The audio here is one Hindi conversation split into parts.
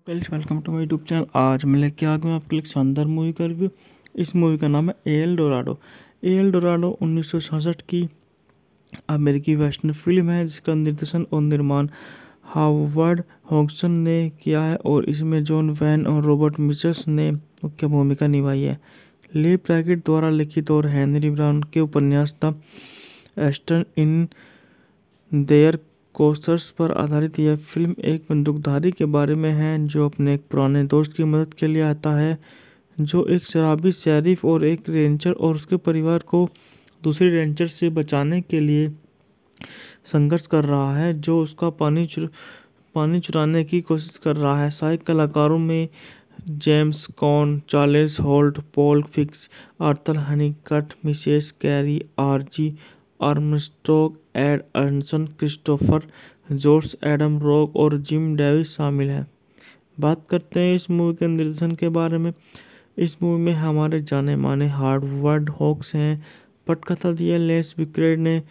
Guys welcome to my YouTube channel. आज मैं लेके आ गया हूँ आपके लिए एक शानदार मूवी का रिव्यू। इस मूवी का नाम है एल डोराडो। एल डोराडो 1966 की अमेरिकी वेस्टर्न फिल्म है जिसका निर्देशन और निर्माण हावर्ड हॉगसन ने किया है और इसमें जॉन वैन और रॉबर्ट मिचल्स ने मुख्य भूमिका निभाई है। ली ब्रैकेट द्वारा लिखित और हेनरी ब्राउन के उपन्यास the Aston in their coasters पर आधारित यह फिल्म एक बंदूकधारी के बारे में है जो अपने एक पुराने दोस्त की मदद के लिए आता है जो एक शराबी शेरिफ और एक रेंजर और उसके परिवार को दूसरे रेंजर से बचाने के लिए संघर्ष कर रहा है जो उसका पानी चुराने की कोशिश कर रहा है। सहायक कलाकारों में James Caan, Charles Holt, Paul Fix, Arthur Hunnicutt, Mrs Carey, R G Armstrong, Ed Arnson, Christopher George, Adam rock और जिम डेविस शामिल हैं। बात करते हैं इस मूवी के निर्देशन के बारे में। इस मूवी में हमारे जाने माने हार्वर्ड हॉक्स हैं। पटकथा दी है लेस विक्रेड ने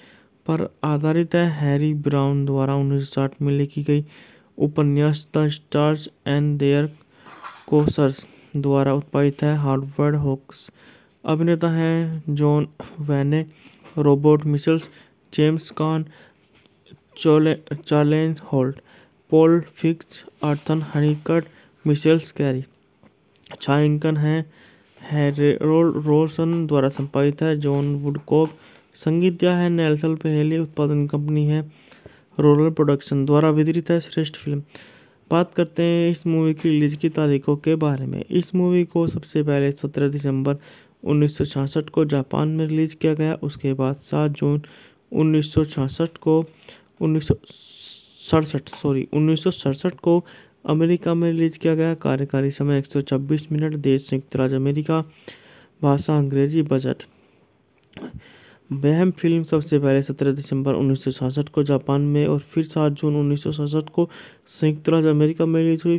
पर आधारित है हैरी ब्राउन द्वारा 1960 में लिखी गई उपन्यास the stars and their courses द्वारा उत्पादित है। हार्वर्ड हॉक्स अभिनेता हैं John Wayne, Robert Mitchells, James Caan, Charles Holt, Paul Fix, Arthur Hunnicutt, Michele Carey. छायांकन है हैरोल्ड रोसन द्वारा संपादित है। जॉन वुडकॉक संगीत दिया है। नेल्सन पहली उत्पादन कंपनी है। रोलर प्रोडक्शन द्वारा वितरित है। श्रेष्ठ फिल्म। बात करते हैं इस मूवी की रिलीज की तारीखों के बारे में। इस मूवी को सबसे पहले 17 दिसंबर 1966 को जापान में रिलीज किया गया। उसके बाद 7 जून 1966 को 1967 को अमेरिका में रिलीज किया गया। कार्यकारी समय 126 मिनट। देश संयुक्त राज्य अमेरिका। भाषा अंग्रेजी। बजट। वह फिल्म सबसे पहले 17 दिसंबर 1966 को जापान में और फिर 7 जून 1967 को संयुक्त राज्य अमेरिका में रिलीज हुई।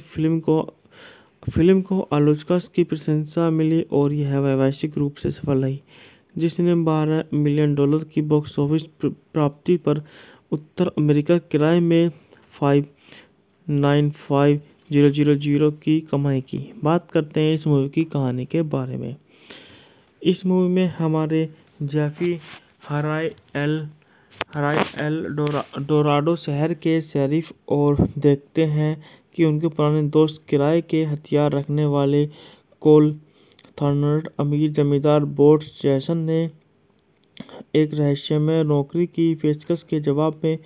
फिल्म को आलोचकों की प्रशंसा मिली और यह वैश्विक रूप से सफल रही जिसने $12 मिलियन की बॉक्स ऑफिस प्राप्ति पर उत्तर अमेरिका किराए में 5,950,000 की कमाई की। बात करते हैं इस मूवी की कहानी के बारे में। इस मूवी में हमारे जेफी हराई एल डोराडो शहर के शेरिफ और देखते हैं कि उनके पुराने दोस्त किराए के हथियार रखने वाले कोल थॉर्नट अमीर जमींदार बोट्स जैसन ने एक रहस्यमय नौकरी की पेशकश के जवाब में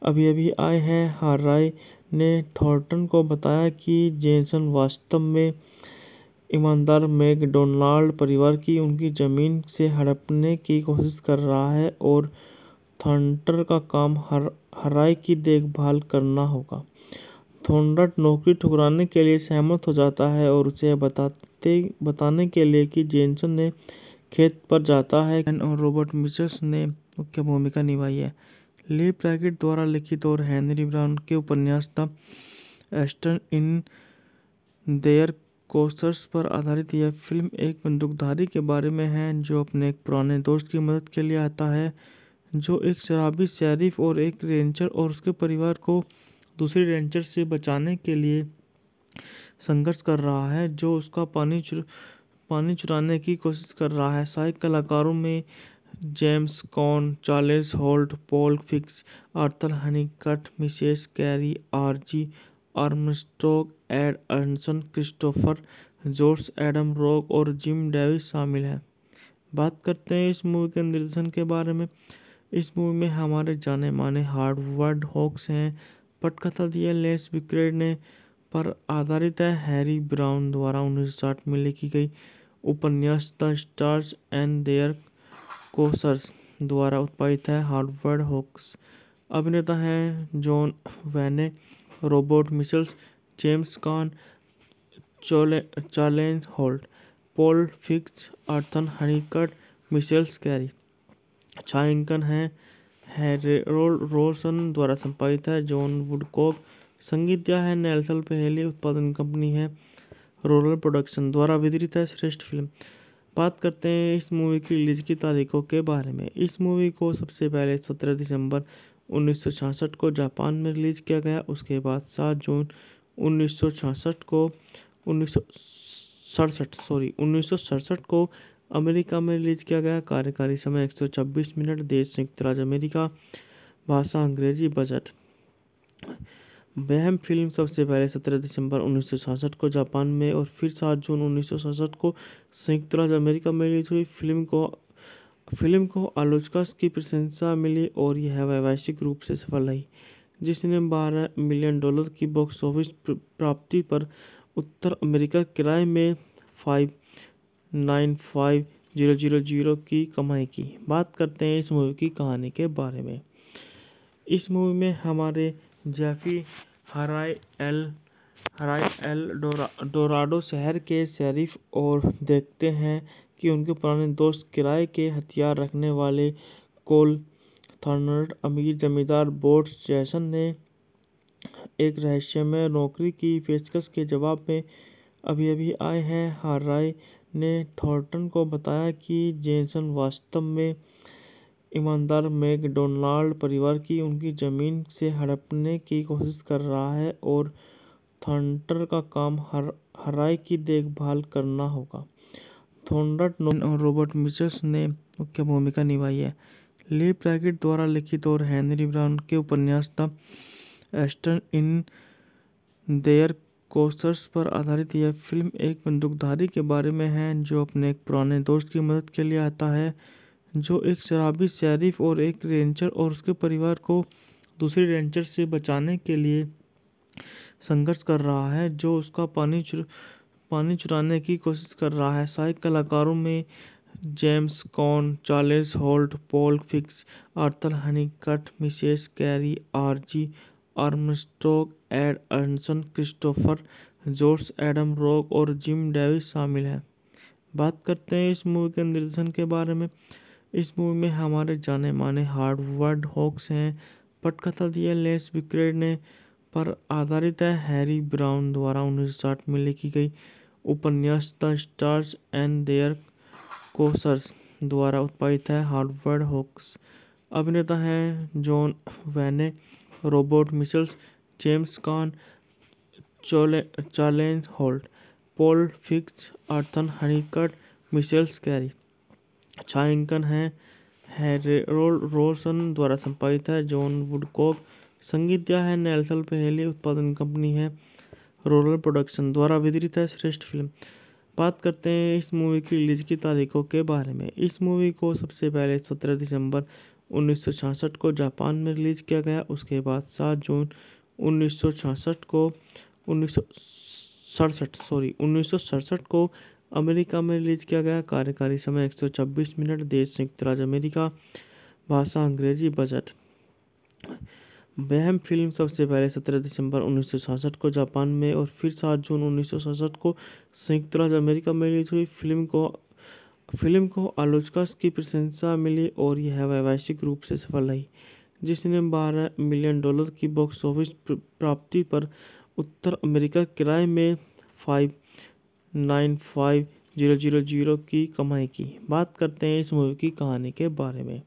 अभी आए हैं। हराई ने थॉर्नटन को बताया कि जेसन वास्तव में ईमानदार मैकडोनाल्ड परिवार की उनकी जमीन से हड़पने की कोशिश कर रहा है और थॉर्नटन का काम हराई की देखभाल करना होगा। थॉर्नटन नौकरी ठुकराने के लिए सहमत हो जाता है और उसे बताने के लिए कि जेसन ने खेत पर जाता है और रॉबर्ट मिचल्स ने मुख्य भूमिका निभाई है। ली ब्रैकेट द्वारा लिखित और हेनरी ब्राउन के उपन्यास the Aston in their coasters पर आधारित यह फिल्म एक बंदूकधारी के बारे में है जो अपने एक पुराने दोस्त की मदद के लिए आता है जो एक शराबी शेरिफ और एक रेंजर और उसके परिवार को दूसरे रेंजर से बचाने के लिए संघर्ष कर रहा है जो उसका पानी चुराने की कोशिश कर रहा है। सहायक कलाकारों में James Caan, Charles Holt, Paul Fix, Arthur Hunnicutt, Mrs Carey, R G Armstrong, Ed Arnson, Christopher George, Adam rock और जिम डेविस शामिल हैं। बात करते हैं इस मूवी के निर्देशन के बारे में। इस मूवी में हमारे जाने माने हार्वर्ड हॉक्स हैं। पटकथा दी है लेस विक्रेड ने पर आधारित है हैरी ब्राउन द्वारा 1960 में लिखी गई उपन्यास the stars and their courses द्वारा उत्पादित है। हार्वर्ड हॉक्स अभिनेता हैं John Wayne, Robert Mitchells, James Caan, Charles Holt, Paul Fix, Arthur Hunnicutt, Michele Carey. छायांकन है हैरोल्ड रोसन द्वारा संपादित है। जॉन वुडकॉक संगीत दिया है। नेल्सन पहली उत्पादन कंपनी है। रोलर प्रोडक्शन द्वारा वितरित है। श्रेष्ठ फिल्म। बात करते हैं इस मूवी की रिलीज की तारीखों के बारे में। इस मूवी को सबसे पहले 17 दिसंबर 1966 को जापान में रिलीज किया गया। उसके बाद 7 जून 1967 को अमेरिका में रिलीज किया गया। कार्यकारी समय 126 मिनट। देश संयुक्त राज्य अमेरिका। भाषा अंग्रेजी। बजट। वह फिल्म सबसे पहले 17 दिसंबर 1966 को जापान में और फिर 7 जून 1967 को संयुक्त राज्य अमेरिका में रिलीज हुई। फिल्म को आलोचकों की प्रशंसा मिली और यह वैश्विक रूप से सफल रही, जिसने $12 मिलियन की बॉक्स ऑफिस प्राप्ति पर उत्तर अमेरिका किराए में $595,000 की कमाई की। बात करते हैं इस मूवी की कहानी के बारे में। इस मूवी में हमारे जेफी हराई एल डोराडो शहर के शेरिफ और देखते हैं कि उनके पुराने दोस्त किराए के हथियार रखने वाले कोल थॉर्नटन अमीर जमींदार बोट्स जैसन ने एक रहस्यमय नौकरी की पेशकश के जवाब में अभी आए हैं। हराई ने थॉर्नटन को बताया कि जेसन वास्तव में ईमानदार मैकडोनाल्ड परिवार की उनकी जमीन से हड़पने की कोशिश कर रहा है और थॉर्नटन का काम हराई की देखभाल करना होगा। थॉर्नटन और रॉबर्ट मिचल्स ने मुख्य भूमिका निभाई है। ली ब्रैकेट द्वारा लिखित और हेनरी ब्राउन के उपन्यास the Aston in their courses पर आधारित यह फिल्म एक बंदूकधारी के बारे में है जो अपने एक पुराने दोस्त की मदद के लिए आता है, जो एक शराबी शेरिफ और एक रेंजर और उसके परिवार को दूसरे रेंजर से बचाने के लिए संघर्ष कर रहा है, जो उसका पानी चुराने की कोशिश कर रहा है। सहायक कलाकारों में James Caan, Charles Holt, Paul Fix, Arthur Hunnicutt, Mrs Carey, R G Armstrong, Ed Arnson, Christopher George, Adam rock और जिम डेविस शामिल हैं। बात करते हैं इस मूवी के निर्देशन के बारे में। इस मूवी में हमारे जाने माने हार्वर्ड हॉक्स हैं। पटकथा दी है लेस विक्रेड ने पर आधारित है। हैरी ब्राउन द्वारा 1960 में लिखी गई उपन्यास the stars and their courses द्वारा उत्पादित है। हार्वर्ड हॉक्स अभिनेता हैं John Wayne, Robert Mitchells, James Caan, Charles Holt, Paul Fix, Arthur Hunnicutt, Mrs Carey. छायांकन है हैरोल्ड रोसन द्वारा संपादित है। John Woodcock. संगीत दिया है नेल्सन पहेली। उत्पादन कंपनी है रोलर प्रोडक्शन द्वारा वितरित है। श्रेष्ठ फिल्म। बात करते हैं इस मूवी की रिलीज की तारीखों के बारे में। इस मूवी को सबसे पहले 17 दिसंबर 1966 को जापान में रिलीज किया गया। उसके बाद 7 जून 1967 को अमेरिका में रिलीज किया गया। कार्यकारी समय 126 मिनट। देश संयुक्त राज्य अमेरिका। भाषा अंग्रेजी। बजट। वह फिल्म सबसे पहले 17 दिसंबर 1966 को जापान में और फिर 7 जून 1967 को संयुक्त राज्य अमेरिका में रिलीज हुई। फिल्म को आलोचकों की प्रशंसा मिली और यह वैश्विक रूप से सफल रही, जिसने $12 मिलियन की बॉक्स ऑफिस प्राप्ति पर उत्तर अमेरिका किराए में $595,000 की कमाई की। बात करते हैं इस मूवी की कहानी के बारे में।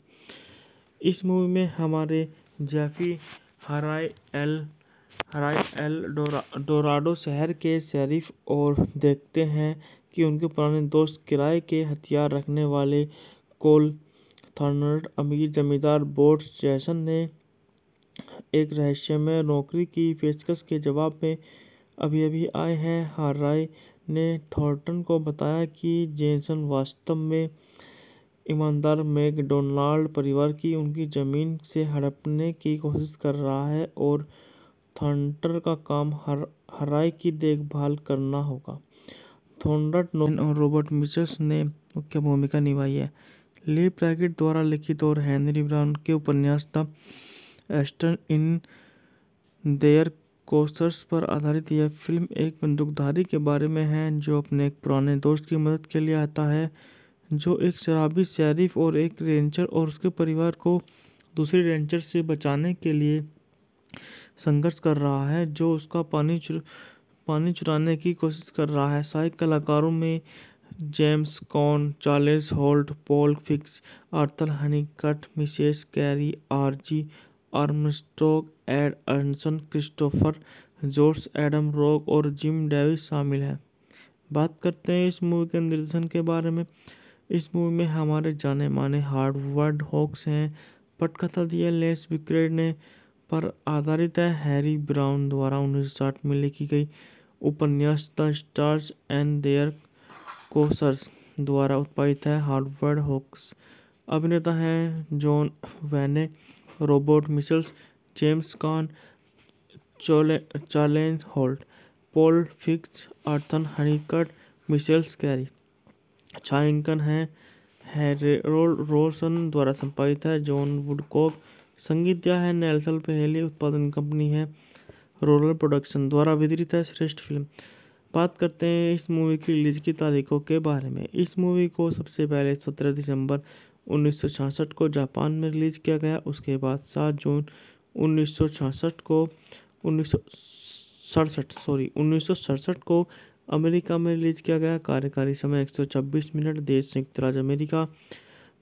इस मूवी में हमारे जेफी हराई एल डोराडो शहर के शेरिफ और देखते हैं कि उनके पुराने दोस्त किराए के हथियार रखने वाले कोल थॉर्नटन अमीर जमींदार बोट्स जैसन ने एक रहस्यमय नौकरी की पेशकश के जवाब में अभी आए हैं। हराई ने थॉर्नटन को बताया कि जेसन वास्तव में ईमानदार मैकडोनाल्ड परिवार की उनकी जमीन से हड़पने की कोशिश कर रहा है और थॉर्नटन का काम हराई की देखभाल करना होगा। थॉर्नटन और रॉबर्ट मिचल्स ने मुख्य भूमिका निभाई है। ली ब्रैकेट द्वारा लिखित और हेनरी ब्राउन के उपन्यास the Aston in their courses पर आधारित यह फिल्म एक बंदूकधारी के बारे में है जो अपने एक पुराने दोस्त की मदद के लिए आता है, जो एक शराबी शेरिफ और एक रेंजर और उसके परिवार को दूसरे रेंजर से बचाने के लिए संघर्ष कर रहा है, जो उसका पानी चुराने की कोशिश कर रहा है। सहायक कलाकारों में James Caan, Charles Holt, Paul Fix, Arthur Hunnicutt, Mrs Carey, R G Armstrong, Ed Arnson, Christopher George Adam rock और जिम डेविस शामिल है। बात करते हैं इस मूवी के निर्देशन के बारे में। इस मूवी में हमारे जाने माने हार्वर्ड हॉक्स हैं। पटकथा दी है लेस विक्रेड ने पर आधारित है हैरी ब्राउन द्वारा 1960 में लिखी गई उपन्यास the stars and their courses द्वारा उत्पादित है। हार्वर्ड हॉक्स अभिनेता हैं John Wayne, Robert Mitchells, James Caan, Charles Holt, Paul Fix, Arthur Hunnicutt, Michele Carey. छायांकन है हैरोल्ड रोसन द्वारा संपादित है। जॉन वुडकॉक संगीत दिया है नेल्सन पहेली। उत्पादन कंपनी है रोलर प्रोडक्शन द्वारा वितरित है। श्रेष्ठ फिल्म। बात करते हैं इस मूवी की रिलीज की तारीखों के बारे में। इस मूवी को सबसे पहले 17 दिसंबर 1966 को जापान में रिलीज किया गया। उसके बाद 7 जून 1966 को 1967 को अमेरिका में रिलीज किया गया। कार्यकारी समय 126 मिनट। देश संयुक्त राज्य अमेरिका।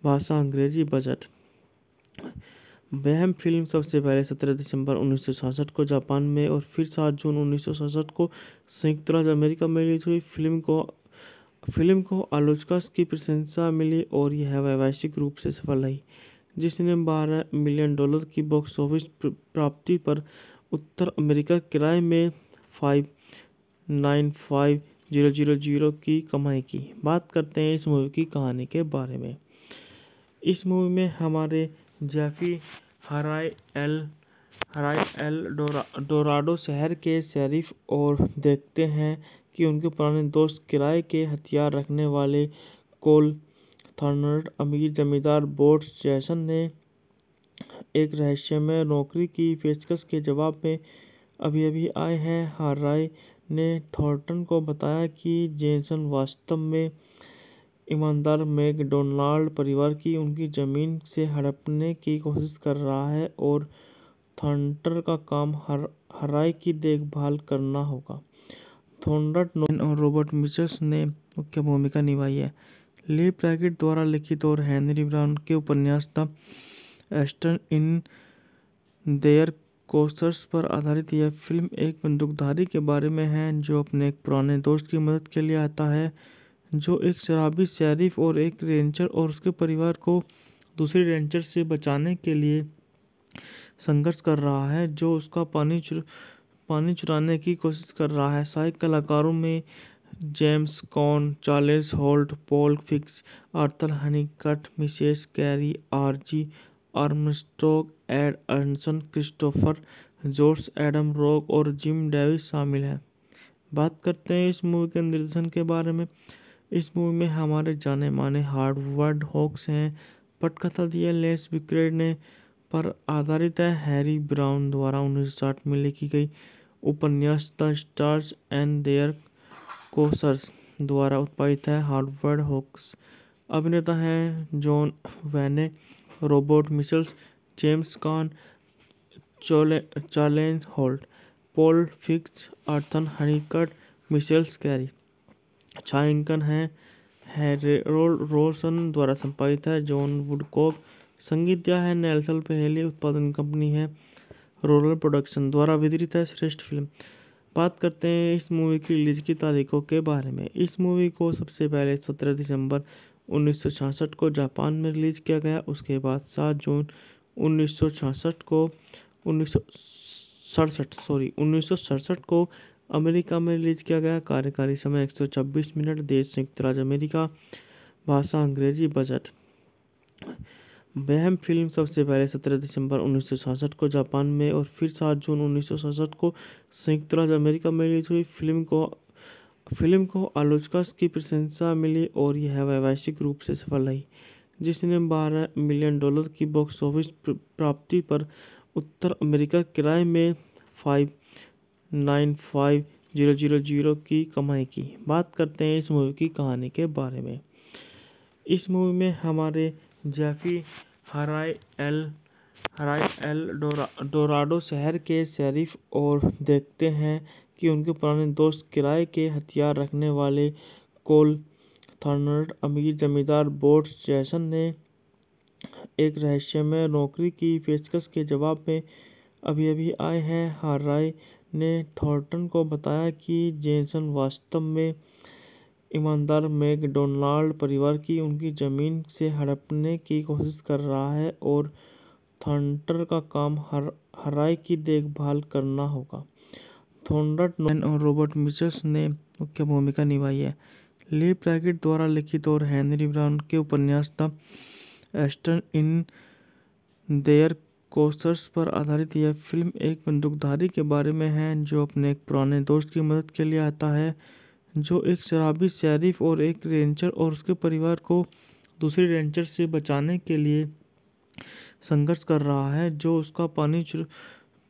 भाषा अंग्रेजी। बजट। वह फिल्म सबसे पहले 17 दिसंबर 1966 को जापान में और फिर 7 जून 1967 को संयुक्त राज्य अमेरिका में रिलीज हुई। फिल्म को आलोचकों की प्रशंसा मिली और यह वैश्विक रूप से सफल रही, जिसने $12 मिलियन की बॉक्स ऑफिस प्राप्ति पर उत्तर अमेरिका किराए में $595,000 की कमाई की। बात करते हैं इस मूवी की कहानी के बारे में। इस मूवी में हमारे जेफी हराई एल डोराडो शहर के शेरिफ और देखते हैं कि उनके पुराने दोस्त किराए के हथियार रखने वाले कोल थॉर्नट अमीर जमींदार बोर्स जैसन ने एक रहस्यमय नौकरी की पेशकश के जवाब में अभी आए हैं। हराई ने थॉर्नटन को बताया कि जेसन वास्तव में ईमानदार मैकडोनाल्ड परिवार की उनकी जमीन से हड़पने की कोशिश कर रहा है और थॉर्नटन का काम हराई की देखभाल करना होगा। थॉर्नटन और रॉबर्ट मिचल्स ने मुख्य भूमिका निभाई है। ली ब्रैकेट द्वारा लिखित और हेनरी ब्राउन के उपन्यास द स्टार्स इन देयर कोसर्स पर आधारित यह फिल्म एक बंदूकधारी के बारे में है जो अपने एक पुराने दोस्त की मदद के लिए आता है, जो एक शराबी शेरिफ और एक रेंजर और उसके परिवार को दूसरे रेंजर से बचाने के लिए संघर्ष कर रहा है, जो उसका पानी चुराने की कोशिश कर रहा है। सहायक कलाकारों में James Caan, Charles Holt, Paul Fix, Arthur Hunnicutt, Michele Carey, R G Armstrong, Ed Arnson, Christopher George Adam rock और जिम डेविस शामिल है। बात करते हैं इस मूवी के निर्देशन के बारे में। इस मूवी में हमारे जाने माने हार्वर्ड हॉक्स हैं। पटकथा दी है लेस विक्रेड ने पर आधारित है हैरी ब्राउन द्वारा 1960 में लिखी गई उपन्यास the stars and their courses द्वारा उत्पादित है। हार्वर्ड हॉक्स अभिनेता हैं John Wayne, Robert Mitchells, James Caan, Charles Holt, Paul Fix, Arthur Hunnicutt, Michele Carey. छायांकन है हैरोल्ड रोसन द्वारा संपादित है। जॉन वुडकॉक संगीत दिया है नेल्सन पहेली। उत्पादन कंपनी है रोलर प्रोडक्शन द्वारा वितरित है। श्रेष्ठ फिल्म। बात करते हैं इस मूवी की रिलीज की तारीखों के बारे में। इस मूवी को सबसे पहले 17 दिसंबर 1966 को जापान में रिलीज किया गया। उसके बाद 7 जून 1967 को अमेरिका में रिलीज किया गया। कार्यकारी समय 126 मिनट। देश संयुक्त राज्य अमेरिका। भाषा अंग्रेजी। बजट। वह फिल्म सबसे पहले 17 दिसंबर 1966 को जापान में और फिर 7 जून 1967 को संयुक्त राज्य अमेरिका में रिलीज हुई। फिल्म को आलोचकों की प्रशंसा मिली और यह वैश्विक रूप से सफल रही, जिसने $12 मिलियन की बॉक्स ऑफिस प्राप्ति पर उत्तर अमेरिका किराए में $595,000 की कमाई की। बात करते हैं इस मूवी की कहानी के बारे में। इस मूवी में हमारे जेफी हराई एल डोराडो शहर के शेरिफ और देखते हैं कि उनके पुराने दोस्त किराए के हथियार रखने वाले कोल थॉर्नट अमीर जमींदार बोर्स जैसन ने एक रहस्यमय नौकरी की पेशकश के जवाब में अभी अभी आए हैं। हाराई ने थॉर्नटन को बताया कि जेसन वास्तव में ईमानदार मैकडोनाल्ड परिवार की उनकी जमीन से हड़पने की कोशिश कर रहा है और थॉर्नटन का काम हाराई की देखभाल करना होगा। थॉर्नटन और रॉबर्ट मिचल्स ने मुख्य भूमिका निभाई है। ली ब्रैकेट द्वारा लिखित और हेनरी ब्राउन के उपन्यास the Aston in their courses पर आधारित यह फिल्म एक बंदूकधारी के बारे में है जो अपने एक पुराने दोस्त की मदद के लिए आता है जो एक शराबी शेरिफ और एक रेंजर और उसके परिवार को दूसरे रेंजर से बचाने के लिए संघर्ष कर रहा है जो उसका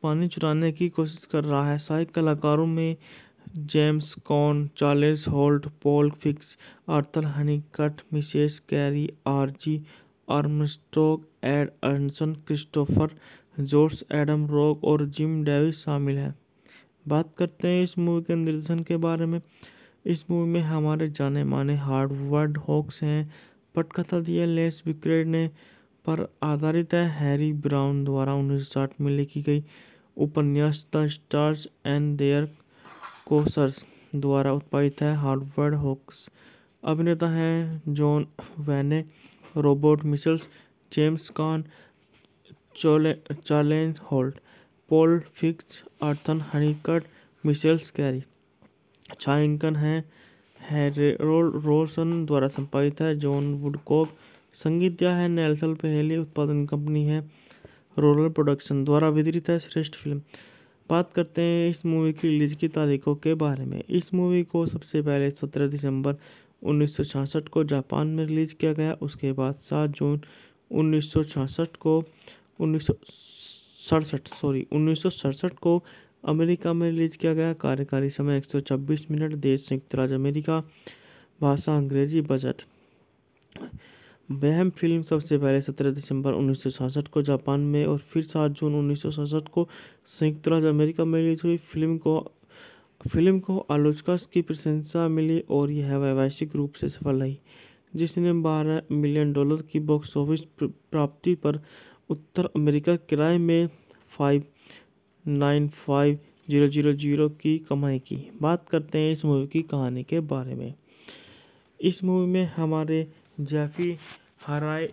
पानी चुराने की कोशिश कर रहा है। सहायक कलाकारों में James Caan, Charles Holt, Paul Fix, Arthur Hunnicutt, Mrs Carey, R G Armstrong, Ed Arnson, Christopher George, Adam rock और जिम डेविस शामिल हैं। बात करते हैं इस मूवी के निर्देशन के बारे में। इस मूवी में हमारे जाने माने हार्वर्ड हॉक्स हैं। पटकथा दी है लेस विक्रेड ने पर आधारित है। हैरी ब्राउन द्वारा 1960 में लिखी गई उपन्यास the stars and their courses द्वारा उत्पादित है। हार्वर्ड हॉक्स अभिनेता हैं John Wayne, Robert Mitchells, James Caan, Charles Holt, Paul Fix, Arthur Hunnicutt, Michele Carey. छायांकन है हैरोल्ड रोसन द्वारा संपादित है। जॉन वुडकॉक संगीत दिया है। नेल्सन पहली उत्पादन कंपनी है। रोलर प्रोडक्शन द्वारा वितरित है। श्रेष्ठ फिल्म। बात करते हैं इस मूवी की रिलीज की तारीखों के बारे में। इस मूवी को सबसे पहले 17 दिसंबर 1966 को जापान में रिलीज किया गया। उसके बाद 7 जून 1967 को 1967 को अमेरिका में रिलीज किया गया। कार्यकारी समय 126 मिनट। देश संयुक्त राज्य अमेरिका। भाषा अंग्रेजी। बजट। वह फिल्म सबसे पहले 17 दिसंबर 1966 को जापान में और फिर 7 जून 1967 को संयुक्त राज्य अमेरिका में रिलीज हुई। फिल्म को आलोचकों की प्रशंसा मिली और यह वैश्विक रूप से सफल रही, जिसने $12 मिलियन की बॉक्स ऑफिस प्राप्ति पर उत्तर अमेरिका किराए में $595,000 की कमाई की। बात करते हैं इस मूवी की कहानी के बारे में। इस मूवी में हमारे जेफी हराई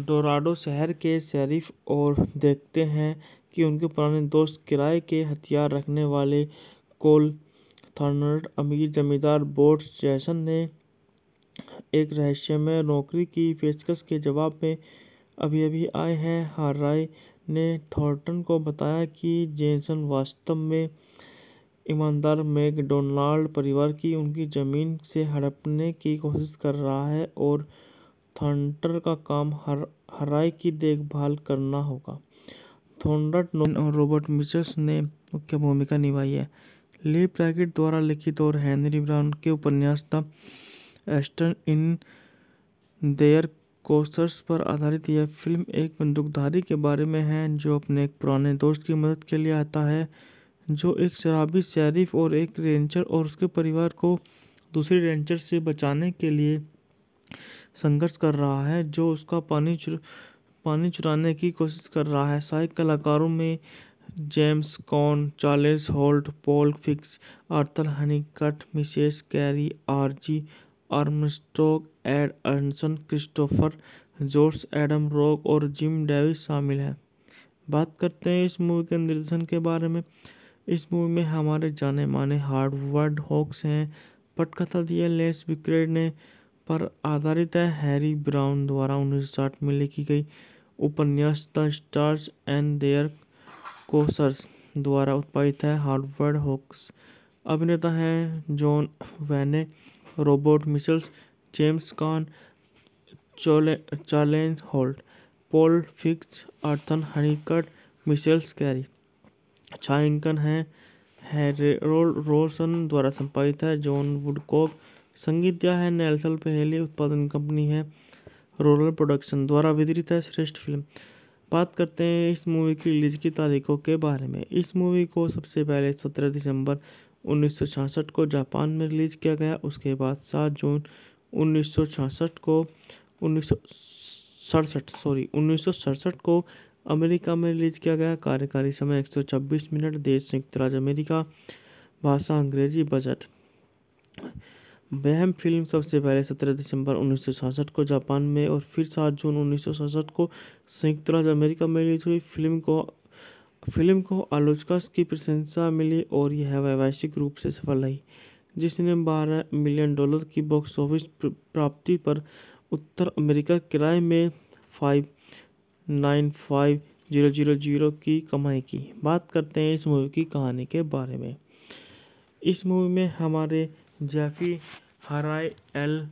डोराडो शहर के शेरिफ और देखते हैं कि उनके पुराने दोस्त किराए के हथियार रखने वाले कोल थॉर्नटन अमीर जमींदार बोर्ड जैसन ने एक रहस्यमय नौकरी की पेशकश के जवाब में अभी अभी आए हैं। हाराई ने थॉर्नटन को बताया कि जेसन वास्तव में ईमानदार मैकडोनाल्ड परिवार की उनकी जमीन से हड़पने की कोशिश कर रहा है और थॉर्नटन का काम हाराई की देखभाल करना होगा। थॉर्नटन और रॉबर्ट मिचल्स ने मुख्य भूमिका निभाई है। ली ब्रैकेट द्वारा लिखित और हेनरी ब्राउन के उपन्यास the Aston in their courses पर आधारित यह फिल्म एक बंदूकधारी के बारे में है जो अपने एक पुराने दोस्त की मदद के लिए आता है जो एक शराबी शेरिफ और एक रेंजर और उसके परिवार को दूसरे रेंजर से बचाने के लिए संघर्ष कर रहा है जो उसका पानी चुराने की कोशिश कर रहा है। सहायक कलाकारों में James Caan, Charles Holt, Paul Fix, Arthur Hunnicutt, Mrs Carey, R G Armstrong, Ed Arnson, Christopher George, Adam rock और जिम डेविस शामिल हैं। बात करते हैं इस मूवी के निर्देशन के बारे में। इस मूवी में हमारे जाने माने हार्वर्ड हॉक्स हैं। पटकथा दी है लेस विक्रेड ने पर आधारित है। हैरी ब्राउन द्वारा 1960 में लिखी गई उपन्यास the stars and their courses द्वारा उत्पादित है। हार्वर्ड हॉक्स अभिनेता हैं John Wayne, Robert Mitchells, James Caan, Charles Holt, Paul Fix, Arthur Hunnicutt, Michele Carey. छायांकन है हैरोल्ड रोसन द्वारा संपादित है। जॉन वुडकॉक संगीत दिया है। नेल्सन पहली उत्पादन कंपनी है। रोलर प्रोडक्शन द्वारा वितरित है। श्रेष्ठ फिल्म। बात करते हैं इस मूवी की रिलीज की तारीखों के बारे में। इस मूवी को सबसे पहले 17 दिसंबर 1966 को जापान में रिलीज किया गया। उसके बाद 7 जून 1967 को 1967 को अमेरिका में रिलीज किया गया। कार्यकारी समय 126 मिनट। देश संयुक्त राज्य अमेरिका। भाषा अंग्रेजी। बजट। वह फिल्म सबसे पहले 17 दिसंबर 1966 को जापान में और फिर 7 जून 1967 को संयुक्त राज्य अमेरिका में रिलीज हुई। फिल्म को आलोचकों की प्रशंसा मिली और यह वैश्विक रूप से सफल रही, जिसने $12 मिलियन की बॉक्स ऑफिस प्राप्ति पर उत्तर अमेरिका किराए में $595,000 की कमाई की। बात करते हैं इस मूवी की कहानी के बारे में। इस मूवी में हमारे जेफी हराई एल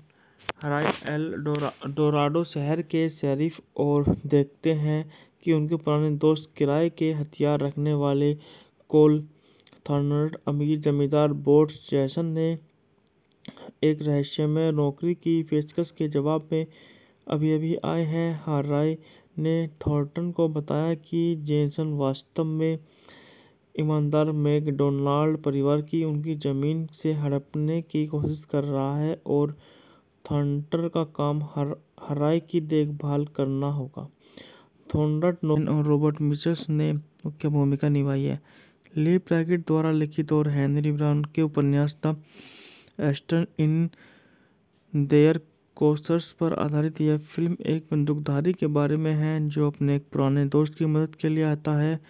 डोराडो शहर के शेरिफ और देखते हैं कि उनके पुराने दोस्त किराए के हथियार रखने वाले कोल थॉर्नट अमीर जमींदार बोट्स जैसन ने एक रहस्यमय नौकरी की पेशकश के जवाब में अभी आए हैं। हराई ने थॉर्नटन को बताया कि जेसन वास्तव में ईमानदार मैकडोनाल्ड परिवार की उनकी जमीन से हड़पने की कोशिश कर रहा है और थॉर्नटन का काम हराई की देखभाल करना होगा। थॉर्नटन नोलन और रॉबर्ट मिचल्स ने मुख्य भूमिका निभाई है। ली प्रैकेट द्वारा लिखित और हेनरी ब्राउन के उपन्यास the stars in their courses पर आधारित यह फिल्म एक बंदूकधारी के बारे में है जो अपने एक पुराने दोस्त की मदद के लिए आता है,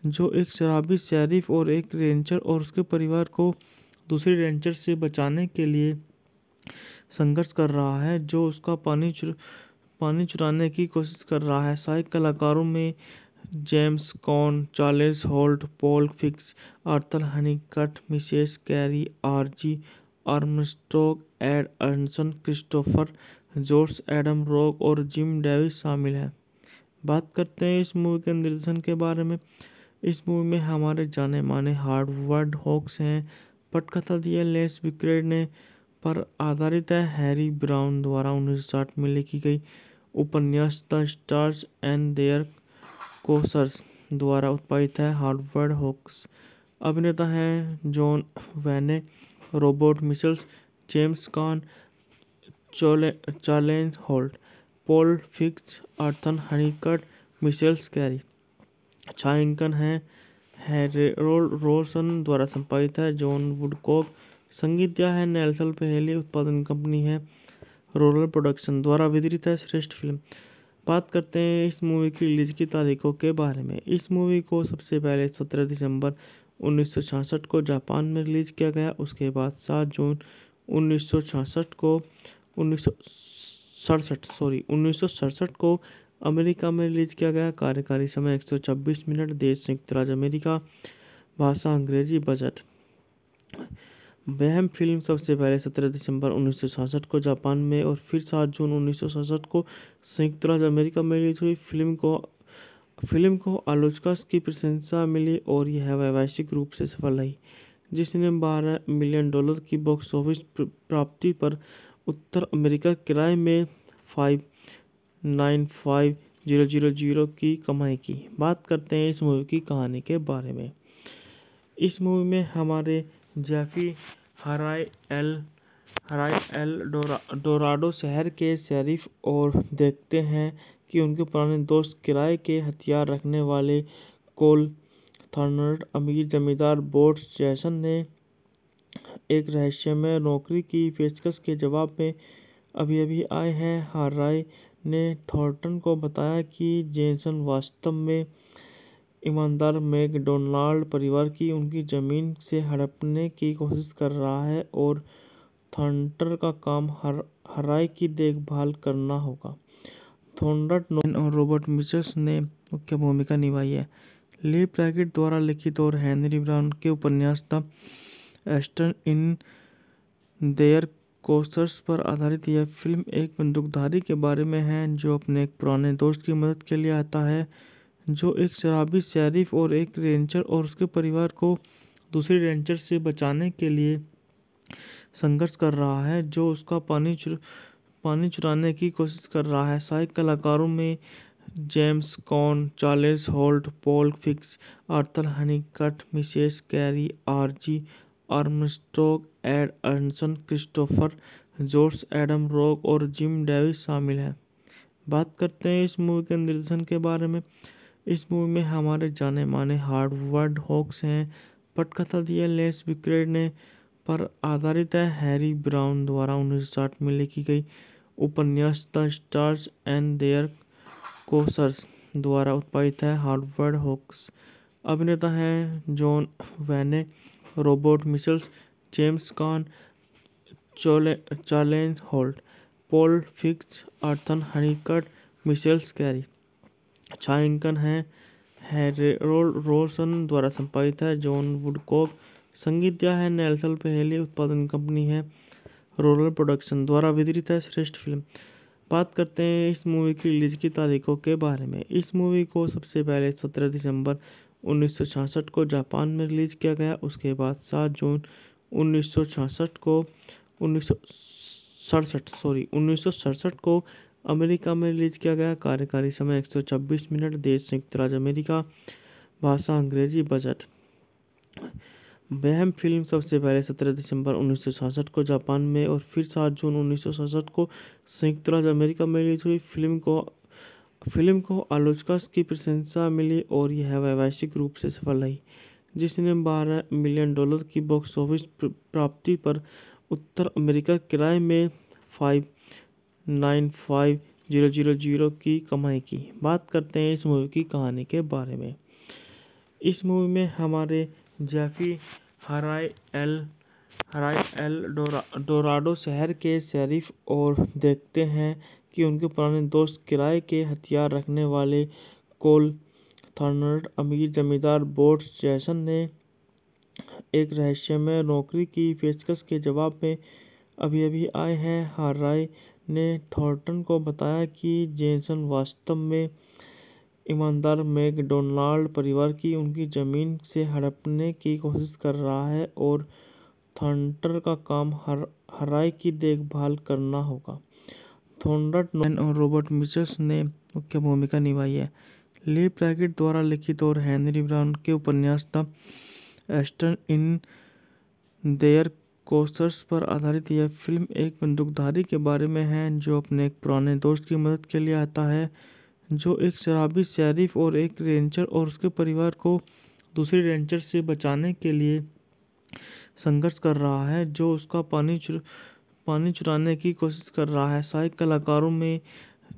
जो एक शराबी शेरिफ और एक रेंजर और उसके परिवार को दूसरे रेंजर से बचाने के लिए संघर्ष कर रहा है, जो उसका पानी चुराने की कोशिश कर रहा है। सहायक कलाकारों में James Caan, Charles Holt, Paul Fix, Arthur Hunnicutt, Mrs Carey, R G Armstrong, Ed Arnson, Christopher George, Adam rock और जिम डेविस शामिल हैं। बात करते हैं इस मूवी के निर्देशन के बारे में। इस मूवी में हमारे जाने माने हार्वर्ड हॉक्स हैं। पटकथा दी है लेस विक्रेड ने पर आधारित है। हैरी ब्राउन द्वारा 1960 में लिखी गई उपन्यास the stars and their courses द्वारा उत्पादित है। हार्वर्ड हॉक्स अभिनेता हैं John Wayne, Robert Mitchells, James Caan, Charles Holt, Paul Fix, Arthur Hunnicutt, Michele Carey. छायांकन है हैरोल्ड रोसन द्वारा संपादित है। John Woodcock. संगीत दिया है नेल्सन पहेली। उत्पादन कंपनी है रोलर प्रोडक्शन द्वारा वितरित है। श्रेष्ठ फिल्म। बात करते हैं इस मूवी की रिलीज की तारीखों के बारे में। इस मूवी को सबसे पहले 17 दिसंबर 1966 को जापान में रिलीज किया गया। उसके बाद 7 जून 1967 को अमेरिका में रिलीज किया गया। कार्यकारी समय 126 मिनट। देश संयुक्त राज्य अमेरिका। भाषा अंग्रेजी। बजट। वह फिल्म सबसे पहले 17 दिसंबर 1966 को जापान में और फिर 7 जून 1967 को संयुक्त राज्य अमेरिका में रिलीज हुई। फिल्म को आलोचकों की प्रशंसा मिली और यह वैश्विक रूप से सफल रही, जिसने $12 मिलियन की बॉक्स ऑफिस प्राप्ति पर उत्तर अमेरिका किराए में $595,000 की कमाई की। बात करते हैं इस मूवी की कहानी के बारे में। इस मूवी में हमारे जेफी हराई एल डोराडो शहर के शेरिफ और देखते हैं कि उनके पुराने दोस्त किराए के हथियार रखने वाले कोल थॉर्नट अमीर जमींदार बोट्स जैसन ने एक रहस्यमय नौकरी की पेशकश के जवाब में अभी आए हैं। हराई ने थॉर्नटन को बताया कि जेसन वास्तव में ईमानदार मैकडोनाल्ड परिवार की उनकी जमीन से हड़पने की कोशिश कर रहा है और थॉर्नटन का काम हराई की देखभाल करना होगा। थॉर्नटन नोलन और रॉबर्ट मिचल्स ने मुख्य भूमिका निभाई है। ली प्रैकेट द्वारा लिखित और हेनरी ब्राउन के उपन्यास the stars in their courses पर आधारित यह फिल्म एक बंदूकधारी के बारे में है जो अपने एक पुराने दोस्त की मदद के लिए आता है, जो एक शराबी शेरिफ और एक रेंजर और उसके परिवार को दूसरे रेंजर से बचाने के लिए संघर्ष कर रहा है, जो उसका पानी चुराने की कोशिश कर रहा है। सहायक कलाकारों में James Caan, Charles Holt, Paul Fix, Arthur Hunnicutt, Mrs Carey, R G Armstrong, Ed Arnson, Christopher George, Adam rock और जिम डेविस शामिल हैं। बात करते हैं इस मूवी के निर्देशन के बारे में। इस मूवी में हमारे जाने माने हार्वर्ड हॉक्स हैं। पटकथा दी है लेस विक्रेड ने पर आधारित है। हैरी ब्राउन द्वारा 1960 में लिखी गई उपन्यास the stars and their courses द्वारा उत्पादित है। हार्वर्ड हॉक्स अभिनेता हैं John Wayne, Robert Mitchells, James Caan, Charles Holt, Paul Fix, Arthur Hunnicutt, Michele Carey. छायांकन है हैरोल्ड रोसन द्वारा संपादित है। जॉन वुडकॉक संगीत दिया है। नेल्सन पहली उत्पादन कंपनी है। रोलर प्रोडक्शन द्वारा वितरित है। श्रेष्ठ फिल्म। बात करते हैं इस मूवी की रिलीज की तारीखों के बारे में। इस मूवी को सबसे पहले 17 दिसंबर 1966 को जापान में रिलीज किया गया। उसके बाद 7 जून 1966 को 1967 को अमेरिका में रिलीज किया गया। कार्यकारी समय 126 मिनट। देश संयुक्त राज्य अमेरिका। भाषा अंग्रेजी। बजट। वह फिल्म सबसे पहले 17 दिसंबर 1966 को जापान में और फिर 7 जून 1967 को संयुक्त राज्य अमेरिका में रिलीज हुई। फिल्म को आलोचकों की प्रशंसा मिली और यह वैश्विक रूप से सफल रही, जिसने $12 मिलियन की बॉक्स ऑफिस प्राप्ति पर उत्तर अमेरिका किराए में 5,950,000 की कमाई की। बात करते हैं इस मूवी की कहानी के बारे में। इस मूवी में हमारे जेफी हराई एल डोराडो शहर के शेरिफ और देखते हैं कि उनके पुराने दोस्त किराए के हथियार रखने वाले कोल थॉर्नट अमीर जमींदार बोट्स जैसन ने एक रहस्यमय नौकरी की पेशकश के जवाब में अभी अभी आए हैं। हराई ने थॉर्नटन को बताया कि जेसन वास्तव में ईमानदार मैकडोनाल्ड परिवार की उनकी जमीन से हड़पने की कोशिश कर रहा है और थॉर्नटन का काम हराई की देखभाल करना होगा। थॉर्नटन और रॉबर्ट मिचल्स ने मुख्य भूमिका निभाई है। ली ब्रैकेट द्वारा लिखित और हेनरी ब्राउन के उपन्यास द स्टार्स इन देयर कोसर्स पर आधारित यह फिल्म एक बंदूकधारी के बारे में है जो अपने एक पुराने दोस्त की मदद के लिए आता है, जो एक शराबी शेरिफ और एक रेंजर और उसके परिवार को दूसरे रेंजर से बचाने के लिए संघर्ष कर रहा है, जो उसका पानी चुराने की कोशिश कर रहा है। सहायक कलाकारों में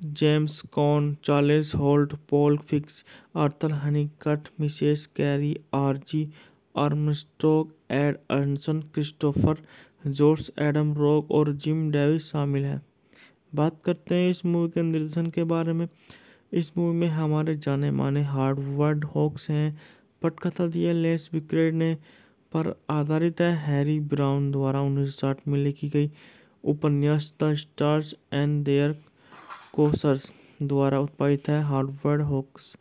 James Caan, Charles Holt, Paul Fix, Arthur Hunnicutt, Michele Carey, R G Armstrong, Ed Arnson, Christopher George, Adam rock और जिम डेविस शामिल हैं। बात करते हैं इस मूवी के निर्देशन के बारे में। इस मूवी में हमारे जाने माने हार्वर्ड हॉक्स हैं। पटकथा दी है लेस विक्रेड ने पर आधारित है। हैरी ब्राउन द्वारा 1960 में लिखी गई उपन्यास the stars and their courses द्वारा उत्पादित है। हार्वर्ड हॉक्स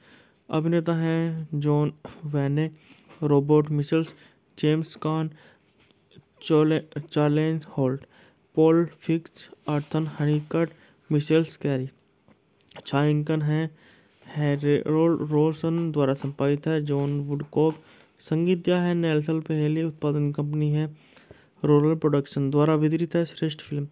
अभिनेता हैं John Wayne, Robert Mitchells, James Caan, Charles Holt, Paul Fix, Arthur Hunnicutt, Michele Carey. छायांकन है हैरोल्ड रोसन द्वारा संपादित है। जॉन वुडकॉक संगीत दिया है। नेल्सन पहली उत्पादन कंपनी है। रोलर प्रोडक्शन द्वारा वितरित है। श्रेष्ठ फिल्म।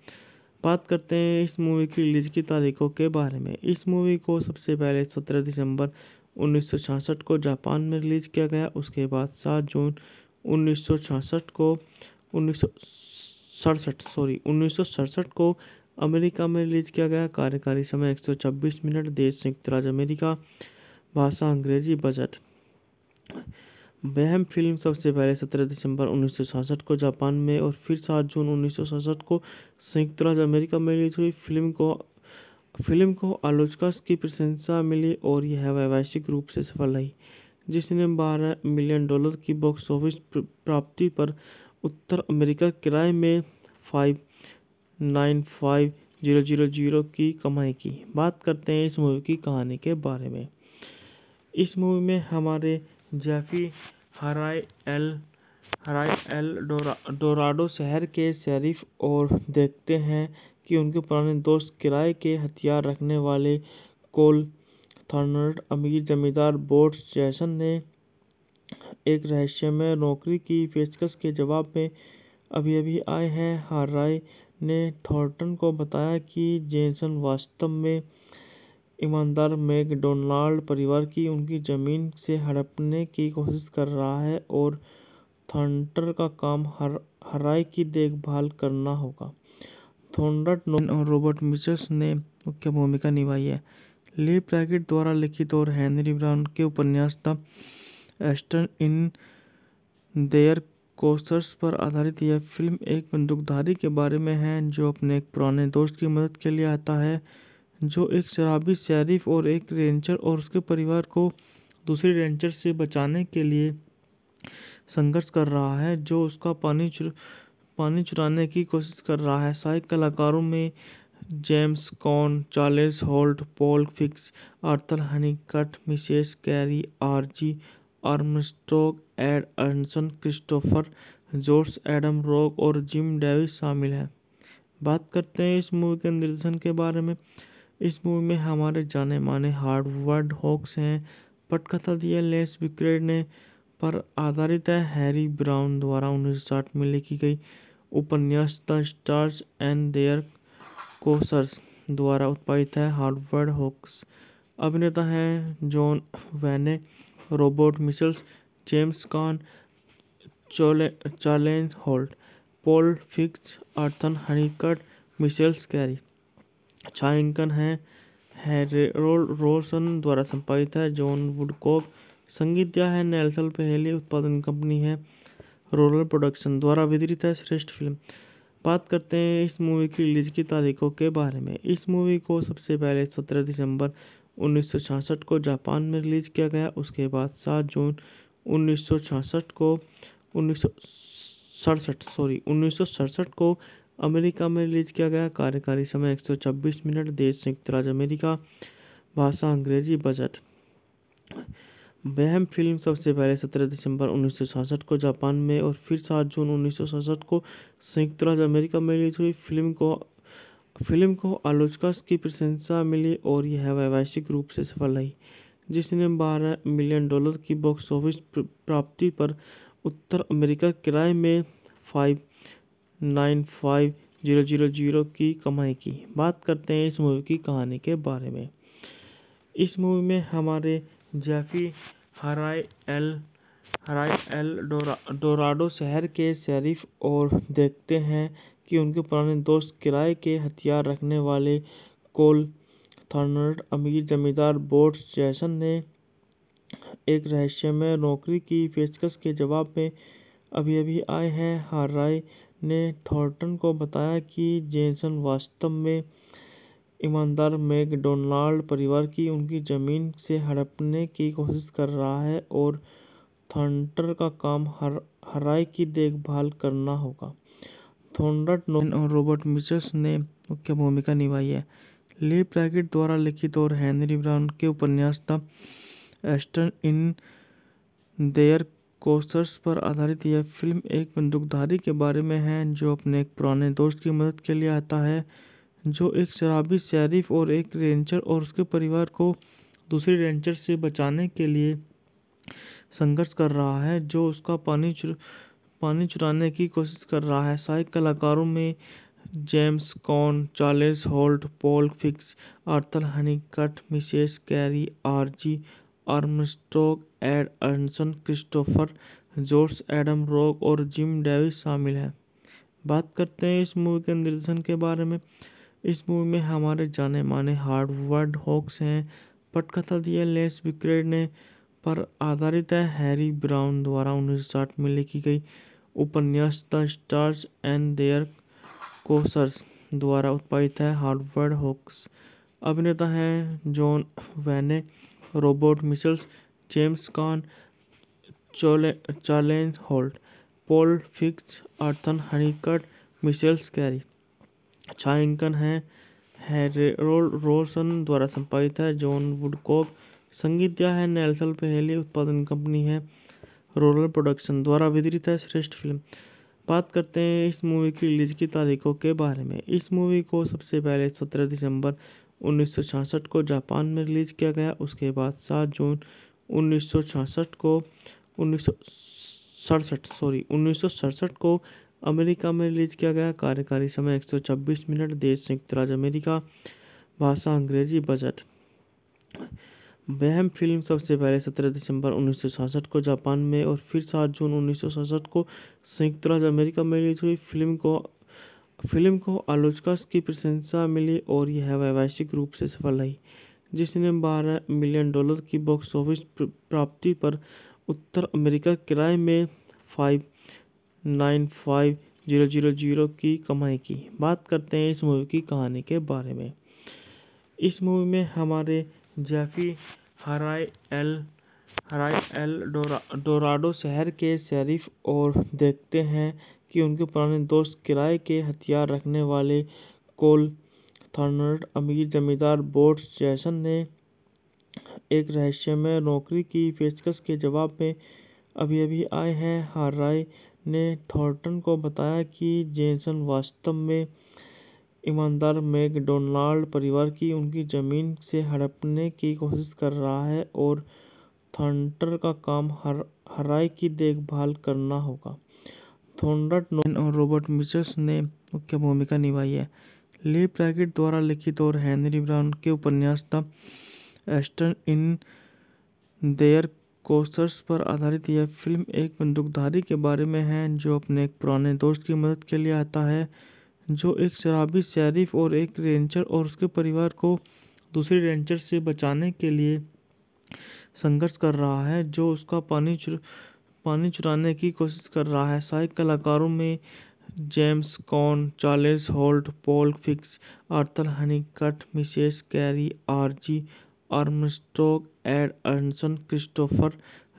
बात करते हैं इस मूवी की रिलीज की तारीखों के बारे में। इस मूवी को सबसे पहले 17 दिसंबर 1966 को जापान में रिलीज किया गया। उसके बाद 7 जून 1967 को अमेरिका में रिलीज किया गया। कार्यकारी समय 126 मिनट। देश संयुक्त राज्य अमेरिका। भाषा अंग्रेजी। बजट। वह फिल्म सबसे पहले 17 दिसंबर 1966 को जापान में और फिर 7 जून 1967 को संयुक्त राज्य अमेरिका में रिलीज हुई। फिल्म को आलोचकों की प्रशंसा मिली और यह वैश्विक रूप से सफल रही, जिसने $12 मिलियन की बॉक्स ऑफिस प्राप्ति पर उत्तर अमेरिका किराए में 5,950,000 की कमाई की। बात करते हैं इस मूवी की कहानी के बारे में। इस मूवी में हमारे जेफी हराई एल डोराडो शहर के शेरिफ और देखते हैं कि उनके पुराने दोस्त किराए के हथियार रखने वाले कोल थॉर्नट अमीर जमींदार बोट्स जैसन ने एक रहस्यमय नौकरी की पेशकश के जवाब में अभी अभी आए हैं। हराई ने थॉर्नटन को बताया कि जेसन वास्तव में ईमानदार मैकडोनाल्ड परिवार की उनकी जमीन से हड़पने की कोशिश कर रहा है और थॉर्नटन का काम हराई की देखभाल करना होगा। थॉर्नटन नोलन और रॉबर्ट मिचल्स ने मुख्य भूमिका निभाई है। ली ब्रैकेट द्वारा लिखित और हेनरी ब्राउन के उपन्यास the Aston in their courses पर आधारित यह फिल्म एक बंदूकधारी के बारे में है जो अपने एक पुराने दोस्त की मदद के लिए आता है, जो एक शराबी शेरिफ और एक रेंजर और उसके परिवार को दूसरे रेंजर से बचाने के लिए संघर्ष कर रहा है, जो उसका पानी चुराने की कोशिश कर रहा है। सहायक कलाकारों में James Caan, Charles Holt, Paul Fix, Arthur Hunnicutt, Mrs Carey, R G Armstrong, Ed Arnson, Christopher George, Adam rock और जिम डेविस शामिल हैं। बात करते हैं इस मूवी के निर्देशन के बारे में। इस मूवी में हमारे जाने माने हार्वर्ड हॉक्स हैं। पटकथा दी है लेस विक्रेड ने पर आधारित है हैरी ब्राउन द्वारा 1960 में लिखी गई उपन्यास the stars and their courses द्वारा उत्पादित है। हार्वर्ड हॉक्स अभिनेता हैं John Wayne, Robert Mitchells, James Caan, Charles Holt, Paul Fix, Arthur Hunnicutt, Michele Carey. छायांकन है हैरोल्ड रोसन द्वारा संपादित है। जॉन वुडकॉक संगीत दिया है नेल्सन पहेली। उत्पादन कंपनी है रोलर प्रोडक्शन द्वारा वितरित है। श्रेष्ठ फिल्म। बात करते हैं इस मूवी की रिलीज की तारीखों के बारे में। इस मूवी को सबसे पहले 17 दिसंबर 1966 को जापान में रिलीज किया गया। उसके बाद 7 जून 1967 को अमेरिका में रिलीज किया गया। कार्यकारी समय 126 मिनट। देश संयुक्त राज्य अमेरिका। भाषा अंग्रेजी। बजट। बहम फिल्म सबसे पहले 17 दिसंबर 1966 को जापान में और फिर 7 जून 1967 को संयुक्त राज्य अमेरिका में रिलीज हुई। फिल्म को आलोचकों की प्रशंसा मिली और यह वैश्विक रूप से सफल रही, जिसने $12 मिलियन की बॉक्स ऑफिस प्राप्ति पर उत्तर अमेरिका किराए में $595,000 की कमाई की। बात करते हैं इस मूवी की कहानी के बारे में। इस मूवी में हमारे जेफी हराइल डोराडो शहर के शेरिफ और देखते हैं कि उनके पुराने दोस्त किराए के हथियार रखने वाले कोल थॉर्नटन अमीर जमींदार बोट्स जैसन ने एक रहस्यमय नौकरी की पेशकश के जवाब में अभी आए हैं। हराइल ने थॉर्नटन को बताया कि जेसन वास्तव में ईमानदार मैकडोनाल्ड परिवार की उनकी जमीन से हड़पने की कोशिश कर रहा है और थॉर्नटन का काम हराई की देखभाल करना होगा। थॉर्नटन नोलन और रॉबर्ट मिचल्स ने मुख्य भूमिका निभाई है। ली ब्रैकेट द्वारा लिखित और हेनरी ब्राउन के उपन्यास the Aston in their courses पर आधारित यह फिल्म एक बंदूकधारी के बारे में है जो अपने एक पुराने दोस्त की मदद के लिए आता है, जो एक शराबी शेरिफ और एक रेंजर और उसके परिवार को दूसरे रेंजर से बचाने के लिए संघर्ष कर रहा है, जो उसका पानी चुराने की कोशिश कर रहा है। सहायक कलाकारों में James Caan, Charles Holt, Paul Fix, Arthur Hunnicutt, Mrs Carey, R G Armstrong, Ed Arnson, Christopher George, Adam rock और जिम डेविस शामिल हैं। बात करते हैं इस मूवी के निर्देशन के बारे में। इस मूवी में हमारे जाने माने हार्वर्ड हॉक्स हैं। पटकथा दी है लेस विक्रेड ने पर आधारित है हैरी ब्राउन द्वारा 1960 में लिखी गई उपन्यास the stars and their courses द्वारा उत्पादित है। हार्वर्ड हॉक्स अभिनेता हैं John Wayne, Robert Mitchells, James Caan, Charles Holt, Paul Fix, Arthur Hunnicutt, Michele Carey. छायांकन है हैरोल्ड रोसन द्वारा संपादित है। जॉन वुडकॉक संगीत दिया है नेल्सन पहेली। उत्पादन कंपनी है रोलर प्रोडक्शन द्वारा वितरित है। श्रेष्ठ फिल्म। बात करते हैं इस मूवी की रिलीज की तारीखों के बारे में। इस मूवी को सबसे पहले 17 दिसंबर 1966 को जापान में रिलीज किया गया। उसके बाद 7 जून 1967 को अमेरिका में रिलीज किया गया। कार्यकारी समय 126 मिनट। देश संयुक्त राज्य अमेरिका। भाषा अंग्रेजी। बजट। वह फिल्म सबसे पहले 17 दिसंबर 1966 को जापान में और फिर 7 जून 1967 को संयुक्त राज्य अमेरिका में रिलीज हुई। फिल्म को आलोचकों की प्रशंसा मिली और यह वैश्विक रूप से सफल रही, जिसने $12 मिलियन की बॉक्स ऑफिस प्राप्ति पर उत्तर अमेरिका किराए में $595,000 की कमाई की। बात करते हैं इस मूवी की कहानी के बारे में। इस मूवी में हमारे जेफी हराई एल डोराडो शहर के शेरिफ और देखते हैं कि उनके पुराने दोस्त किराए के हथियार रखने वाले कोल थॉर्नटन अमीर जमींदार बोर्स जैसन ने एक रहस्यमय नौकरी की पेशकश के जवाब में अभी-अभी आए हैं। हराई ने थॉर्नटन को बताया कि जेसन वास्तव में ईमानदार मैकडोनाल्ड परिवार की उनकी जमीन से हड़पने की कोशिश कर रहा है और थॉर्नटन का काम हराई की देखभाल करना होगा। थॉर्नटन और रॉबर्ट मिचल्स ने मुख्य भूमिका निभाई है। ली ब्रैकेट द्वारा लिखित और हेनरी ब्राउन के उपन्यास the stars in their courses पर आधारित यह फिल्म एक बंदूकधारी के बारे में है जो अपने एक पुराने दोस्त की मदद के लिए आता है, जो एक शराबी शेरिफ और एक रेंजर और उसके परिवार को दूसरे रेंजर से बचाने के लिए संघर्ष कर रहा है, जो उसका पानी चुराने की कोशिश कर रहा है। सहायक कलाकारों में James Caan, Charles Holt, Paul Fix, Arthur Hunnicutt, Mrs Carey, R G Armstrong, Ed Arnson, Christopher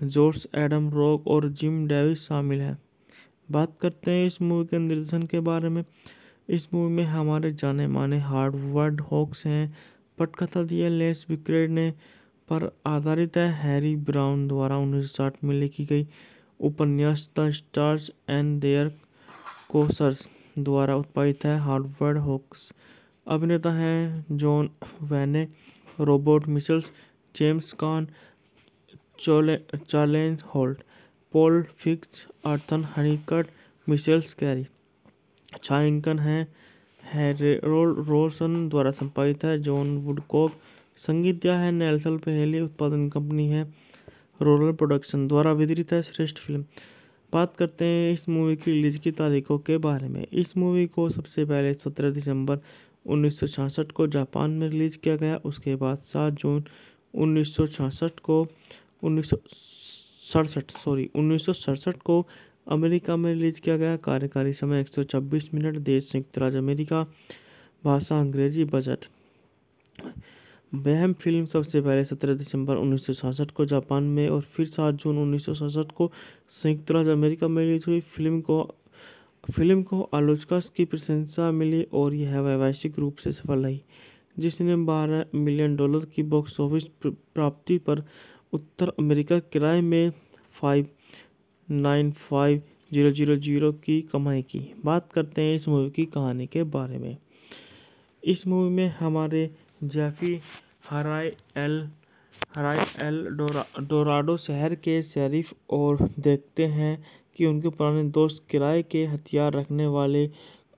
George, Adam rock और जिम डेविस शामिल हैं। बात करते हैं इस मूवी के निर्देशन के बारे में। इस मूवी में हमारे जाने माने हार्वर्ड हॉक्स हैं। पटकथा दी है लेस विक्रेड ने पर आधारित है। हैरी ब्राउन द्वारा 1960 में लिखी गई उपन्यास the stars and their courses द्वारा उत्पादित है। हार्वर्ड हॉक्स अभिनेता हैं John Wayne, Robert Mitchells, James Caan, Charles Holt, Paul Fix, Arthur Hunnicutt, Michele Carey. छायांकन है हैरोल्ड रोसन द्वारा संपादित है। जॉन वुडकॉक संगीत दिया है। नेल्सन पहली उत्पादन कंपनी है। रोलर प्रोडक्शन द्वारा वितरित है। श्रेष्ठ फिल्म। बात करते हैं इस मूवी की रिलीज की तारीखों के बारे में। इस मूवी को सबसे पहले 17 दिसंबर 1966 को जापान में रिलीज किया गया। उसके बाद 7 जून 1967 को अमेरिका में रिलीज किया गया। कार्यकारी समय 126 मिनट। देश संयुक्त राज्य अमेरिका। भाषा अंग्रेजी। बजट। वह फिल्म सबसे पहले 17 दिसंबर 1966 को जापान में और फिर 7 जून 1967 को संयुक्त राज्य अमेरिका में रिलीज हुई। फिल्म को आलोचकों की प्रशंसा मिली और यह वैश्विक रूप से सफल रही, जिसने $12 मिलियन की बॉक्स ऑफिस प्राप्ति पर उत्तर अमेरिका किराए में $595,000 की कमाई की। बात करते हैं इस मूवी की कहानी के बारे में। इस मूवी में हमारे जेफी हराई एल डोराडो शहर के शेरिफ और देखते हैं कि उनके पुराने दोस्त किराए के हथियार रखने वाले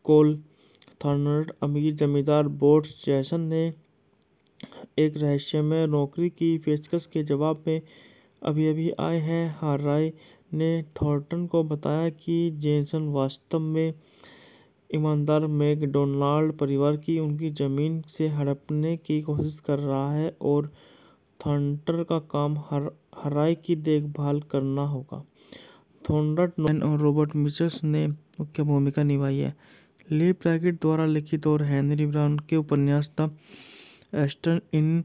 कोल थॉर्नटन अमीर जमींदार बोर्स जैसन ने एक रहस्यमय नौकरी की पेशकश के जवाब में अभी-अभी आए हैं। हराई ने थॉर्नटन को बताया कि जेसन वास्तव में ईमानदार मैकडोनाल्ड परिवार की उनकी जमीन से हड़पने की कोशिश कर रहा है और थॉर्नटन का काम हराई की देखभाल करना होगा। थॉर्नटन और रॉबर्ट मिचल्स ने मुख्य भूमिका निभाई है। ली ब्रैकेट द्वारा लिखित और हेनरी ब्राउन के उपन्यास the stars in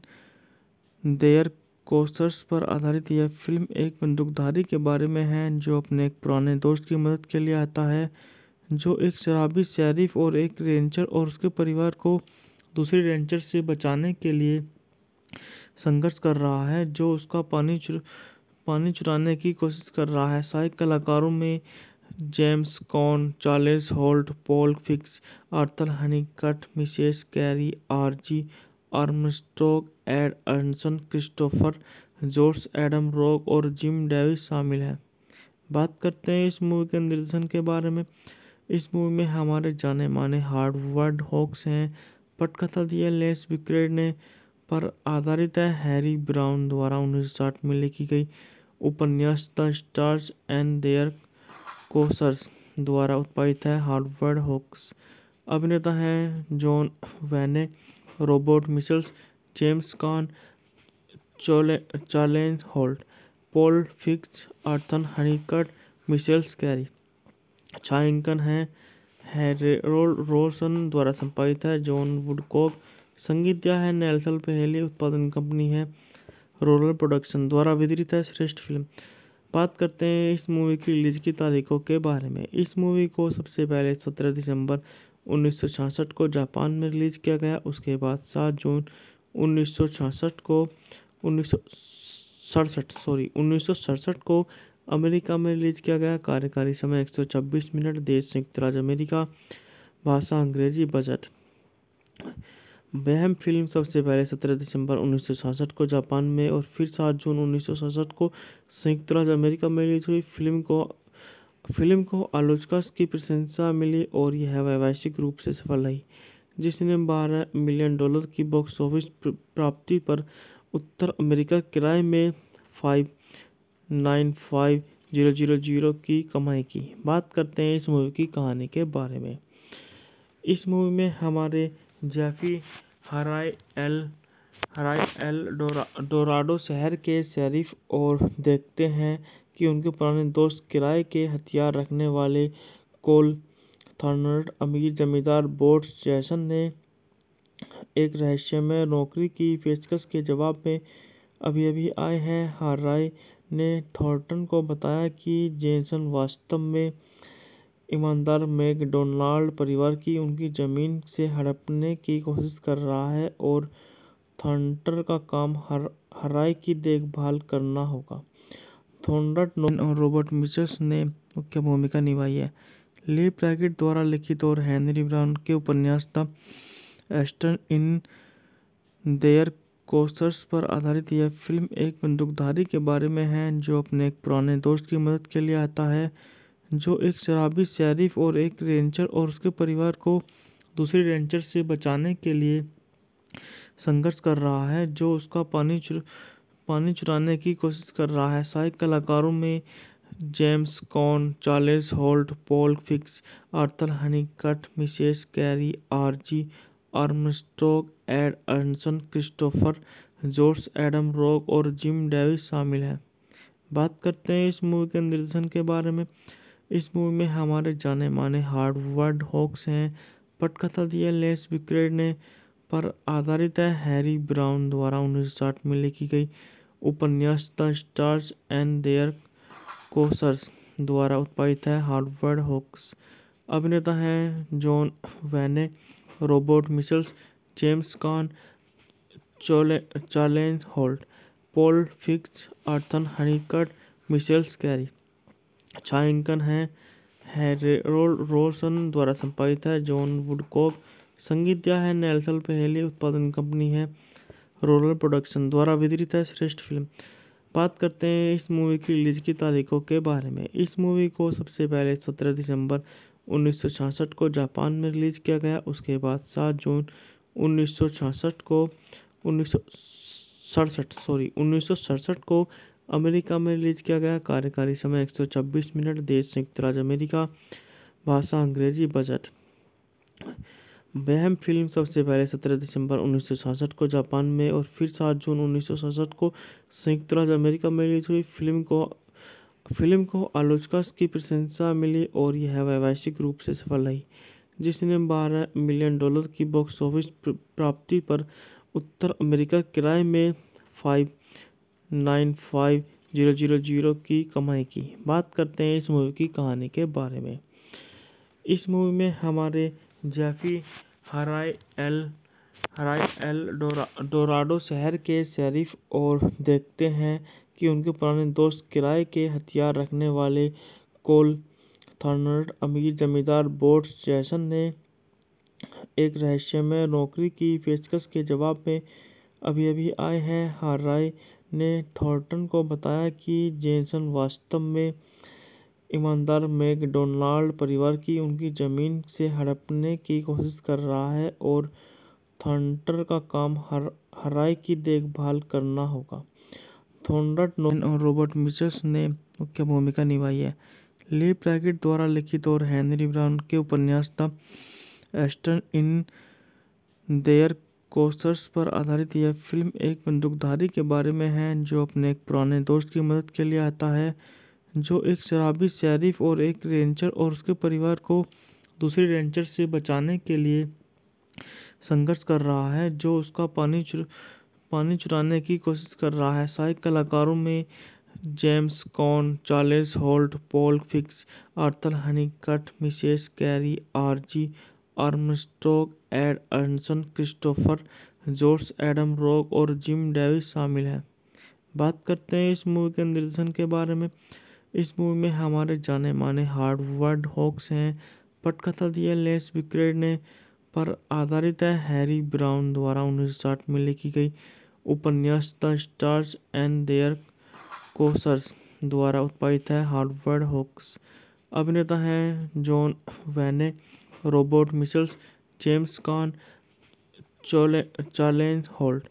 their courses पर आधारित यह फिल्म एक बंदूकधारी के बारे में है जो अपने एक पुराने दोस्त की मदद के लिए आता है, जो एक शराबी शेरिफ और एक रेंजर और उसके परिवार को दूसरे रेंजर से बचाने के लिए संघर्ष कर रहा है, जो उसका पानी चुराने की कोशिश कर रहा है। सहायक कलाकारों में James Caan, Charles Holt, Paul Fix, Arthur Hunnicutt, Mrs Carey, R G Armstrong, Ed Arnson, Christopher George, Adam rock और जिम डेविस शामिल हैं। बात करते हैं इस मूवी के निर्देशन के बारे में। इस मूवी में हमारे जाने माने हार्वर्ड हॉक्स हैं। पटकथा दी है लेस विक्रेड ने पर आधारित है। हैरी ब्राउन द्वारा 1960 में लिखी गई उपन्यास the stars and their courses द्वारा उत्पादित है। हार्वर्ड हॉक्स अभिनेता हैं John Wayne, Robert Mitchells, James Caan, Charles Holt, Paul Fix, Arthur Hunnicutt, Michele Carey. छायांकन है हैरोल्ड रोसन द्वारा संपादित है। जॉन वुडकॉक संगीत दिया है। नेल्सन पहली उत्पादन कंपनी है। रोलर प्रोडक्शन द्वारा वितरित है। श्रेष्ठ फिल्म। बात करते हैं इस मूवी की रिलीज की तारीखों के बारे में। इस मूवी को सबसे पहले 17 दिसंबर 1966 को जापान में रिलीज किया गया। उसके बाद 7 जून 1967 को अमेरिका में रिलीज किया गया। कार्यकारी समय 126 मिनट। देश संयुक्त राज्य अमेरिका। भाषा अंग्रेजी। बजट। बहम फिल्म सबसे पहले 17 दिसंबर 1966 को जापान में और फिर 7 जून 1967 को संयुक्त राज्य अमेरिका में रिलीज हुई। फिल्म को आलोचकों की प्रशंसा मिली और यह वैश्विक रूप से सफल रही, जिसने $12 मिलियन की बॉक्स ऑफिस प्राप्ति पर उत्तर अमेरिका किराए में $595,000 की कमाई की। बात करते हैं इस मूवी की कहानी के बारे में। इस मूवी में हमारे जेफी हराइल डोराडो शहर के शेरिफ और देखते हैं कि उनके पुराने दोस्त किराए के हथियार रखने वाले कोल थॉर्नट अमीर जमींदार बोट्स जैसन ने एक रहस्यमय नौकरी की पेशकश के जवाब में अभी आए हैं। हराई ने थॉर्नटन को बताया कि जेसन वास्तव में ईमानदार मैकडोनाल्ड परिवार की उनकी जमीन से हड़पने की कोशिश कर रहा है और थॉर्नटन का काम हराई की देखभाल करना होगा। थॉर्नटन और रॉबर्ट मिचल्स ने मुख्य भूमिका निभाई है। ली ब्रैकेट द्वारा लिखित और हेनरी ब्राउन के उपन्यास द स्टार्स इन देयर कोसर्स पर आधारित यह फिल्म एक बंदूकधारी के बारे में है जो अपने एक पुराने दोस्त की मदद के लिए आता है, जो एक शराबी शेरिफ और एक रेंजर और उसके परिवार को दूसरे रेंजर से बचाने के लिए संघर्ष कर रहा है, जो उसका पानी चुराने की कोशिश कर रहा है। सहायक कलाकारों में James Caan, Charles Holt, Paul Fix, Arthur Hunnicutt, Michele Carey, R G Armstrong, Ed Arnson, Christopher George, Adam rock और जिम डेविस शामिल हैं। बात करते हैं इस मूवी के निर्देशन के बारे में। इस मूवी में हमारे जाने माने हार्वर्ड हॉक्स हैं। पटकथा दी है लेस बिक्रेड ने, पर आधारित है। हैरी ब्राउन द्वारा 1960 में लिखी गई उपन्यास the stars and their courses द्वारा उत्पादित है। हार्वर्ड हॉक्स अभिनेता हैं John Wayne, Robert Mitchells, James Caan, Charles Holt, Paul Fix, Arthur Hunnicutt, Michele Carey. छायांकन है हैरोल्ड रोसन द्वारा संपादित है। जॉन वुडकॉक संगीत दिया है। नेल्सन पहली उत्पादन कंपनी है। रोलर प्रोडक्शन द्वारा वितरित है। श्रेष्ठ फिल्म। बात करते हैं इस मूवी की रिलीज की तारीखों के बारे में। इस मूवी को सबसे पहले 17 दिसंबर 1966 को जापान में रिलीज किया गया। उसके बाद 7 जून 1967 को अमेरिका में रिलीज किया गया। कार्यकारी समय 126 मिनट। देश संयुक्त राज्य अमेरिका। भाषा अंग्रेजी। बजट। बहम फिल्म सबसे पहले 17 दिसंबर 1966 को जापान में और फिर 7 जून 1967 को संयुक्त राज्य अमेरिका में रिलीज हुई। फिल्म को आलोचकों की प्रशंसा मिली और यह वैश्विक रूप से सफल रही, जिसने $12 मिलियन की बॉक्स ऑफिस प्राप्ति पर उत्तर अमेरिका किराए में $595,000 की कमाई की। बात करते हैं इस मूवी की कहानी के बारे में। इस मूवी में हमारे जेफी हराइल डोराडो शहर के शेरिफ और देखते हैं कि उनके पुराने दोस्त किराए के हथियार रखने वाले कोल थॉर्नट अमीर जमींदार बोट्स जैसन ने एक रहस्यमय नौकरी की पेशकश के जवाब में अभी आए हैं। हराई ने थॉर्नटन को बताया कि जेसन वास्तव में ईमानदार मैकडोनाल्ड परिवार की उनकी जमीन से हड़पने की कोशिश कर रहा है और थंडर का काम हराई की देखभाल करना होगा। थॉर्नटन नोलन और रॉबर्ट मिचल्स ने मुख्य भूमिका निभाई है। ली ब्रैकेट द्वारा लिखित और हेनरी ब्राउन के उपन्यास the Aston in their courses पर आधारित यह फिल्म एक बंदूकधारी के बारे में है जो अपने एक पुराने दोस्त की मदद के लिए आता है जो एक शराबी शेरिफ और एक रेंजर और उसके परिवार को दूसरे रेंजर से बचाने के लिए संघर्ष कर रहा है जो उसका पानी चुराने की कोशिश कर रहा है। सहायक कलाकारों में James Caan, Charles Holt, Paul Fix, Arthur Hunnicutt, Mrs Carey, R G Armstrong, Ed Arnson, Christopher George, Adam rock और जिम डेविस शामिल हैं। बात करते हैं इस मूवी के निर्देशन के बारे में। इस मूवी में हमारे जाने माने हार्वर्ड हॉक्स हैं। पटकथा दी है लेस विक्रेड ने पर आधारित है हैरी ब्राउन द्वारा 1960 में लिखी गई उपन्यास the stars and their courses द्वारा उत्पादित है। हार्वर्ड हॉक्स अभिनेता हैं John Wayne, Robert Mitchells, James Caan, Charles Holt,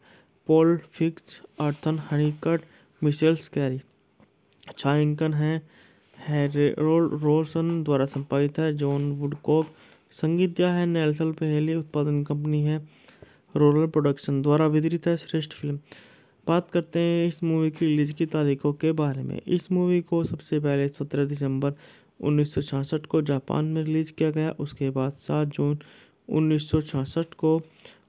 Paul Fix, Arthur Hunnicutt, Michele Carey. छायांकन है हैरोल्ड रोसन द्वारा संपादित है। जॉन वुडकॉक संगीत दिया है नेल्सन पहेली। उत्पादन कंपनी है रोलर प्रोडक्शन द्वारा वितरित है। श्रेष्ठ फिल्म। बात करते हैं इस मूवी की रिलीज की तारीखों के बारे में। इस मूवी को सबसे पहले 17 दिसंबर 1966 को जापान में रिलीज किया गया। उसके बाद 7 जून 1966 को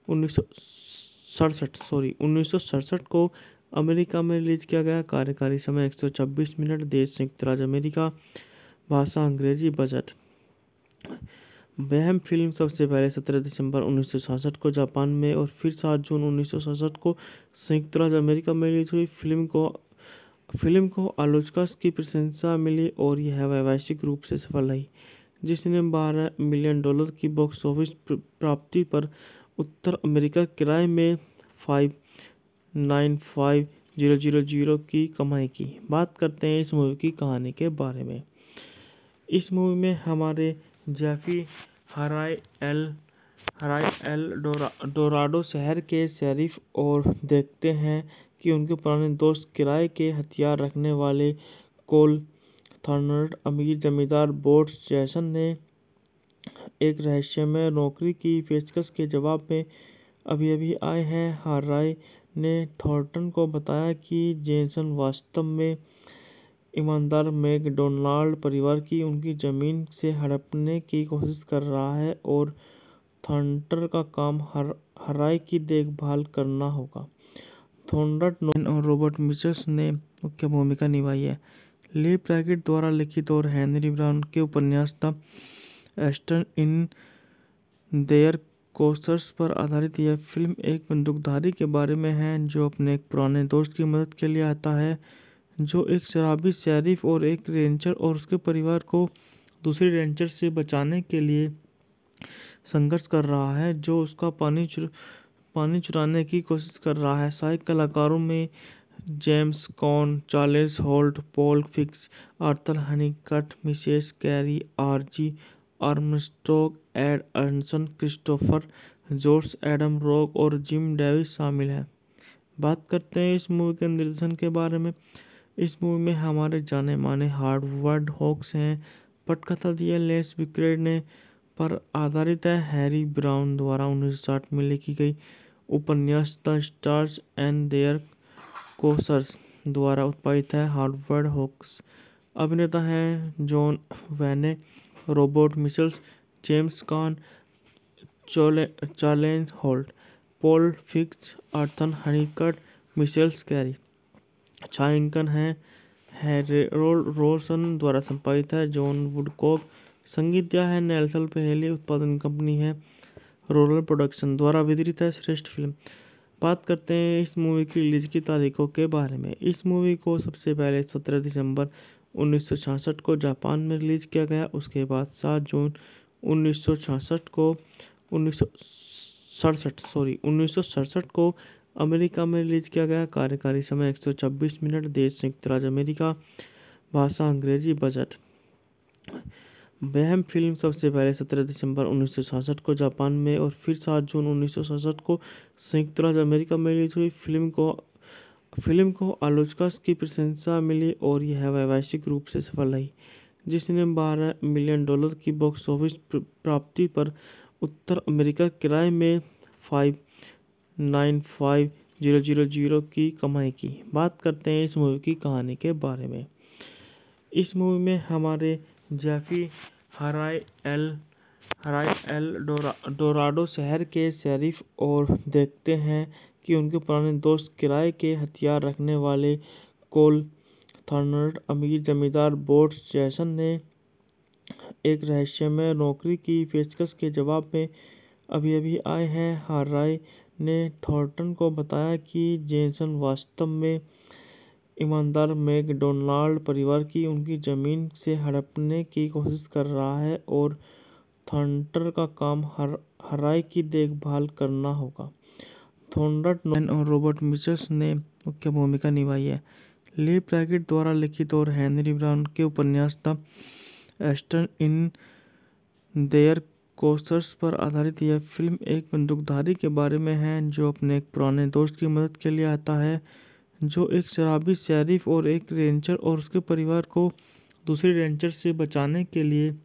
1967 को अमेरिका में रिलीज किया गया। कार्यकारी समय 126 मिनट। देश संयुक्त राज्य अमेरिका। भाषा अंग्रेजी। बजट। वह फिल्म सबसे पहले 17 दिसंबर 1966 को जापान में और फिर 7 जून 1967 को संयुक्त राज्य अमेरिका में रिलीज हुई। फिल्म को आलोचकों की प्रशंसा मिली और यह वैश्विक रूप से सफल रही जिसने $12 मिलियन की बॉक्स ऑफिस प्राप्ति पर उत्तर अमेरिका किराए में $595,000 की कमाई की। बात करते हैं इस मूवी की कहानी के बारे में। इस मूवी में हमारे जेफी हराई एल डोराडो शहर के शेरिफ और देखते हैं कि उनके पुराने दोस्त किराए के हथियार रखने वाले कोल थॉर्नटन अमीर जमींदार बोर्स जैसन ने एक रहस्यमय नौकरी की पेशकश के जवाब में अभी आए हैं। हराई ने थॉर्नटन को बताया कि जेसन वास्तव में ईमानदार मैकडोनाल्ड परिवार की उनकी जमीन से हड़पने की कोशिश कर रहा है और थॉर्नटन का काम हराई की देखभाल करना होगा। थॉर्नटन नोलन और रॉबर्ट मिचल्स ने मुख्य भूमिका निभाई है। ली ब्रैकेट द्वारा लिखित और हेनरी ब्राउन के उपन्यास the Aston in their courses पर आधारित यह फिल्म एक बंदूकधारी के बारे में है जो अपने एक पुराने दोस्त की मदद के लिए आता है जो एक शराबी शेरिफ और एक रेंजर और उसके परिवार को दूसरे रेंजर से बचाने के लिए संघर्ष कर रहा है जो उसका पानी चुराने की कोशिश कर रहा है। सहायक कलाकारों में James Caan, Charles Holt, Paul Fix, Arthur Hunnicutt, Mrs Carey, R G Armstrong, Ed Arnson, Christopher George, Adam rock और जिम डेविस शामिल हैं। बात करते हैं इस मूवी के निर्देशन के बारे में। इस मूवी में हमारे जाने माने हार्वर्ड हॉक्स हैं। पटकथा दी है लेस विक्रेड ने पर आधारित है हैरी ब्राउन द्वारा 1960 में लिखी गई उपन्यास the stars and their courses द्वारा उत्पादित है। हार्वर्ड हॉक्स अभिनेता हैं John Wayne, Robert Mitchells, James Caan, Charles Holt, Paul Fix, Arthur Hunnicutt, Michele Carey. छायांकन है हैरोल्ड रोसन द्वारा संपादित है। जॉन वुडकॉक संगीत दिया है नेल्सन पहेली। उत्पादन कंपनी है रोलर प्रोडक्शन द्वारा वितरित है। श्रेष्ठ फिल्म। बात करते हैं इस मूवी की रिलीज की तारीखों के बारे में। इस मूवी को सबसे पहले 17 दिसंबर 1966 को जापान में रिलीज किया गया। उसके बाद 7 जून 1967 को अमेरिका में रिलीज किया गया। कार्यकारी समय 126 मिनट। देश संयुक्त राज्य अमेरिका। भाषा अंग्रेजी। बजट। वह फिल्म सबसे पहले 17 दिसंबर 1966 को जापान में और फिर 7 जून 1967 को संयुक्त राज्य अमेरिका में रिलीज हुई। फिल्म को आलोचकों की प्रशंसा मिली और यह वैश्विक रूप से सफल रही, जिसने $12 मिलियन की बॉक्स ऑफिस प्राप्ति पर उत्तर अमेरिका किराए में 5,950,000 की कमाई की। बात करते हैं इस मूवी की कहानी के बारे में। इस मूवी में हमारे जेफी डोराडो शहर के शेरिफ और देखते हैं कि उनके पुराने दोस्त किराए के हथियार रखने वाले कोल थॉर्नट अमीर जमींदार बोट्स जैसन ने एक रहस्यमय नौकरी की पेशकश के जवाब में अभी-अभी आए हैं। हार्राय ने थॉर्नटन को बताया कि जेसन वास्तव में ईमानदार मैकडोनाल्ड परिवार की उनकी जमीन से हड़पने की कोशिश कर रहा है और थॉर्नटन का काम हार्राय की देखभाल करना होगा। थॉर्नटन और रॉबर्ट मिचल्स ने मुख्य भूमिका निभाई है। ली ब्रैकेट द्वारा लिखित और हेनरी ब्राउन के उपन्यास the Aston in their courses पर आधारित यह फिल्म एक बंदूकधारी के बारे में है जो अपने एक पुराने दोस्त की मदद के लिए आता है, जो एक शराबी शेरिफ और एक रेंजर और उसके परिवार को दूसरे रेंजर से बचाने के लिए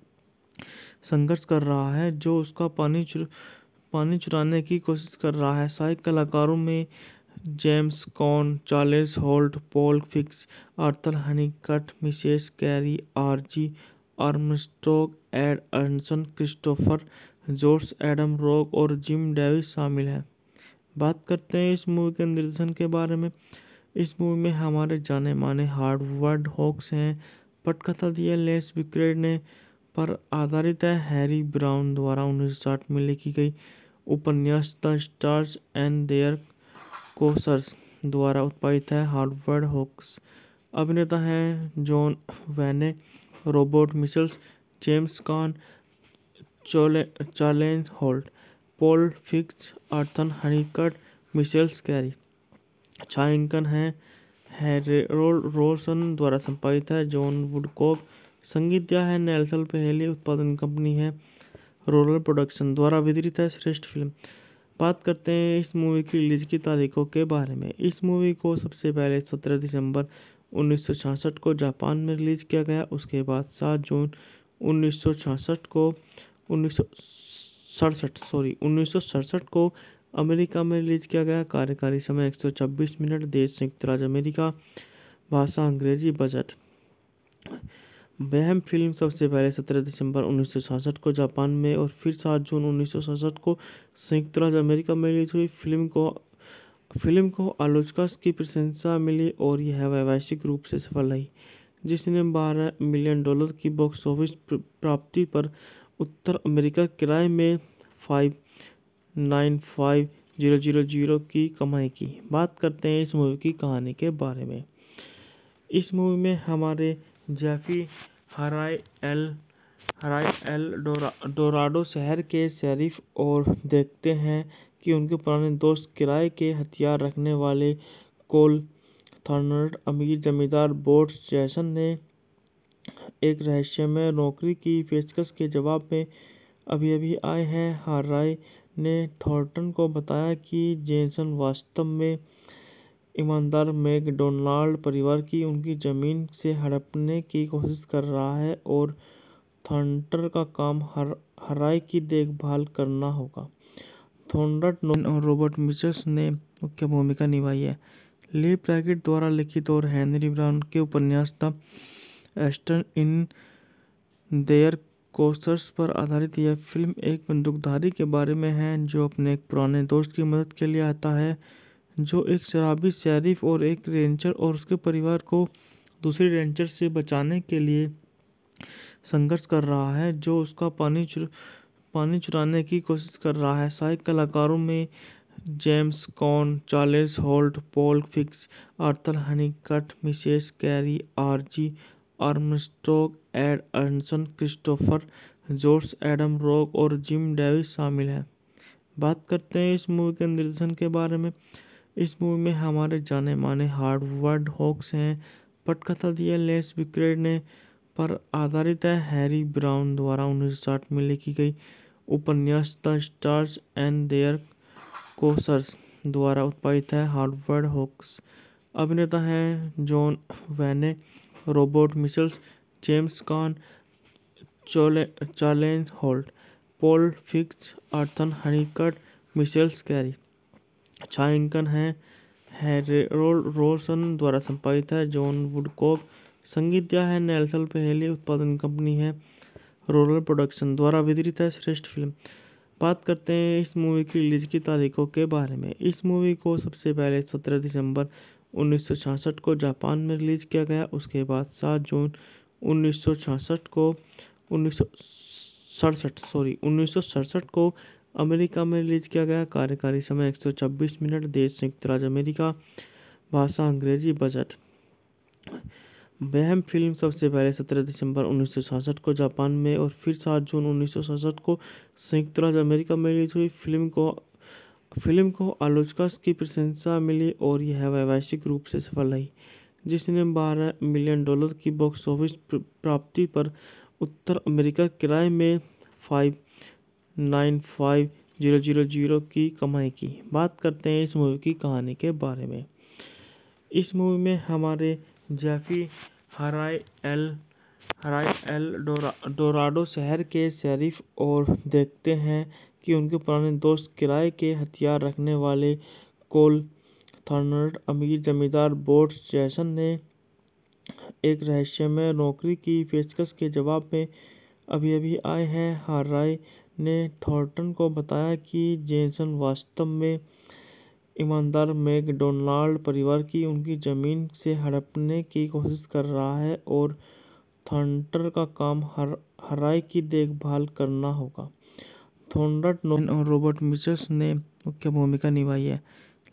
संघर्ष कर रहा है, जो उसका पानी चुराने की कोशिश कर रहा है। सहायक कलाकारों में James Caan, Charles Holt, Paul Fix, Arthur Hunnicutt, Mrs Carey, R G Armstrong, Ed Arnson, Christopher George, Adam rock और जिम डेविस शामिल हैं। बात करते हैं इस मूवी के निर्देशन के बारे में। इस मूवी में हमारे जाने माने हार्वर्ड हॉक्स हैं। पटकथा दी है लेस विक्रेड ने पर आधारित है। हैरी ब्राउन द्वारा 1960 में लिखी गई उपन्यास the stars and their courses द्वारा उत्पादित है। हार्वर्ड हॉक्स अभिनेता हैं John Wayne, Robert Mitchells, James Caan, Charles Holt, Paul Fix, Arthur Hunnicutt, Michele Carey. छायांकन है हैरोल्ड रोसन द्वारा संपादित है। जॉन वुडकॉक संगीत दिया है नेल्सन पहेली। उत्पादन कंपनी है रोलर प्रोडक्शन द्वारा वितरित है। श्रेष्ठ फिल्म। बात करते हैं इस मूवी की रिलीज की तारीखों के बारे में। इस मूवी को सबसे पहले 17 दिसंबर 1966 को जापान में रिलीज किया गया। उसके बाद 7 जून 1967 को अमेरिका में रिलीज किया गया। कार्यकारी समय 126 मिनट। देश संयुक्त राज्य अमेरिका। भाषा अंग्रेजी। बजट। वह फिल्म सबसे पहले 17 दिसंबर 1966 को जापान में और फिर 7 जून 1967 को संयुक्त राज्य अमेरिका में रिलीज हुई। फिल्म को आलोचकों की प्रशंसा मिली और यह वैश्विक रूप से सफल रही, जिसने $12 मिलियन की बॉक्स ऑफिस प्राप्ति पर उत्तर अमेरिका किराए में 5,950,000 की कमाई की। बात करते हैं इस मूवी की कहानी के बारे में। इस मूवी में हमारे जेफी डोराडो शहर के शेरिफ और देखते हैं कि उनके पुराने दोस्त किराए के हथियार रखने वाले कोल थॉर्नट अमीर जमींदार बोट्स जैसन ने एक रहस्यमय नौकरी की पेशकश के जवाब में अभी-अभी आए हैं। हार्राय ने थॉर्नटन को बताया कि जेसन वास्तव में ईमानदार मैकडोनाल्ड परिवार की उनकी जमीन से हड़पने की कोशिश कर रहा है और थॉर्नटन का काम हार्राय की देखभाल करना होगा। थॉर्नटन और रॉबर्ट मिचल्स ने मुख्य भूमिका निभाई है। ली ब्रैकेट द्वारा लिखित और हेनरी ब्राउन के उपन्यास the Aston in their courses पर आधारित यह फिल्म एक बंदूकधारी के बारे में है जो अपने एक पुराने दोस्त की मदद के लिए आता है, जो एक शराबी शेरिफ और एक रेंजर और उसके परिवार को दूसरे रेंजर से बचाने के लिए संघर्ष कर रहा है, जो उसका पानी चुराने की कोशिश कर रहा है। सहायक कलाकारों में James Caan, Charles Holt, Paul Fix, Arthur Hunnicutt, Mrs Carey, R G Armstrong, Ed Arnson, Christopher George, Adam rock और जिम डेविस शामिल हैं। बात करते हैं इस मूवी के निर्देशन के बारे में। इस मूवी में हमारे जाने माने हार्वर्ड हॉक्स हैं। पटकथा दी है लेस विक्रेड ने पर आधारित है। हैरी ब्राउन द्वारा 1960 में लिखी गई उपन्यास the stars and their courses द्वारा उत्पादित है। हार्वर्ड हॉक्स अभिनेता हैं John Wayne, Robert Mitchells, James Caan, Charles Holt, Paul Fix, Arthur Hunnicutt, Michele Carey. छायांकन है हैरोल्ड रोसन द्वारा संपादित है। जॉन वुडकॉक संगीत दिया है। नेल्सन पहली उत्पादन कंपनी है। रोलर प्रोडक्शन द्वारा वितरित है। श्रेष्ठ फिल्म। बात करते हैं इस मूवी की रिलीज की तारीखों के बारे में। इस मूवी को सबसे पहले 17 दिसंबर 1966 को जापान में रिलीज किया गया। उसके बाद 7 जून 1967 को अमेरिका में रिलीज किया गया। कार्यकारी समय 126 मिनट। देश संयुक्त राज्य अमेरिका। भाषा अंग्रेजी। बजट। वह फिल्म सबसे पहले 17 दिसंबर 1966 को जापान में और फिर 7 जून 1967 को संयुक्त राज्य अमेरिका में रिलीज हुई। फिल्म को आलोचकों की प्रशंसा मिली और यह वैश्विक रूप से सफल रही, जिसने $12 मिलियन की बॉक्स ऑफिस प्राप्ति पर उत्तर अमेरिका किराए में $595,000 की कमाई की। बात करते हैं इस मूवी की कहानी के बारे में। इस मूवी में हमारे जेफी हराइल डोराडो शहर के शेरिफ और देखते हैं कि उनके पुराने दोस्त किराए के हथियार रखने वाले कोल थॉर्नटन अमीर जमींदार बोट्स जैसन ने एक रहस्यमय नौकरी की पेशकश के जवाब में अभी आए हैं। हराइल ने थॉर्नटन को बताया कि जेसन वास्तव में ईमानदार मैकडोनाल्ड परिवार की उनकी जमीन से हड़पने की कोशिश कर रहा है और थॉर्नटन का काम हराइल की देखभाल करना होगा। थॉर्नटन और रॉबर्ट मिचल्स ने मुख्य भूमिका निभाई है।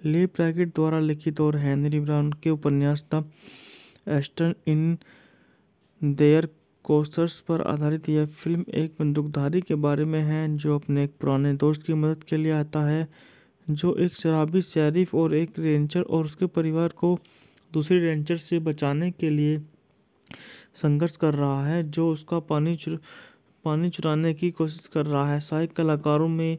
ली ब्रैकेट द्वारा लिखित और हेनरी ब्राउन के उपन्यास द स्टार्स इन देयर कोसर्स पर आधारित यह फिल्म एक बंदूकधारी के बारे में है जो अपने एक पुराने दोस्त की मदद के लिए आता है, जो एक शराबी शेरिफ और एक रेंजर और उसके परिवार को दूसरे रेंजर से बचाने के लिए संघर्ष कर रहा है, जो उसका पानी चुराने की कोशिश कर रहा है। सहायक कलाकारों में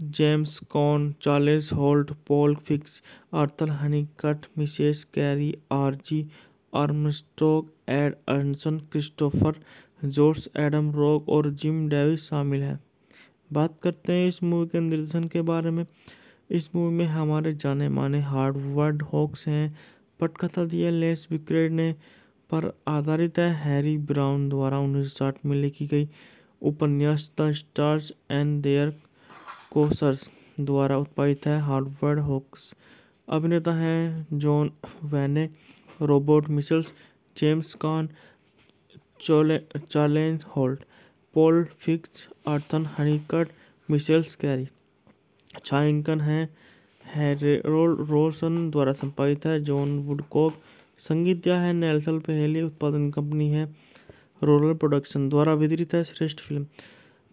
James Caan, Charles Holt, Paul Fix, Arthur Hunnicutt, Michele Carey, R G Armstrong, Ed Arnson, Christopher George, Adam rock और जिम डेविस शामिल हैं। बात करते हैं इस मूवी के निर्देशन के बारे में। इस मूवी में हमारे जाने माने हार्वर्ड हॉक्स हैं। पटकथा दी है लेस विक्रेड ने, पर आधारित है। हैरी ब्राउन द्वारा 1960 में लिखी गई उपन्यास the stars and their courses द्वारा उत्पादित है। हार्वर्ड हॉक्स अभिनेता हैं John Wayne, Robert Mitchells, James Caan, Charles Holt, Paul Fix, Arthur Hunnicutt, Michele Carey. छायांकन है हैरोल्ड रोसन द्वारा संपादित है। जॉन वुडकॉक संगीत दिया है। नेल्सन पहली उत्पादन कंपनी है। रोलर प्रोडक्शन द्वारा वितरित है। श्रेष्ठ फिल्म।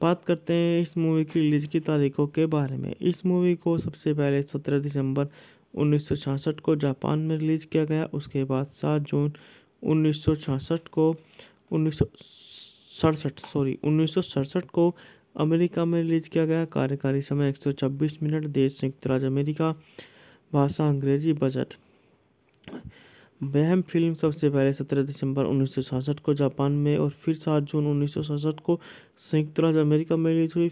बात करते हैं इस मूवी की रिलीज की तारीखों के बारे में। इस मूवी को सबसे पहले 17 दिसंबर 1966 को जापान में रिलीज किया गया। उसके बाद 7 जून 1967 को अमेरिका में रिलीज किया गया। कार्यकारी समय 126 मिनट। देश संयुक्त राज्य अमेरिका। भाषा अंग्रेजी। बजट। वह फिल्म सबसे पहले 17 दिसंबर 1966 को जापान में और फिर 7 जून 1967 को संयुक्त राज्य अमेरिका में रिलीज हुई।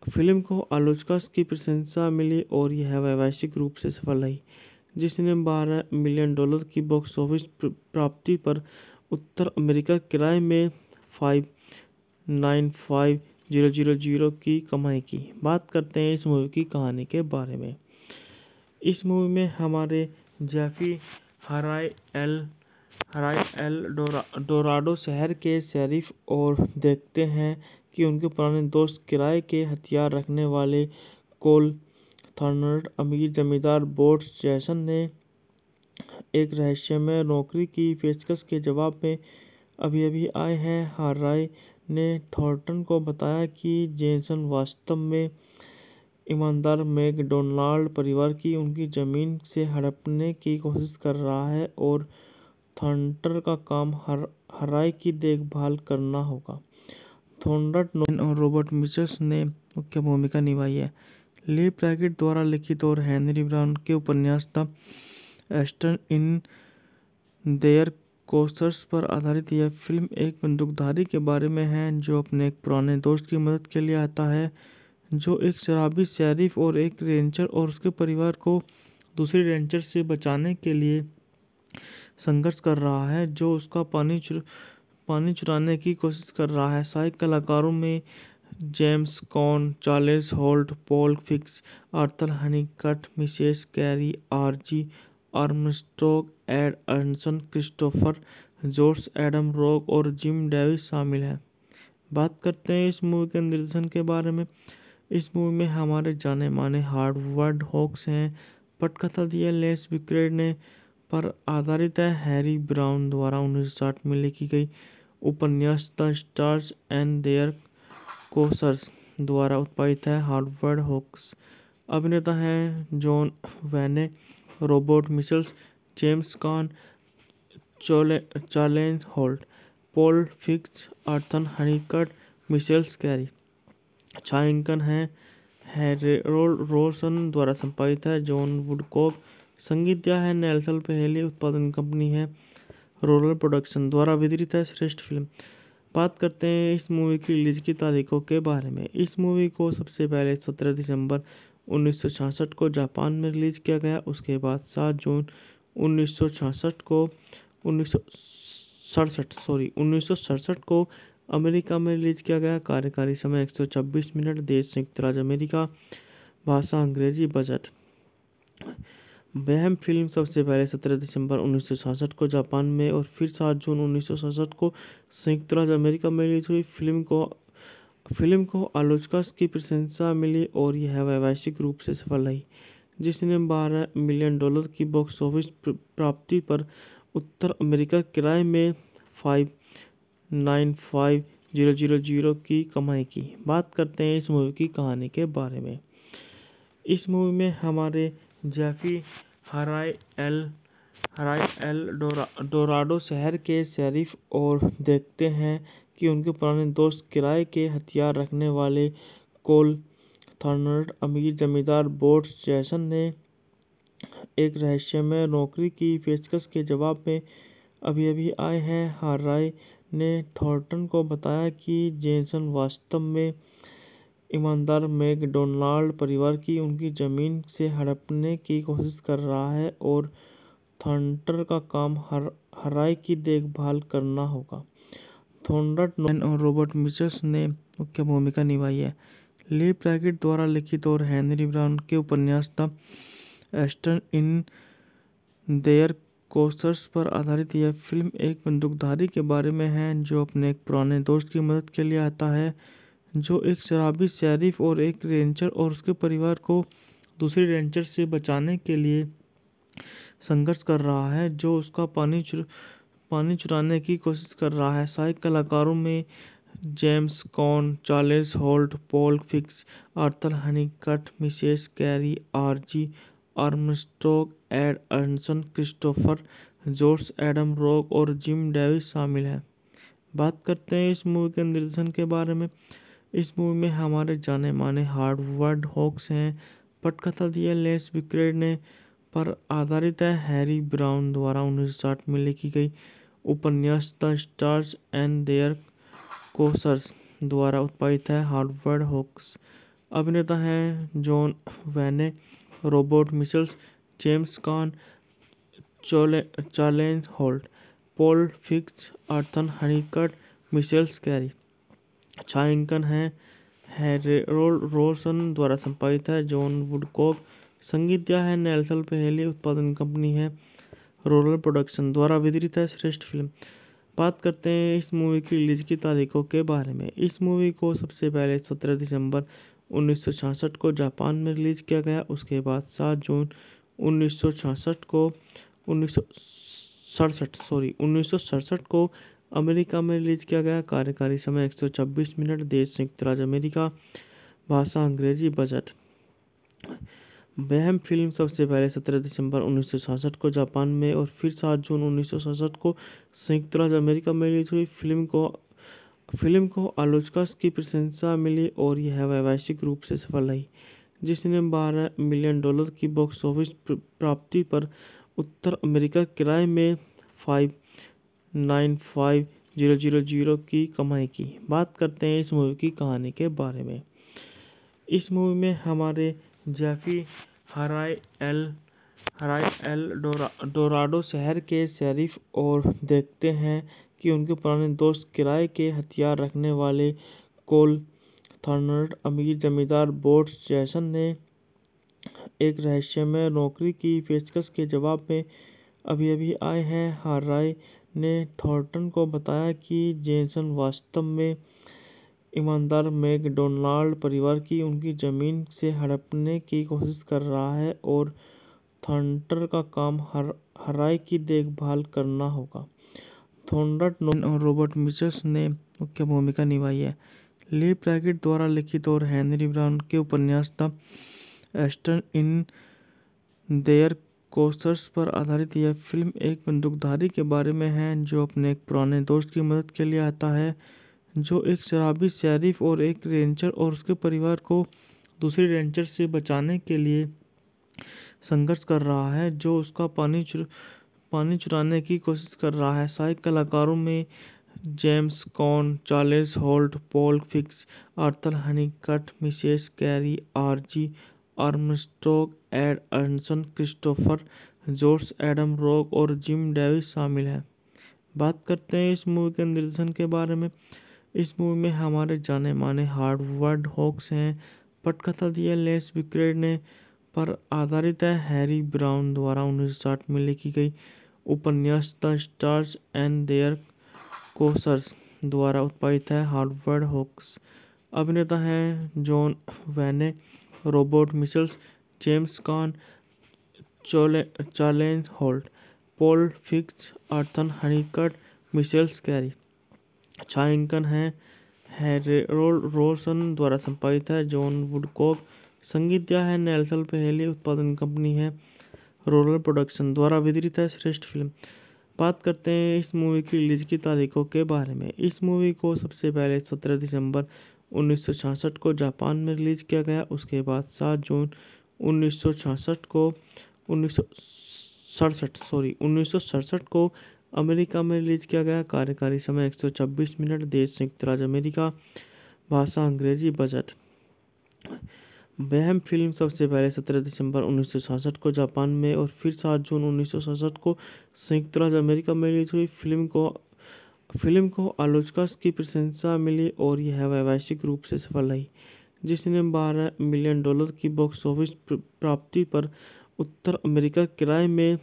फिल्म को आलोचकों की प्रशंसा मिली और यह वैश्विक रूप से सफल रही, जिसने $12 मिलियन की बॉक्स ऑफिस प्राप्ति पर उत्तर अमेरिका किराए में $595,000 की कमाई की। बात करते हैं इस मूवी की कहानी के बारे में। इस मूवी में हमारे जेफी हराइल डोराडो शहर के शेरिफ और देखते हैं कि उनके पुराने दोस्त किराए के हथियार रखने वाले कोल थॉर्नटन अमीर जमींदार बोट्स जैसन ने एक रहस्यमय नौकरी की पेशकश के जवाब में अभी आए हैं। हराइल ने थॉर्नटन को बताया कि जेसन वास्तव में ईमानदार मैकडोनाल्ड परिवार की उनकी जमीन से हड़पने की कोशिश कर रहा है और थॉर्नटर का काम हराई की देखभाल करना होगा। थॉर्नटर और रॉबर्ट मिचल्स ने मुख्य भूमिका निभाई है। ली ब्रैकेट द्वारा लिखित और हेनरी ब्राउन के उपन्यास the Aston in their courses पर आधारित यह फिल्म एक बंदूकधारी के बारे में है जो अपने एक पुराने दोस्त की मदद के लिए आता है, जो एक शराबी शेरिफ और एक रेंजर और उसके परिवार को दूसरे रेंजर से बचाने के लिए संघर्ष कर रहा है, जो उसका पानी चुराने की कोशिश कर रहा है। सहायक कलाकारों में James Caan, Charles Holt, Paul Fix, Arthur Hunnicutt, Mrs Carey, R G Armstrong, Ed Arnson, Christopher George, Adam rock और जिम डेविस शामिल हैं। बात करते हैं इस मूवी के निर्देशन के बारे में। इस मूवी में हमारे जाने माने हार्वर्ड हॉक्स हैं। पटकथा दी है लेस विक्रेड ने पर आधारित है हैरी ब्राउन द्वारा 1960 में लिखी गई उपन्यास the stars and their courses द्वारा उत्पादित है। हार्वर्ड हॉक्स अभिनेता हैं John Wayne, Robert Mitchells, James Caan, Charles Holt, Paul Fix, Arthur Hunnicutt, Michele Carey. छायांकन है हैरोल्ड रोसन द्वारा संपादित है। जॉन वुडकॉक संगीत दिया है नेल्सन पहली उत्पादन कंपनी है। रोलर प्रोडक्शन द्वारा वितरित है। श्रेष्ठ फिल्म। बात करते हैं इस मूवी की रिलीज की तारीखों के बारे में। इस मूवी को सबसे पहले 17 दिसंबर 1966 को जापान में रिलीज किया गया। उसके बाद 7 जून 1967 को अमेरिका में रिलीज किया गया। कार्यकारी समय 126 मिनट। देश संयुक्त राज्य अमेरिका। भाषा अंग्रेजी। बजट। वह फिल्म सबसे पहले 17 दिसंबर 1966 को जापान में और फिर 7 जून 1967 को संयुक्त राज्य अमेरिका में रिलीज हुई। फिल्म को आलोचकों की प्रशंसा मिली और यह वैश्विक रूप से सफल रही, जिसने $12 मिलियन की बॉक्स ऑफिस प्राप्ति पर उत्तर अमेरिका किराए में $595,000 की कमाई की। बात करते हैं इस मूवी की कहानी के बारे में। इस मूवी में हमारे जेफी हराई एल डोराडो शहर के शेरिफ और देखते हैं कि उनके पुराने दोस्त किराए के हथियार रखने वाले कोल थॉर्नटर अमीर जमींदार बोट्स जैसन ने एक रहस्यमय नौकरी की पेशकश के जवाब में अभी आए हैं। हराई ने थॉर्नटन को बताया कि जेसन वास्तव में ईमानदार मैकडोनाल्ड परिवार की उनकी जमीन से हड़पने की कोशिश कर रहा है और थॉर्नटन का काम हराई की देखभाल करना होगा। थॉर्नटन और रॉबर्ट मिचल्स ने मुख्य भूमिका निभाई है। ली ब्रैकेट द्वारा लिखित और हेनरी ब्राउन के उपन्यास the Aston in their courses पर आधारित यह फिल्म एक बंदूकधारी के बारे में है जो अपने एक पुराने दोस्त की मदद के लिए आता है, जो एक शराबी शेरिफ और एक रेंजर और उसके परिवार को दूसरे रेंजर से बचाने के लिए संघर्ष कर रहा है, जो उसका पानी चुराने की कोशिश कर रहा है। सहायक कलाकारों में James Caan, Charles Holt, Paul Fix, Arthur Hunnicutt, Mrs Carey, R G Armstrong, Ed Arnson, Christopher George, Adam rock और जिम डेविस शामिल हैं। बात करते हैं इस मूवी के निर्देशन के बारे में। इस मूवी में हमारे जाने माने हार्वर्ड हॉक्स हैं। पटकथा दी है लेस विक्रेड ने पर आधारित है हैरी ब्राउन द्वारा 1960 में लिखी गई उपन्यास the stars and their courses द्वारा उत्पादित है। हार्वर्ड हॉक्स अभिनेता हैं John Wayne, Robert Mitchells, James Caan, Charles Holt, Paul Fix, Arthur Hunnicutt, Michele Carey. छायांकन है हैरोल्ड रोसन द्वारा संपादित है। जॉन वुडकॉक संगीत दिया है नेल्सन पहली उत्पादन कंपनी है। रोलर प्रोडक्शन द्वारा वितरित है। श्रेष्ठ फिल्म। बात करते हैं इस मूवी की रिलीज की तारीखों के बारे में। इस मूवी को सबसे पहले 17 दिसंबर 1966 को जापान में रिलीज किया गया। उसके बाद 7 जून 1967 को अमेरिका में रिलीज किया गया। कार्यकारी समय 126 मिनट। देश संयुक्त राज्य अमेरिका। भाषा अंग्रेजी। बजट। वह फिल्म सबसे पहले 17 दिसंबर 1966 को जापान में और फिर 7 जून 1967 को संयुक्त राज्य अमेरिका में रिलीज हुई। फिल्म को आलोचकों की प्रशंसा मिली और यह वैश्विक रूप से सफल रही, जिसने $12 मिलियन की बॉक्स ऑफिस प्राप्ति पर उत्तर अमेरिका किराए में $595,000 की कमाई की। बात करते हैं इस मूवी की कहानी के बारे में। इस मूवी में हमारे जेफी हराइल डोराडो शहर के शेरिफ और देखते हैं कि उनके पुराने दोस्त किराए के हथियार रखने वाले कोल थॉर्नटन अमीर जमींदार बोर्स जैसन ने एक रहस्यमय नौकरी की पेशकश के जवाब में अभी-अभी आए हैं। हराइल ने थॉर्नटन को बताया कि जेसन वास्तव में ईमानदार मैकडोनाल्ड परिवार की उनकी जमीन से हड़पने की कोशिश कर रहा है और थॉर्नटन का काम हराइल की देखभाल करना होगा। थॉर्नटन और रॉबर्ट मिचल्स ने मुख्य भूमिका निभाई है। ली ब्रैकेट द्वारा लिखित और हेनरी ब्राउन के उपन्यास the stars in their courses पर आधारित यह फिल्म एक बंदूकधारी के बारे में है जो अपने एक पुराने दोस्त की मदद के लिए आता है, जो एक शराबी शेरिफ और एक रेंजर और उसके परिवार को दूसरे रेंजर से बचाने के लिए संघर्ष कर रहा है, जो उसका पानी चुराने की कोशिश कर रहा है। सहायक कलाकारों में James Caan, Charles Holt, Paul Fisk, Arthur Hunnicutt, Mrs Carey, R G Armstrong, Ed Arnson, Christopher George, Adam rock और जिम डेविस शामिल हैं। बात करते हैं इस मूवी के निर्देशन के बारे में। इस मूवी में हमारे जाने माने हार्वर्ड हॉक्स हैं। पटकथा दी है लेस विक्रेड ने पर आधारित है। हैरी ब्राउन द्वारा 1960 में लिखी गई उपन्यास the stars and their courses द्वारा उत्पादित है। हार्वर्ड हॉक्स अभिनेता हैं John Wayne, Robert Mitchells, James Caan, Charles Holt, Paul Fisk, Arthur Hunnicutt, Michele Carey. छायांकन है हैरोल्ड रोसन द्वारा संपादित है। जॉन वुडकॉक संगीत दिया है। नेल्सन पहली उत्पादन कंपनी है। रोलर प्रोडक्शन द्वारा वितरित है। श्रेष्ठ फिल्म। बात करते हैं इस मूवी की रिलीज की तारीखों के बारे में। इस मूवी को सबसे पहले 17 दिसंबर 1966 को जापान में रिलीज किया गया। उसके बाद 7 जून 1967 को अमेरिका में रिलीज किया गया। कार्यकारी समय 126 मिनट। देश संयुक्त राज्य अमेरिका। भाषा अंग्रेजी। बजट। वह फिल्म सबसे पहले 17 दिसंबर 1966 को जापान में और फिर 7 जून 1967 को संयुक्त राज्य अमेरिका में रिलीज हुई। फिल्म को आलोचकों की प्रशंसा मिली और यह वैश्विक रूप से सफल रही, जिसने $12 मिलियन की बॉक्स ऑफिस प्राप्ति पर उत्तर अमेरिका किराए में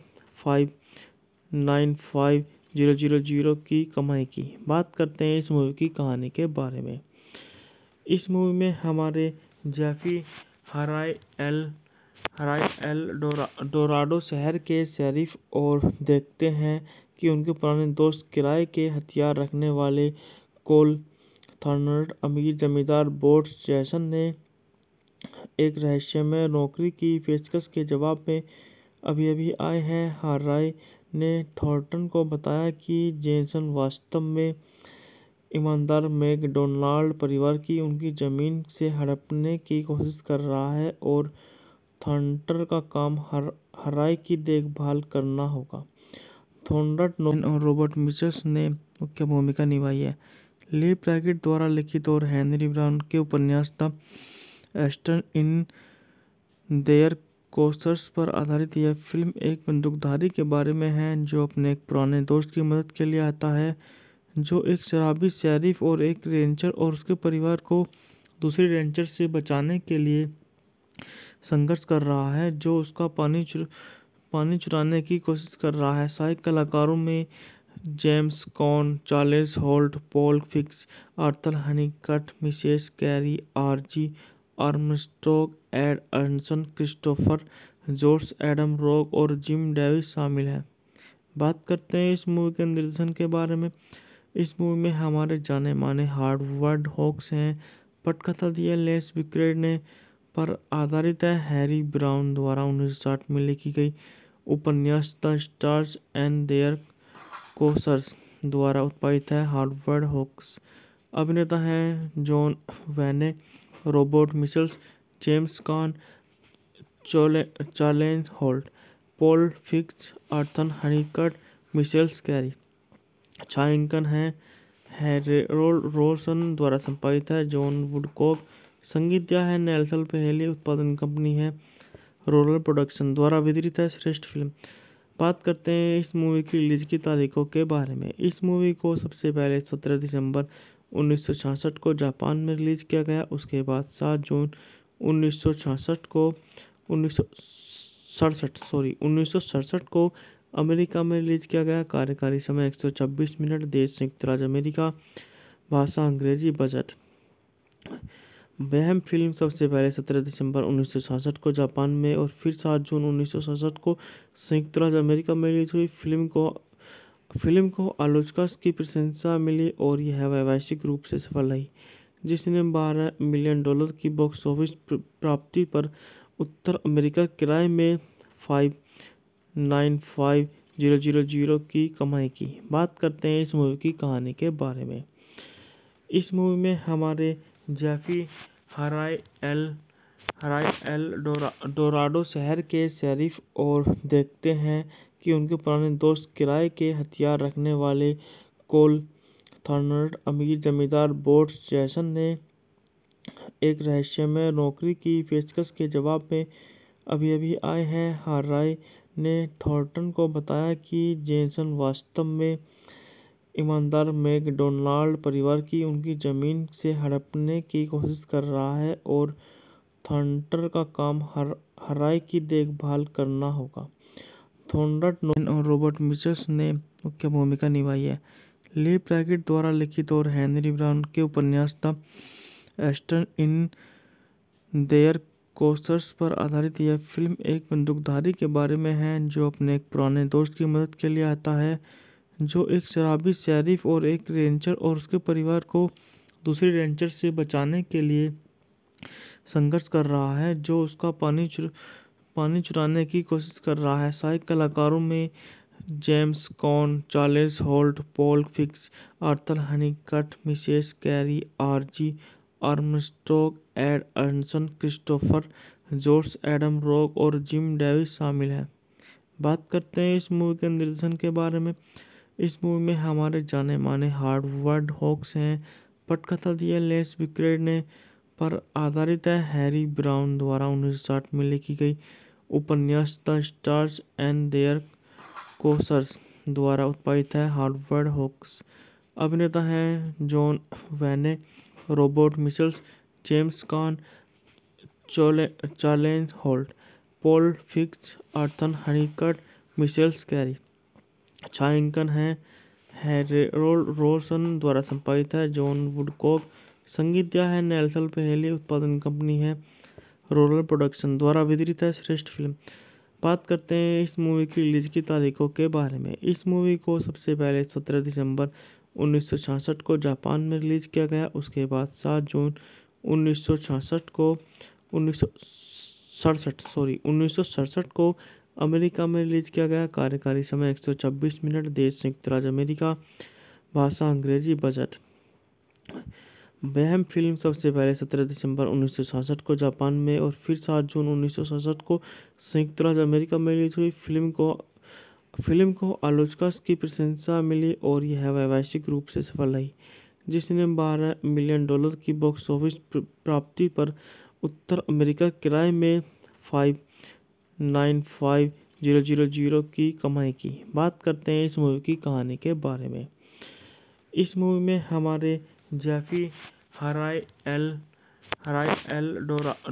$595,000 की कमाई की। बात करते हैं इस मूवी की कहानी के बारे में। इस मूवी में हमारे जेफी हराइल डोराडो शहर के शेरिफ और देखते हैं कि उनके पुराने दोस्त किराए के हथियार रखने वाले कोल थॉर्नटन अमीर जमींदार बोर्स जैसन ने एक रहस्यमय नौकरी की पेशकश के जवाब में अभी-अभी आए हैं। हराइल ने थॉर्नटन को बताया कि जेसन वास्तव में ईमानदार मैकडोनाल्ड परिवार की उनकी जमीन से हड़पने की कोशिश कर रहा है और थॉर्नटन का काम हराइल की देखभाल करना होगा। थॉर्नटन और रॉबर्ट मिचल्स ने मुख्य भूमिका निभाई है। ली ब्रैकेट द्वारा लिखित और हेनरी ब्राउन के उपन्यास the stars in their courses पर आधारित यह फिल्म एक बंदूकधारी के बारे में है जो अपने एक पुराने दोस्त की मदद के लिए आता है, जो एक शराबी शेरिफ और एक रेंजर और उसके परिवार को दूसरे रेंजर से बचाने के लिए संघर्ष कर रहा है, जो उसका पानी चुराने की कोशिश कर रहा है। सहायक कलाकारों में James Caan, Charles Holt, Paul Fisk, Arthur Hunnicutt, Mrs Carey, R G Armstrong, Ed Arnson, Christopher George, Adam rock और जिम डेविस शामिल हैं। बात करते हैं इस मूवी के निर्देशन के बारे में। इस मूवी में हमारे जाने माने हार्वर्ड हॉक्स हैं। पटकथा दी है लेस विक्रेड ने पर आधारित है। हैरी ब्राउन द्वारा 1960 में लिखी गई उपन्यास the stars and their courses द्वारा उत्पादित है। हार्वर्ड हॉक्स अभिनेता हैं John Wayne, Robert Mitchells, James Caan, Charles Holt, Paul Fix, Arthur Hunnicutt, Michele Carey. छायांकन है हैरोल्ड रोसन द्वारा संपादित है। जॉन वुडकॉक संगीत दिया है। नेल्सन पहली उत्पादन कंपनी है। रोलर प्रोडक्शन द्वारा वितरित है। श्रेष्ठ फिल्म। बात करते हैं इस मूवी की रिलीज की तारीखों के बारे में। इस मूवी को सबसे पहले 17 दिसंबर 1966 को जापान में रिलीज किया गया। उसके बाद 7 जून 1966 को 1967 को अमेरिका में रिलीज किया गया। कार्यकारी समय 126 मिनट। देश संयुक्त राज्य अमेरिका। भाषा अंग्रेजी। बजट। वह फिल्म सबसे पहले 17 दिसंबर 1966 को जापान में और फिर 7 जून 1967 को संयुक्त राज्य अमेरिका में रिलीज हुई। फिल्म को आलोचकों की प्रशंसा मिली और यह वैश्विक रूप से सफल रही, जिसने $12 मिलियन की बॉक्स ऑफिस प्राप्ति पर उत्तर अमेरिका किराए में $595,000 की कमाई की। बात करते हैं इस मूवी की कहानी के बारे में। इस मूवी में हमारे जेफी हराई एल डोराडो शहर के शेरिफ और देखते हैं कि उनके पुराने दोस्त किराए के हथियार रखने वाले कोल थॉर्नट अमीर जमींदार बोट्स जैसन ने एक रहस्यमय नौकरी की पेशकश के जवाब में अभी अभी आए हैं। हराई ने थॉर्नटन को बताया कि जेसन वास्तव में ईमानदार मैकडोनाल्ड परिवार की उनकी जमीन से हड़पने की कोशिश कर रहा है और थॉर्नटन का काम हराई की देखभाल करना होगा। थॉर्नटन और रॉबर्ट मिचल्स ने मुख्य भूमिका निभाई है। ली ब्रैकेट द्वारा लिखित और हेनरी ब्राउन के उपन्यास the stars in their courses पर आधारित यह फिल्म एक बंदूकधारी के बारे में है जो अपने एक पुराने दोस्त की मदद के लिए आता है, जो एक शराबी शेरिफ और एक रेंजर और उसके परिवार को दूसरे रेंजर से बचाने के लिए संघर्ष कर रहा है, जो उसका पानी चुराने की कोशिश कर रहा है। सहायक कलाकारों में James Caan, Charles Holt, Paul Fix, Arthur Hunnicutt, Michele Carey, R G Armstrong, Ed Arnson, Christopher George, Adam rock और जिम डेविस शामिल हैं। बात करते हैं इस मूवी के निर्देशन के बारे में। इस मूवी में हमारे जाने माने हार्वर्ड हॉक्स हैं। पटकथा दी है लेस विक्रेड ने, पर आधारित है। हैरी ब्राउन द्वारा 1960 में लिखी गई उपन्यास the stars and their courses द्वारा उत्पादित है। हार्वर्ड हॉक्स अभिनेता हैं John Wayne, Robert Mitchells, James Caan, Charles Holt, Paul Fix, Arthur Hunnicutt, Michele Carey. छायांकन है हैरोल्ड रोसन द्वारा संपादित है। जॉन वुडकॉक संगीत दिया है। नेल्सन पहली उत्पादन कंपनी है। रोलर प्रोडक्शन द्वारा वितरित है। श्रेष्ठ फिल्म। बात करते हैं इस मूवी की रिलीज की तारीखों के बारे में। इस मूवी को सबसे पहले 17 दिसंबर 1966 को जापान में रिलीज किया गया। उसके बाद 7 जून 1967 को अमेरिका में रिलीज किया गया। कार्यकारी समय 126 मिनट। देश संयुक्त राज्य अमेरिका। भाषा अंग्रेजी। बजट। वह फिल्म सबसे पहले 17 दिसंबर 1966 को जापान में और फिर 7 जून 1967 को संयुक्त राज्य अमेरिका में रिलीज हुई। फिल्म को आलोचकों की प्रशंसा मिली और यह वैश्विक रूप से सफल रही, जिसने $12 मिलियन की बॉक्स ऑफिस प्राप्ति पर उत्तर अमेरिका किराए में $595,000 की कमाई की। बात करते हैं इस मूवी की कहानी के बारे में। इस मूवी में हमारे जेफी हराई एल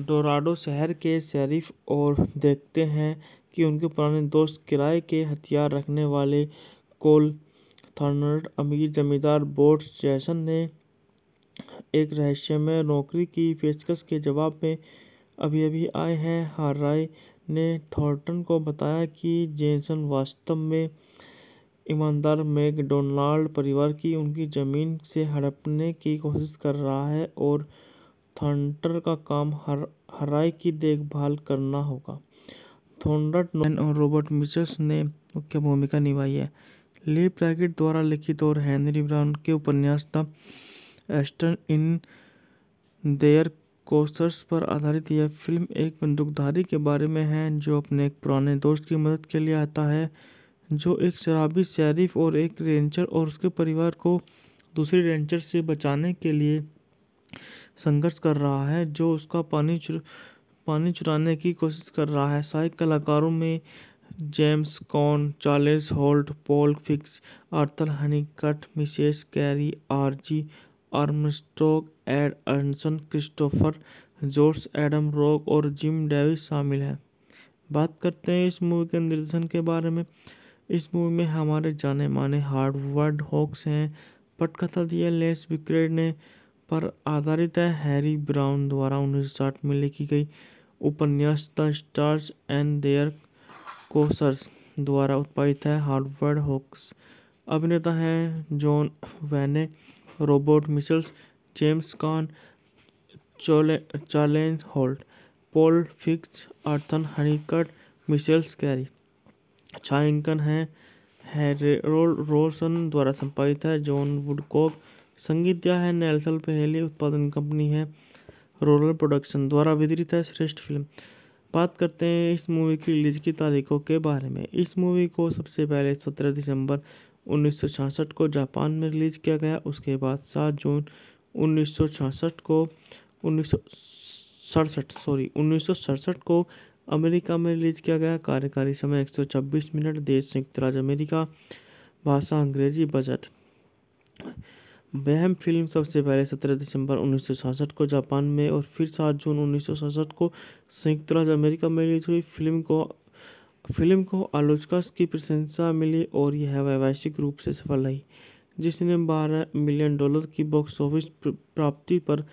डोराडो शहर के शेरिफ और देखते हैं कि उनके पुराने दोस्त किराए के हथियार रखने वाले कोल थॉर्नट अमीर जमींदार बोट्स जैसन ने एक रहस्यमय नौकरी की पेशकश के जवाब में अभी अभी आए हैं। हराई ने थॉर्नटन को बताया कि जेसन वास्तव में ईमानदार मैकडोनाल्ड परिवार की उनकी जमीन से हड़पने की कोशिश कर रहा है और थॉर्नटर का काम हराई की देखभाल करना होगा। थॉर्नटर नोलन और रॉबर्ट मिचल्स ने मुख्य भूमिका निभाई है। ली प्रैकेट द्वारा लिखित और हेनरी ब्राउन के उपन्यास the Aston in their courses पर आधारित यह फिल्म एक बंदूकधारी के बारे में है जो अपने एक पुराने दोस्त की मदद के लिए आता है, जो एक शराबी शेरिफ और एक रेंजर और उसके परिवार को दूसरे रेंजर से बचाने के लिए संघर्ष कर रहा है, जो उसका पानी चुराने की कोशिश कर रहा है। सहायक कलाकारों में James Caan, Charles Holt, Paul Fix, Arthur Hunnicutt, Mrs Carey, R G Armstrong, Ed Arnson, Christopher George, Adam rock और जिम डेविस शामिल हैं। बात करते हैं इस मूवी के निर्देशन के बारे में। इस मूवी में हमारे जाने माने हार्वर्ड हॉक्स हैं। पटकथा दी है लेस विक्रेड ने पर आधारित है। हैरी ब्राउन द्वारा 1960 में लिखी गई उपन्यास the stars and their courses द्वारा उत्पादित है। हार्वर्ड हॉक्स अभिनेता हैं John Wayne, Robert Mitchells, James Caan, Charles Holt, Paul Fix, Arthur Hunnicutt, Michele Carey. छायांकन है हैरोल्ड रोसन द्वारा संपादित है। जॉन वुडकॉक संगीत दिया है। नेल्सन पहेली उत्पादन कंपनी है। रोलर प्रोडक्शन द्वारा वितरित है। श्रेष्ठ फिल्म। बात करते हैं इस मूवी की रिलीज की तारीखों के बारे में। इस मूवी को सबसे पहले 17 दिसंबर 1966 को जापान में रिलीज किया गया। उसके बाद 7 जून 1967 को अमेरिका में रिलीज किया गया। कार्यकारी समय 126 मिनट। देश संयुक्त राज्य अमेरिका। भाषा अंग्रेजी। बजट। वह फिल्म सबसे पहले 17 दिसंबर 1966 को जापान में और फिर 7 जून 1967 को संयुक्त राज्य अमेरिका में रिलीज हुई। फिल्म को आलोचकों की प्रशंसा मिली और यह वैश्विक रूप से सफल रही, जिसने $12 मिलियन की बॉक्स ऑफिस प्राप्ति पर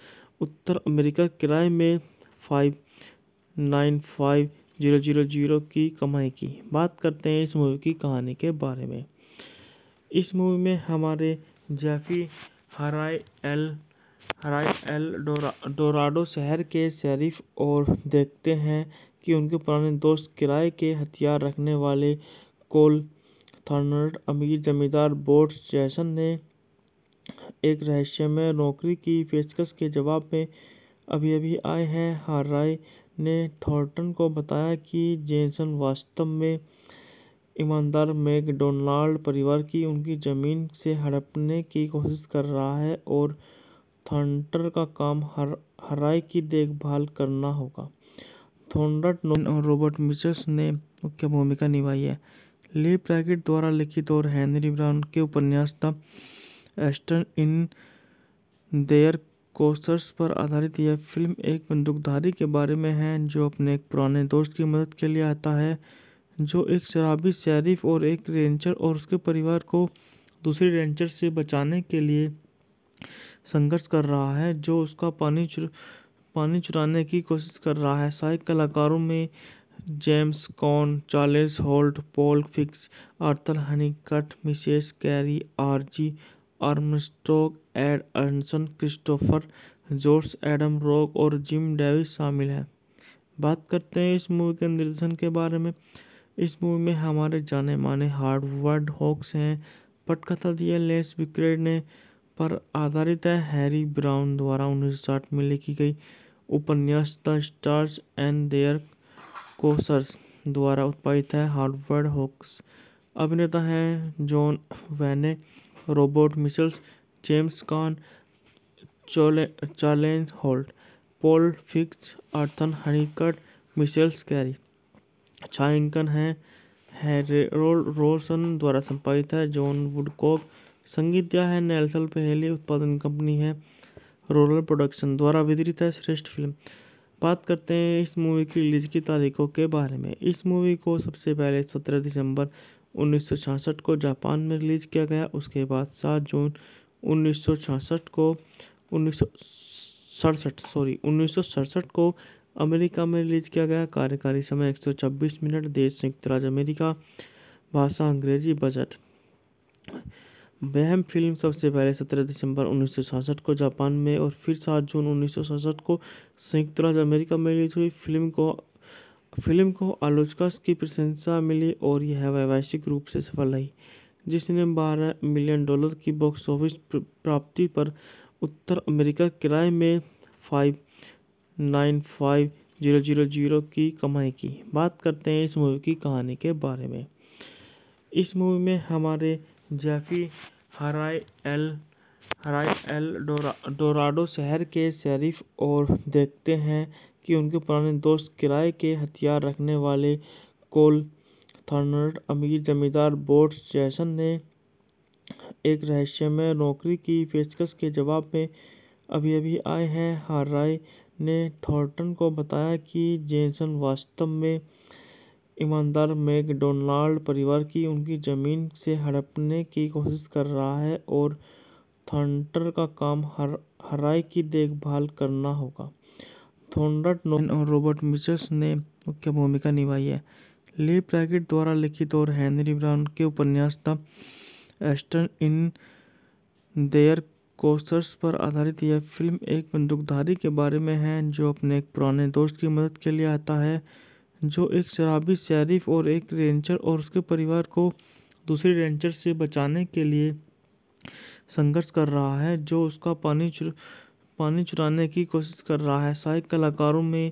उत्तर अमेरिका किराए में $595,000 की कमाई की। बात करते हैं इस मूवी की कहानी के बारे में। इस मूवी में हमारे जेफी हराइल डोराडो शहर के शेरिफ और देखते हैं कि उनके पुराने दोस्त किराए के हथियार रखने वाले कोल थॉर्नटर अमीर जमींदार बोर्स जैसन ने एक रहस्यमय नौकरी की पेशकश के जवाब में अभी आए हैं। हराइल ने थॉर्नटन को बताया कि जेसन वास्तव में ईमानदार मैकडोनाल्ड परिवार की उनकी जमीन से हड़पने की कोशिश कर रहा है और थॉर्नटन का काम हराई की देखभाल करना होगा। थॉर्नटन नोलन और रॉबर्ट मिचल्स ने मुख्य भूमिका निभाई है। ली प्रैकेट द्वारा लिखित और हेनरी ब्राउन के उपन्यास the Aston in their courses पर आधारित यह फिल्म एक बंदूकधारी के बारे में है जो अपने एक पुराने दोस्त की मदद के लिए आता है, जो एक शराबी शेरिफ और एक रेंजर और उसके परिवार को दूसरे रेंजर से बचाने के लिए संघर्ष कर रहा है, जो उसका पानी चुराने की कोशिश कर रहा है। सहायक कलाकारों में James Caan, Charles Holt, Paul Fix, Arthur Hunnicutt, Mrs Carey, R G Armstrong, Ed Arnson, Christopher George, Adam rock और जिम डेविस शामिल हैं। बात करते हैं इस मूवी के निर्देशन के बारे में। इस मूवी में हमारे जाने माने हार्वर्ड हॉक्स हैं। पटकथा दी है लेस विक्रेड ने पर आधारित है। हैरी ब्राउन द्वारा 1960 में लिखी गई उपन्यास the stars and their courses द्वारा उत्पादित है। हार्वर्ड हॉक्स अभिनेता हैं John Wayne, Robert Mitchells, James Caan, Charles Holt, Paul Fix, Arthur Hunnicutt, Michele Carey. छायांकन है हैरोल्ड रोसन द्वारा संपादित है। जॉन वुडकॉक संगीत दिया है। नेल्सन पहेली उत्पादन कंपनी है। रोलर प्रोडक्शन द्वारा वितरित है। श्रेष्ठ फिल्म। बात करते हैं इस मूवी की रिलीज की तारीखों के बारे में। इस मूवी को सबसे पहले 17 दिसंबर 1966 को जापान में रिलीज किया गया। उसके बाद 7 जून 1967 को अमेरिका में रिलीज किया गया। कार्यकारी समय 126 मिनट। देश संयुक्त राज्य अमेरिका। भाषा अंग्रेजी। बजट। वह फिल्म सबसे पहले 17 दिसंबर 1966 को जापान में और फिर 7 जून 1967 को संयुक्त राज्य अमेरिका में रिलीज हुई। फिल्म को आलोचकों की प्रशंसा मिली और यह वैश्विक रूप से सफल रही, जिसने $12 मिलियन की बॉक्स ऑफिस प्राप्ति पर उत्तर अमेरिका किराए में $595,000 की कमाई की। बात करते हैं इस मूवी की कहानी के बारे में। इस मूवी में हमारे जेफी हराई एल डोराडो शहर के शेरिफ और देखते हैं कि उनके पुराने दोस्त किराए के हथियार रखने वाले कोल थॉर्नटन अमीर जमींदार बोर्स जैसन ने एक रहस्यमय नौकरी की पेशकश के जवाब में अभी-अभी आए हैं। हराई ने थॉर्नटन को बताया कि जेसन वास्तव में ईमानदार मैकडोनाल्ड परिवार की उनकी जमीन से हड़पने की कोशिश कर रहा है और थॉर्नटन का काम हराई की देखभाल करना होगा। थॉर्नटन और रॉबर्ट मिचल्स ने मुख्य भूमिका निभाई है। ली ब्रैकेट द्वारा लिखित और हेनरी ब्राउन के उपन्यास the Aston in their courses पर आधारित यह फिल्म एक बंदूकधारी के बारे में है जो अपने एक पुराने दोस्त की मदद के लिए आता है, जो एक शराबी शेरिफ और एक रेंजर और उसके परिवार को दूसरे रेंजर से बचाने के लिए संघर्ष कर रहा है, जो उसका पानी चुराने की कोशिश कर रहा है। सहायक कलाकारों में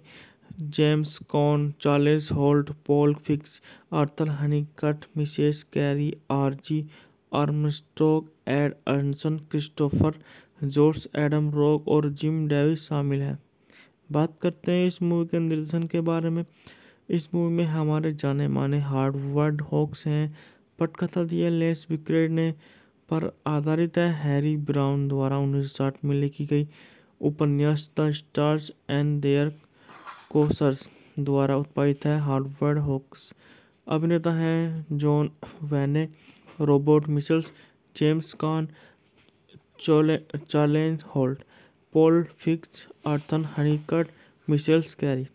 James Caan, Charles Holt, Paul Fix, Arthur Hunnicutt, Mrs Carey, R G Armstrong, Ed Arnson, Christopher George, Adam rock और जिम डेविस शामिल हैं। बात करते हैं इस मूवी के निर्देशन के बारे में। इस मूवी में हमारे जाने माने हार्वर्ड हॉक्स हैं। पटकथा दी है लेस विक्रेड ने पर आधारित है। हैरी ब्राउन द्वारा 1960 में लिखी गई उपन्यास the stars and their courses द्वारा उत्पादित है। हार्वर्ड हॉक्स अभिनेता हैं John Wayne, Robert Mitchells, James Caan, Charles Holt, Paul Fix, Arthur Hunnicutt, Michele Carey.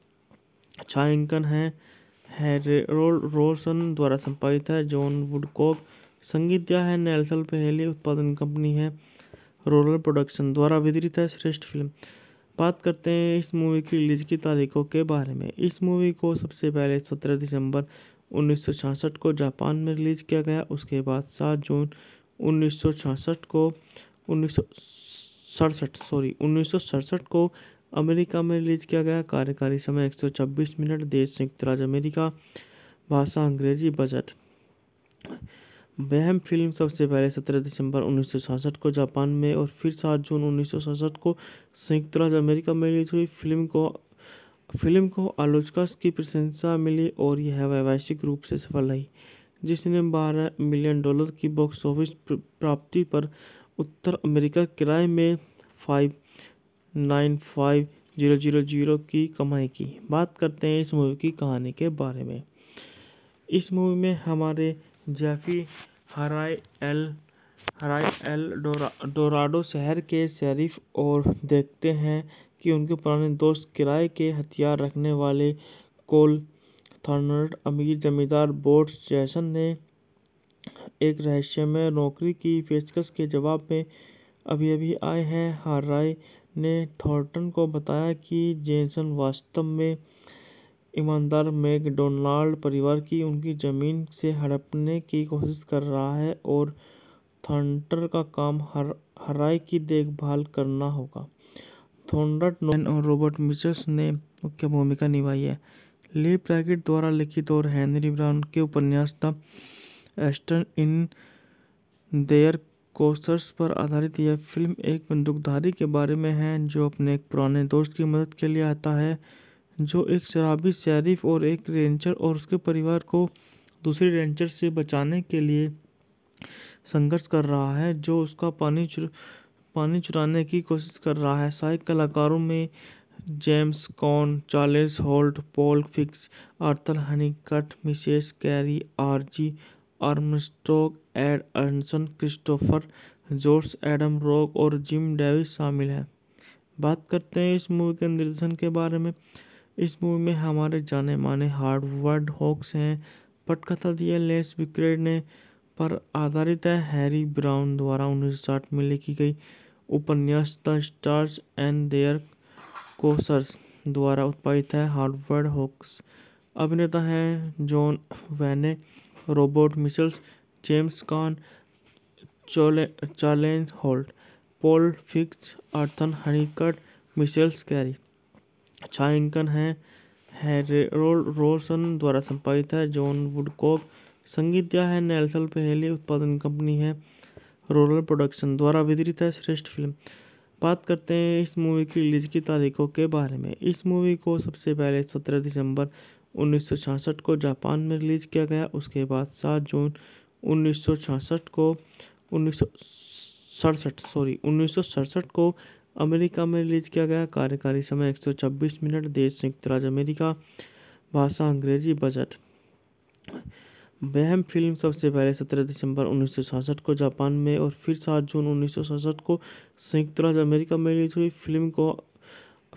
छायांकन है हैरोल्ड रोसन द्वारा संपादित है। जॉन वुडकॉक संगीत दिया है। नेल्सन पहली उत्पादन कंपनी है। रोलर प्रोडक्शन द्वारा वितरित है। श्रेष्ठ फिल्म। बात करते हैं इस मूवी की रिलीज की तारीखों के बारे में। इस मूवी को सबसे पहले 17 दिसंबर 1966 को जापान में रिलीज किया गया। उसके बाद 7 जून 1967 को अमेरिका में रिलीज किया गया। कार्यकारी समय 126 मिनट। देश संयुक्त राज्य अमेरिका। भाषा अंग्रेजी। बजट। वह फिल्म सबसे पहले 17 दिसंबर 1966 को जापान में और फिर 7 जून 1967 को संयुक्त राज्य अमेरिका में रिलीज हुई। फिल्म को आलोचकों की प्रशंसा मिली और यह वैश्विक रूप से सफल रही, जिसने $12 मिलियन की बॉक्स ऑफिस प्राप्ति पर उत्तर अमेरिका किराए में $595,000 की कमाई की। बात करते हैं इस मूवी की कहानी के बारे में। इस मूवी में हमारे जेफी हराई एल डोराडो शहर के शेरिफ और देखते हैं कि उनके पुराने दोस्त किराए के हथियार रखने वाले कोल थॉर्नटन अमीर जमींदार बोर्स जैसन ने एक रहस्यमय नौकरी की पेशकश के जवाब में अभी-अभी आए हैं। हराई ने थॉर्नटन को बताया कि जेसन वास्तव में ईमानदार मैकडोनाल्ड परिवार की उनकी जमीन से हड़पने की कोशिश कर रहा है और थॉर्नटन का काम हराई की देखभाल करना होगा। थॉर्नटन और रॉबर्ट मिचल्स ने मुख्य भूमिका निभाई है। ली ब्रैकेट द्वारा लिखित और हेनरी ब्राउन के उपन्यास the Aston in their courses पर आधारित यह फिल्म एक बंदूकधारी के बारे में है जो अपने एक पुराने दोस्त की मदद के लिए आता है, जो एक शराबी शेरिफ और एक रेंजर और उसके परिवार को दूसरे रेंजर से बचाने के लिए संघर्ष कर रहा है, जो उसका पानी चुराने की कोशिश कर रहा है। सहायक कलाकारों में James Caan, Charles Holt, Paul Fix, Arthur Hunnicutt, Mrs Carey, R G Armstrong, Ed Arnson, Christopher George, Adam rock और जिम डेविस शामिल हैं। बात करते हैं इस मूवी के निर्देशन के बारे में। इस मूवी में हमारे जाने माने हार्वर्ड हॉक्स हैं। पटकथा दी है लेस विक्रेड ने पर आधारित है। हैरी ब्राउन द्वारा 1960 में लिखी गई उपन्यास the stars and their courses द्वारा उत्पादित है। हार्वर्ड हॉक्स अभिनेता हैं John Wayne, Robert Mitchells, James Caan, Charles Holt, Paul Fix, Arthur Hunnicutt, Michele Carey. छायांकन है हैरोल्ड रोसन द्वारा संपादित है। जॉन वुडकॉक संगीत दिया है। नेल्सन पहली उत्पादन कंपनी है। रोलर प्रोडक्शन द्वारा वितरित है। श्रेष्ठ फिल्म बात करते हैं इस मूवी की रिलीज की तारीखों के बारे में। इस मूवी को सबसे पहले 17 दिसंबर 1966 को जापान में रिलीज किया गया। उसके बाद 7 जून 1966 को 1967 को अमेरिका में रिलीज किया गया। कार्यकारी समय 126 मिनट। देश संयुक्त राज्य अमेरिका। भाषा अंग्रेजी। बजट बहम फिल्म सबसे पहले 17 दिसंबर 1966 को जापान में और फिर 7 जून 1967 को संयुक्त राज्य अमेरिका में रिलीज हुई।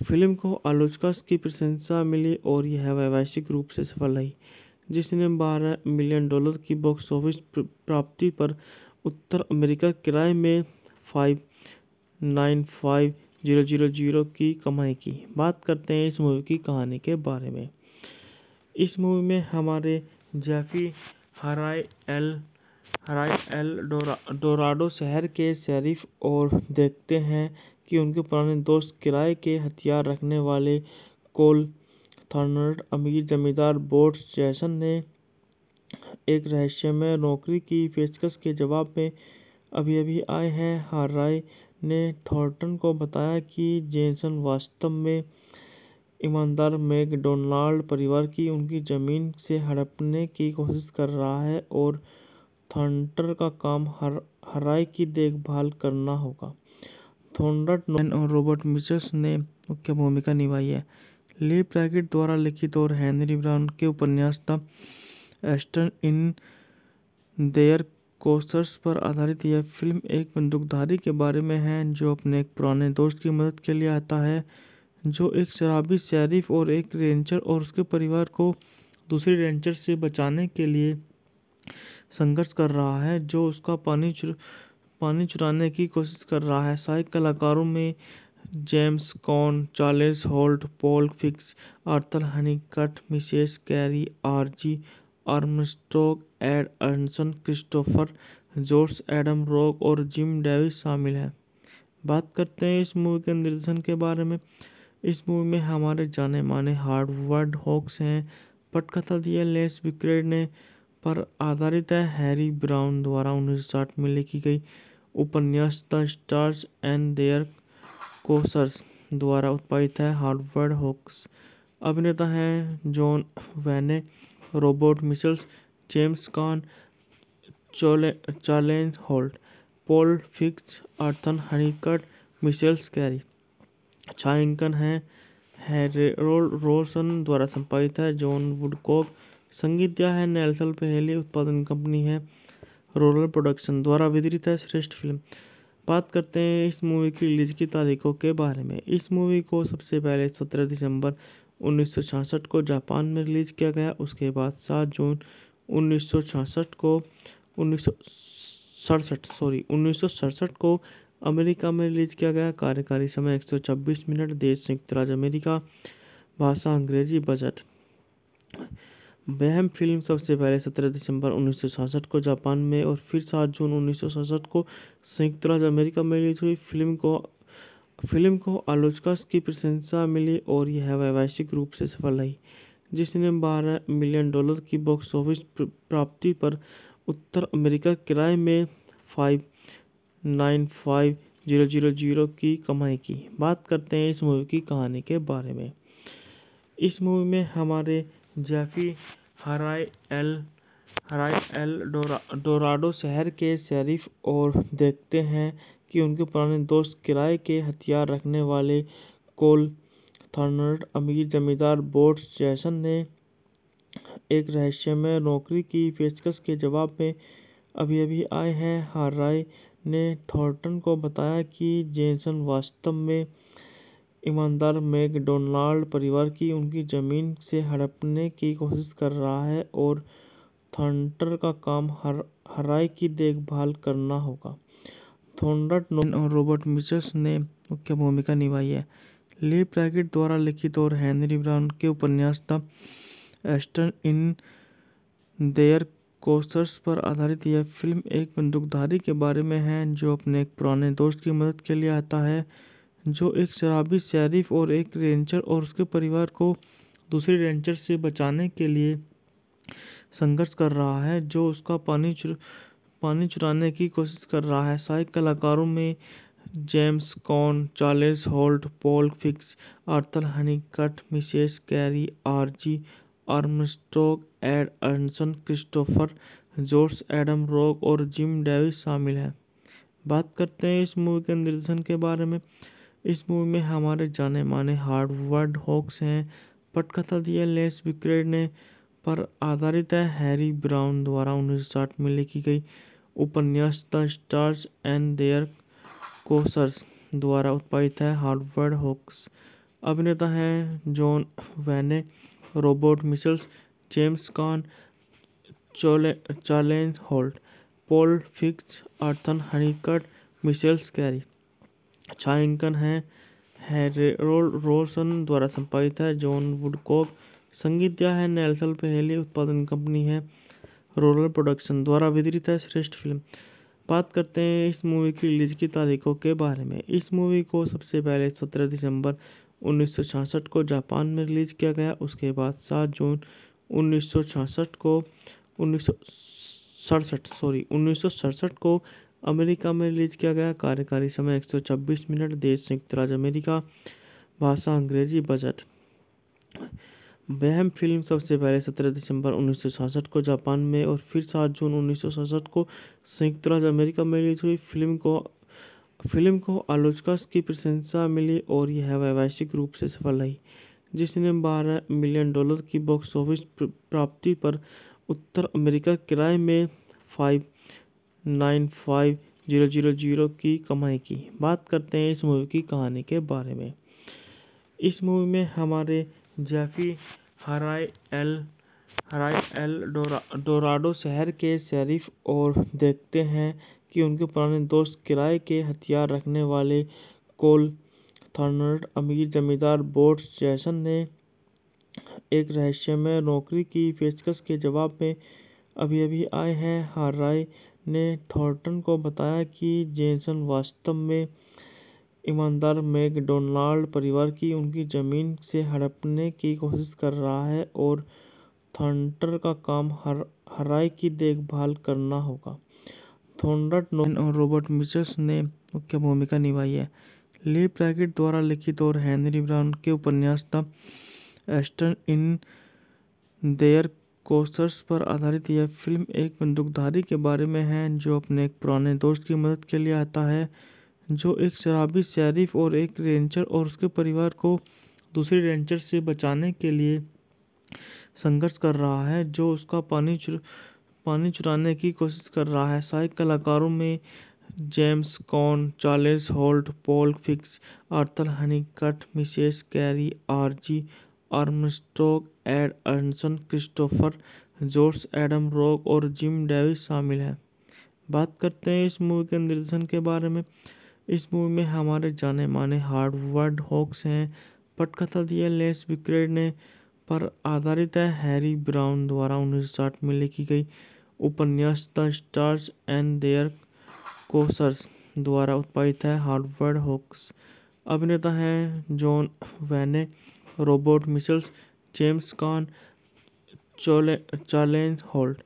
फिल्म को आलोचकों की प्रशंसा मिली और यह वैश्विक रूप से सफल रही, जिसने $12 मिलियन की बॉक्स ऑफिस प्राप्ति पर उत्तर अमेरिका किराए में $595,000 की कमाई की। बात करते हैं इस मूवी की कहानी के बारे में। इस मूवी में हमारे जेफी हराइल डोराडो शहर के शेरिफ और देखते हैं कि उनके पुराने दोस्त किराए के हथियार रखने वाले कोल थॉर्नट अमीर जमींदार बोर्स जैसन ने एक रहस्यमय नौकरी की पेशकश के जवाब में अभी आए हैं। हराइल ने थॉर्नटन को बताया कि जेसन वास्तव में ईमानदार मैकडोनाल्ड परिवार की उनकी जमीन से हड़पने की कोशिश कर रहा है और थॉर्नटन का काम हराइल की देखभाल करना होगा। थॉर्नटन नोलन और रॉबर्ट मिचल्स ने मुख्य भूमिका निभाई है। ली ब्रैकेट द्वारा लिखित और हेनरी ब्राउन के उपन्यास द स्टार्स इन देयर कोसर्स पर आधारित यह फिल्म एक बंदूकधारी के बारे में है जो अपने एक पुराने दोस्त की मदद के लिए आता है, जो एक शराबी शेरिफ और एक रेंजर और उसके परिवार को दूसरे रेंजर से बचाने के लिए संघर्ष कर रहा है, जो उसका पानी चुराने की कोशिश कर रहा है। सहायक कलाकारों में James Caan, Charles Holt, Paul Fix, Arthur Hunnicutt, Michele Carey, R G Armstrong, Ed Arnson, Christopher George, Adam rock और जिम डेविस शामिल हैं। बात करते हैं इस मूवी के निर्देशन के बारे में। इस मूवी में हमारे जाने माने हार्वर्ड हॉक्स हैं। पटकथा दी है लेस विक्रेड ने, पर आधारित है। हैरी ब्राउन द्वारा 1960 में लिखी गई उपन्यास the stars and their courses द्वारा उत्पादित है। हार्वर्ड हॉक्स अभिनेता हैं John Wayne, Robert Mitchells, James Caan, Charles Holt, Paul Fix, Arthur Hunnicutt, Michele Carey. छायांकन है हैरोल्ड रोसन द्वारा संपादित है। जॉन वुडकॉक संगीत दिया है। नेल्सन पहली उत्पादन कंपनी है। रोलर प्रोडक्शन द्वारा वितरित है। श्रेष्ठ फिल्म बात करते हैं इस मूवी की रिलीज की तारीखों के बारे में। इस मूवी को सबसे पहले 17 दिसंबर 1966 को जापान में रिलीज किया गया। उसके बाद 7 जून 1967 को अमेरिका में रिलीज किया गया। कार्यकारी समय 126 मिनट। देश संयुक्त राज्य अमेरिका। भाषा अंग्रेजी। बजट बहम फिल्म सबसे पहले 17 दिसंबर 1966 को जापान में और फिर 7 जून 1967 को संयुक्त राज्य अमेरिका में रिलीज हुई। फिल्म को आलोचकों की प्रशंसा मिली और यह वैश्विक रूप से सफल रही, जिसने $12 मिलियन की बॉक्स ऑफिस प्राप्ति पर उत्तर अमेरिका किराए में $595,000 की कमाई की। बात करते हैं इस मूवी की कहानी के बारे में। इस मूवी में हमारे जेफी हराइल डोराडो शहर के शेरिफ और देखते हैं कि उनके पुराने दोस्त किराए के हथियार रखने वाले कोल थॉर्नट अमीर जमींदार बोर्स जैसन ने एक रहस्यमय नौकरी की पेशकश के जवाब में अभी आए हैं। हराइल ने थॉर्नटन को बताया कि जेसन वास्तव में ईमानदार मैकडोनाल्ड परिवार की उनकी जमीन से हड़पने की कोशिश कर रहा है और थंडर का काम हराई की देखभाल करना होगा। थॉर्नटन नोलन और रॉबर्ट मिचल्स ने मुख्य भूमिका निभाई है। ली ब्रैकेट द्वारा लिखित और हेनरी ब्राउन के उपन्यास the Aston in their courses पर आधारित यह फिल्म एक बंदूकधारी के बारे में है जो अपने एक पुराने दोस्त की मदद के लिए आता है, जो एक शराबी शेरिफ और एक रेंजर और उसके परिवार को दूसरे रेंजर से बचाने के लिए संघर्ष कर रहा है, जो उसका पानी चुराने की कोशिश कर रहा है। सहायक कलाकारों में James Caan, Charles Holt, Paul Fix, Arthur Hunnicutt, Mrs Carey, R G Armstrong, Ed Arnson, Christopher George, Adam rock और जिम डेविस शामिल हैं। बात करते हैं इस मूवी के निर्देशन के बारे में। इस मूवी में हमारे जाने माने हार्वर्ड हॉक्स हैं। पटकथा दिया लेस विक्रेड ने पर आधारित है हैरी ब्राउन द्वारा 1960 में लिखी गई उपन्यास the stars and their courses द्वारा उत्पादित है। हार्वर्ड हॉक्स अभिनेता हैं John Wayne, Robert Mitchells, James Caan, Charles Holt, Paul Fix, Arthur Hunnicutt, Michele Carey. छायांकन है हैरोल्ड रोसन द्वारा संपादित है। जॉन वुडकॉक संगीत दिया है। नेल्सन पहली उत्पादन कंपनी है। रोलर प्रोडक्शन द्वारा वितरित है। श्रेष्ठ फिल्म। बात करते हैं इस मूवी की रिलीज की तारीखों के बारे में। इस मूवी को सबसे पहले 17 दिसंबर 1966 को जापान में रिलीज किया गया। उसके बाद 7 जून 1966 को 1967 को अमेरिका में रिलीज किया गया। कार्यकारी समय 126 मिनट। देश संयुक्त राज्य अमेरिका। भाषा अंग्रेजी। बजट। वह फिल्म सबसे पहले 17 दिसंबर 1966 को जापान में और फिर 7 जून 1967 को संयुक्त राज्य अमेरिका में रिलीज हुई। फिल्म को आलोचकों की प्रशंसा मिली और यह व्यावसायिक रूप से सफल रही, जिसने $12 मिलियन की बॉक्स ऑफिस प्राप्ति पर उत्तर अमेरिका किराए में $595,000 की कमाई की। बात करते हैं इस मूवी की कहानी के बारे में। इस मूवी में हमारे जेफी हराई एल डोराडो शहर के शेरिफ और देखते हैं कि उनके पुराने दोस्त किराए के हथियार रखने वाले कोल थॉर्नटन अमीर जमींदार बोर्ड जैसन ने एक रहस्यमय नौकरी की पेशकश के जवाब में अभी आए हैं। हराई ने थॉर्नटन को बताया कि जेसन वास्तव में ईमानदार मैकडोनाल्ड परिवार की उनकी जमीन से हड़पने की कोशिश कर रहा है और थॉर्नटन का काम हराई की देखभाल करना होगा। थॉर्नटन नोलन और रॉबर्ट मिचल्स ने मुख्य भूमिका निभाई है। ली ब्रैकेट द्वारा लिखित और हेनरी ब्राउन के उपन्यास the Aston in their courses पर आधारित यह फिल्म एक बंदूकधारी के बारे में है जो अपने एक पुराने दोस्त की मदद के लिए आता है, जो एक शराबी शेरिफ और एक रेंजर और उसके परिवार को दूसरे रेंजर से बचाने के लिए संघर्ष कर रहा है, जो उसका पानी चुराने की कोशिश कर रहा है। सहायक कलाकारों में James Caan, Charles Holt, Paul Fix, Arthur Hunnicutt, Mrs Carey, R G Armstrong, Ed Arnson, Christopher George, Adam rock और जिम डेविस शामिल हैं। बात करते हैं इस मूवी के निर्देशन के बारे में। इस मूवी में हमारे जाने माने हार्वर्ड हॉक्स हैं। पटकथा दिया लेस विक्रेड ने पर आधारित है हैरी ब्राउन द्वारा 1960 में लिखी गई उपन्यास the stars and their courses द्वारा उत्पादित है। हार्वर्ड हॉक्स अभिनेता हैं John Wayne, Robert Mitchells, James Caan, Charles Holt,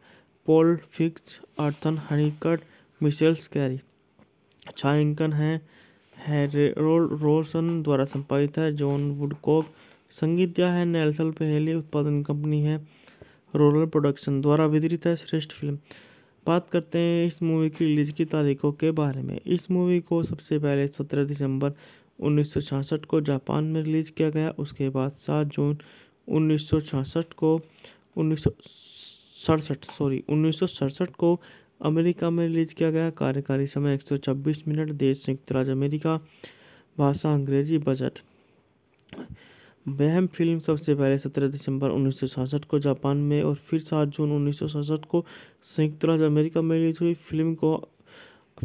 Paul Fix, Arthur Hunnicutt, Michele Carey. छायांकन है हैरोल्ड रोसन द्वारा संपादित है। जॉन वुडकॉक संगीत दिया है। नेल्सन पहली उत्पादन कंपनी है। रोलर प्रोडक्शन द्वारा वितरित है। श्रेष्ठ फिल्म। बात करते हैं इस मूवी की रिलीज की तारीखों के बारे में। इस मूवी को सबसे पहले 17 दिसंबर 1966 को जापान में रिलीज किया गया। उसके बाद 7 जून 1967 को अमेरिका में रिलीज किया गया। कार्यकारी समय 126 मिनट। देश संयुक्त राज्य अमेरिका। भाषा अंग्रेजी। बजट। वह फिल्म सबसे पहले 17 दिसंबर 1966 को जापान में और फिर 7 जून 1967 को संयुक्त राज्य अमेरिका में रिलीज हुई।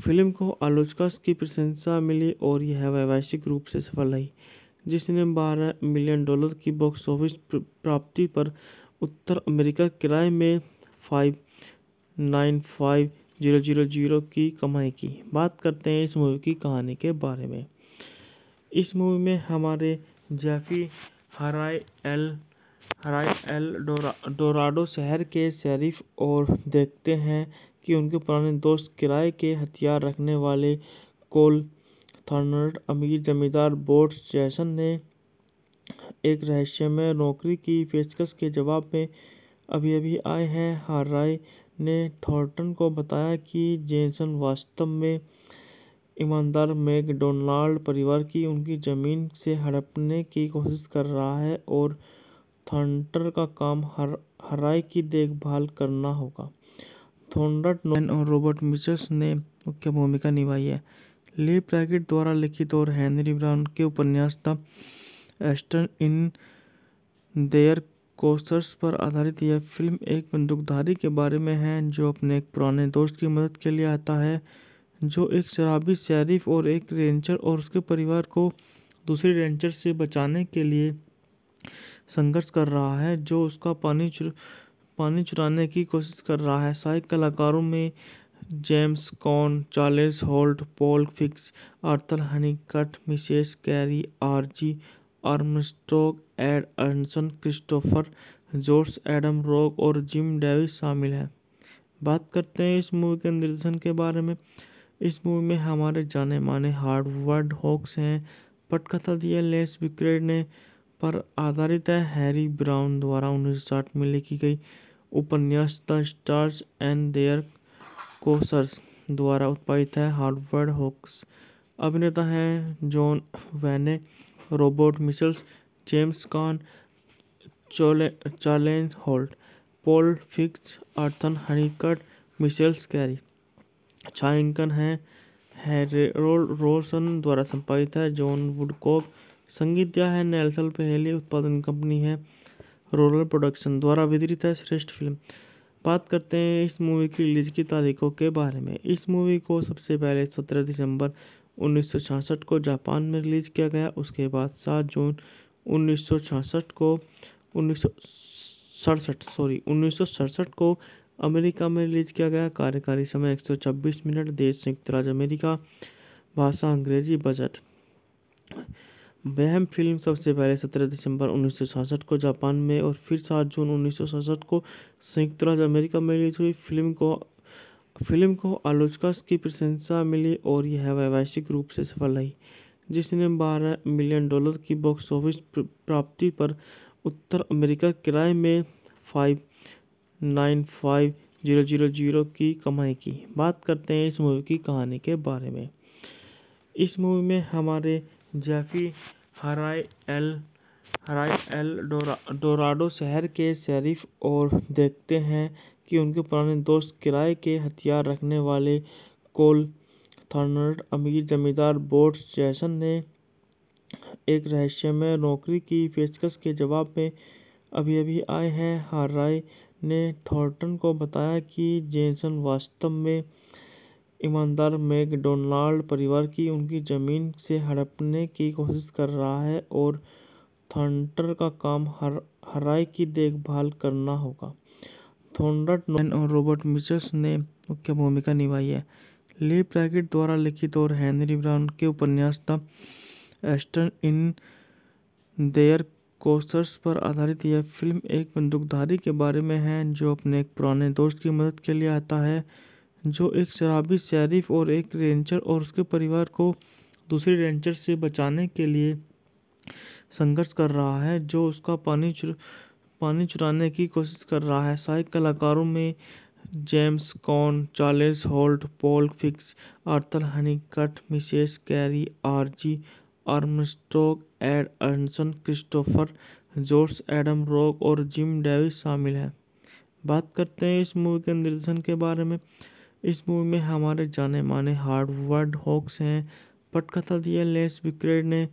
फिल्म को आलोचकों की प्रशंसा मिली और यह वैश्विक रूप से सफल रही, जिसने $12 मिलियन की बॉक्स ऑफिस प्राप्ति पर उत्तर अमेरिका किराए में 5,950,000 की कमाई की। बात करते हैं इस मूवी की कहानी के बारे में। इस मूवी में हमारे जेफी हराई एल डोराडो शहर के शेरिफ और देखते हैं कि उनके पुराने दोस्त किराए के हथियार रखने वाले कोल थॉर्नट अमीर जमींदार बोट्स जैसन ने एक रहस्यमय नौकरी की पेशकश के जवाब में अभी-अभी आए हैं। हराई ने थॉर्नटन को बताया कि जेसन वास्तव में ईमानदार मैकडोनाल्ड परिवार की उनकी जमीन से हड़पने की कोशिश कर रहा है और थॉर्नटन का काम हराई की देखभाल करना होगा। थॉर्नटन नोलन और रॉबर्ट मिचल्स ने मुख्य भूमिका निभाई है। ली प्रैकेट द्वारा लिखित और हेनरी ब्राउन के उपन्यास the stars in their courses पर आधारित यह फिल्म एक बंदूकधारी के बारे में है जो अपने एक पुराने दोस्त की मदद के लिए आता है, जो एक शराबी शेरिफ और एक रेंजर और उसके परिवार को दूसरे रेंजर से बचाने के लिए संघर्ष कर रहा है, जो उसका पानी चुराने की कोशिश कर रहा है। सहायक कलाकारों में James Caan, Charles Holt, Paul Fix, Arthur Hunnicutt, Mrs Carey, R G Armstrong, Ed Arnson, Christopher George, Adam rock और जिम डेविस शामिल हैं। बात करते हैं इस मूवी के निर्देशन के बारे में। इस मूवी में हमारे जाने माने हार्वर्ड हॉक्स हैं। पटकथा दी है लेस विक्रेड ने पर आधारित है। हैरी ब्राउन द्वारा 1960 में लिखी गई उपन्यास the stars and their courses द्वारा उत्पादित है। हार्वर्ड हॉक्स अभिनेता हैं John Wayne, Robert Mitchells, James Caan, Charles Holt, Paul Fix, Arthur Hunnicutt, Michele Carey. छायांकन है हैरोल्ड रोसन द्वारा संपादित है। जॉन वुडकॉक संगीत दिया है नेल्सन पहेली। उत्पादन कंपनी है रोलर प्रोडक्शन द्वारा वितरित है। श्रेष्ठ फिल्म। बात करते हैं इस मूवी की रिलीज की तारीखों के बारे में। इस मूवी को सबसे पहले 17 दिसंबर 1966 को जापान में रिलीज किया गया। उसके बाद 7 जून 1967 को अमेरिका में रिलीज किया गया। कार्यकारी समय 126 मिनट। देश संयुक्त राज्य अमेरिका। भाषा अंग्रेजी। बजट। वह फिल्म सबसे पहले 17 दिसंबर 1966 को जापान में और फिर 7 जून 1967 को संयुक्त राज्य अमेरिका में रिलीज हुई। फिल्म को आलोचकों की प्रशंसा मिली और यह वैश्विक रूप से सफल रही, जिसने $12 मिलियन की बॉक्स ऑफिस प्राप्ति पर उत्तर अमेरिका किराए में 5,950,000 की कमाई की। बात करते हैं इस मूवी की कहानी के बारे में। इस मूवी में हमारे जेफी हराई एल डोराडो शहर के शेरिफ और देखते हैं कि उनके पुराने दोस्त किराए के हथियार रखने वाले कोल थॉर्नट अमीर जमींदार बोट्स जैसन ने एक रहस्यमय नौकरी की पेशकश के जवाब में अभी-अभी आए हैं। हराई ने थॉर्नटन को बताया कि जेसन वास्तव में ईमानदार मैकडोनाल्ड परिवार की उनकी जमीन से हड़पने की कोशिश कर रहा है और थॉर्नटन का काम हराई की देखभाल करना होगा। थॉर्नटन नोलन और रॉबर्ट मिचल्स ने मुख्य भूमिका निभाई है। ली प्रैकेट द्वारा लिखित और हेनरी ब्राउन के उपन्यास the stars in their courses पर आधारित यह फिल्म एक बंदूकधारी के बारे में है जो अपने एक पुराने दोस्त की मदद के लिए आता है, जो एक शराबी शेरिफ और एक रेंजर और उसके परिवार को दूसरे रेंजर से बचाने के लिए संघर्ष कर रहा है, जो उसका पानी चुराने की कोशिश कर रहा है। सहायक कलाकारों में James Caan, Charles Holt, Paul Fix, Arthur Hunnicutt, Mrs Carey, R G Armstrong, Ed Arnson, Christopher George, Adam rock और जिम डेविस शामिल हैं। बात करते हैं इस मूवी के निर्देशन के बारे में। इस मूवी में हमारे जाने माने हार्वर्ड हॉक्स हैं। पटकथा दी है लेस विक्रेड ने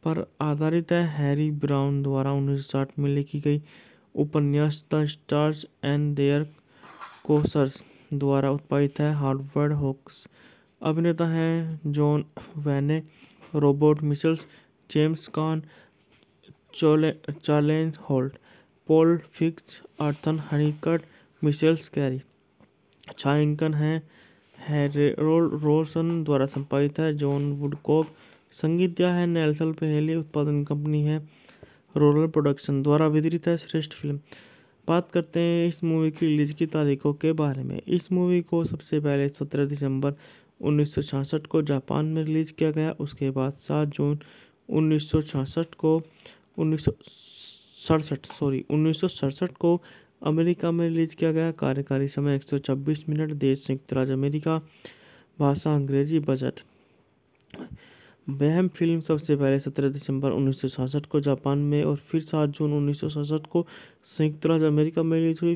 पर आधारित है। हैरी ब्राउन द्वारा 1960 में लिखी गई उपन्यास the stars and their courses द्वारा उत्पादित है। हार्वर्ड हॉक्स अभिनेता हैं John Wayne, Robert Mitchells, James Caan, Charles Holt, Paul Fix, Arthur Hunnicutt, Michele Carey. छायांकन है हैरोल्ड रोसन द्वारा संपादित है। जॉन वुडकॉक संगीत दिया है। नेल्सन पहली उत्पादन कंपनी है। रोलर प्रोडक्शन द्वारा वितरित है। श्रेष्ठ फिल्म। बात करते हैं इस मूवी की रिलीज की तारीखों के बारे में। इस मूवी को सबसे पहले 17 दिसंबर 1966 को जापान में रिलीज किया गया। उसके बाद 7 जून 1966 को 1967 को अमेरिका में रिलीज किया गया। कार्यकारी समय 126 मिनट। देश संयुक्त राज्य अमेरिका। भाषा अंग्रेजी। बजट। वह फिल्म सबसे पहले 17 दिसंबर 1966 को जापान में और फिर 7 जून 1967 को संयुक्त राज्य अमेरिका में रिलीज हुई।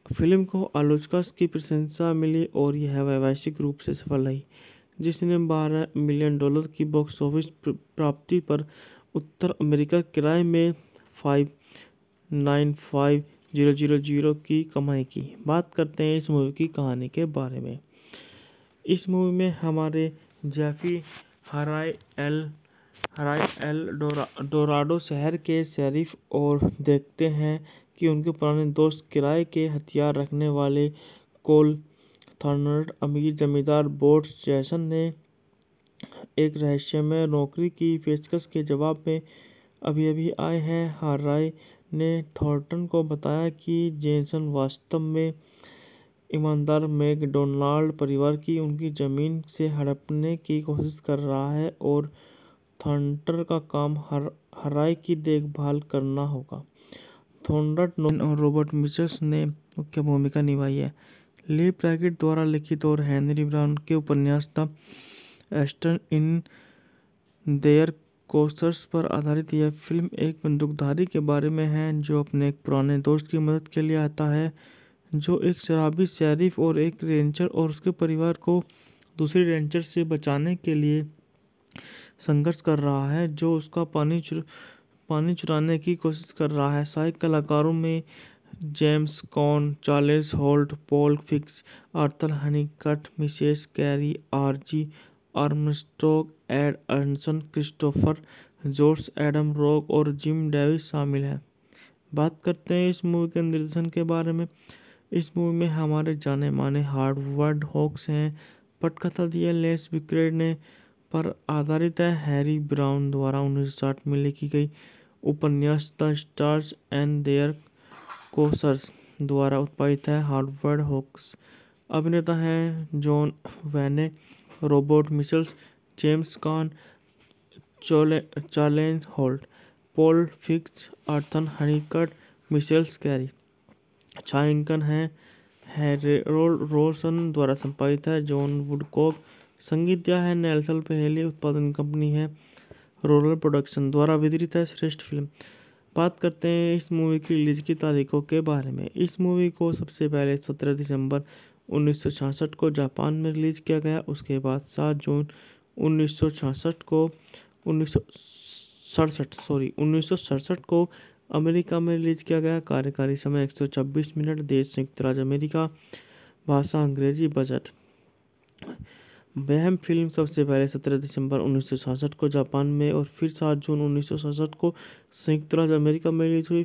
फिल्म को आलोचकों की प्रशंसा मिली और यह वैश्विक रूप से सफल रही, जिसने $12 मिलियन की बॉक्स ऑफिस प्राप्ति पर उत्तर अमेरिका किराए में $595,000 की कमाई की। बात करते हैं इस मूवी की कहानी के बारे में। इस मूवी में हमारे जेफी हराई एल डोराडो शहर के शेरिफ और देखते हैं कि उनके पुराने दोस्त किराए के हथियार रखने वाले कोल थॉर्नटन अमीर जमींदार बोर्ड जैसन ने एक रहस्यमय नौकरी की पेशकश के जवाब में अभी अभी आए हैं। हराई ने थॉर्नटन को बताया कि जेसन वास्तव में ईमानदार मैकडोनाल्ड परिवार की उनकी जमीन से हड़पने की कोशिश कर रहा है और थॉर्नटन का काम हराई की देखभाल करना होगा। थॉर्नटन और रॉबर्ट मिचल्स ने मुख्य भूमिका निभाई है। ली ब्रैकेट द्वारा लिखित और हेनरी ब्राउन के उपन्यास द स्टार्स इन देयर कोसर्स पर आधारित यह फिल्म एक बंदूकधारी के बारे में है जो अपने एक पुराने दोस्त की मदद के लिए आता है, जो एक शराबी शेरिफ और एक रेंजर और उसके परिवार को दूसरे रेंजर से बचाने के लिए संघर्ष कर रहा है, जो उसका पानी चुराने की कोशिश कर रहा है। सहायक कलाकारों में James Caan, Charles Holt, Paul Fix, Arthur Hunnicutt, Michele Carey, R G Armstrong, Ed Arnson, Christopher George, Adam rock और जिम डेविस शामिल हैं। बात करते हैं इस मूवी के निर्देशन के बारे में। इस मूवी में हमारे जाने माने हार्वर्ड हॉक्स हैं। पटकथा दी है लेस विक्रेड ने, पर आधारित है। हैरी ब्राउन द्वारा 1960 में लिखी गई उपन्यास the stars and their courses द्वारा उत्पादित है। हार्वर्ड हॉक्स अभिनेता हैं John Wayne, Robert Mitchells, James Caan, Charles Holt, Paul Fix, Arthur Hunnicutt, Michele Carey. छायांकन है हैरोल्ड रोसन द्वारा संपादित है। जॉन वुडकॉक संगीत दिया है। नेल्सन पहली उत्पादन कंपनी है। रोलर प्रोडक्शन द्वारा वितरित है। श्रेष्ठ फिल्म। बात करते हैं इस मूवी की रिलीज की तारीखों के बारे में। इस मूवी को सबसे पहले 17 दिसंबर 1966 को जापान में रिलीज किया गया। उसके बाद 7 जून 1967 को अमेरिका में रिलीज किया गया। कार्यकारी समय 126 मिनट। देश संयुक्त राज्य अमेरिका। भाषा अंग्रेजी। बजट। वह फिल्म सबसे पहले 17 दिसंबर 1966 को जापान में और फिर 7 जून 1967 को संयुक्त राज्य अमेरिका में रिलीज हुई।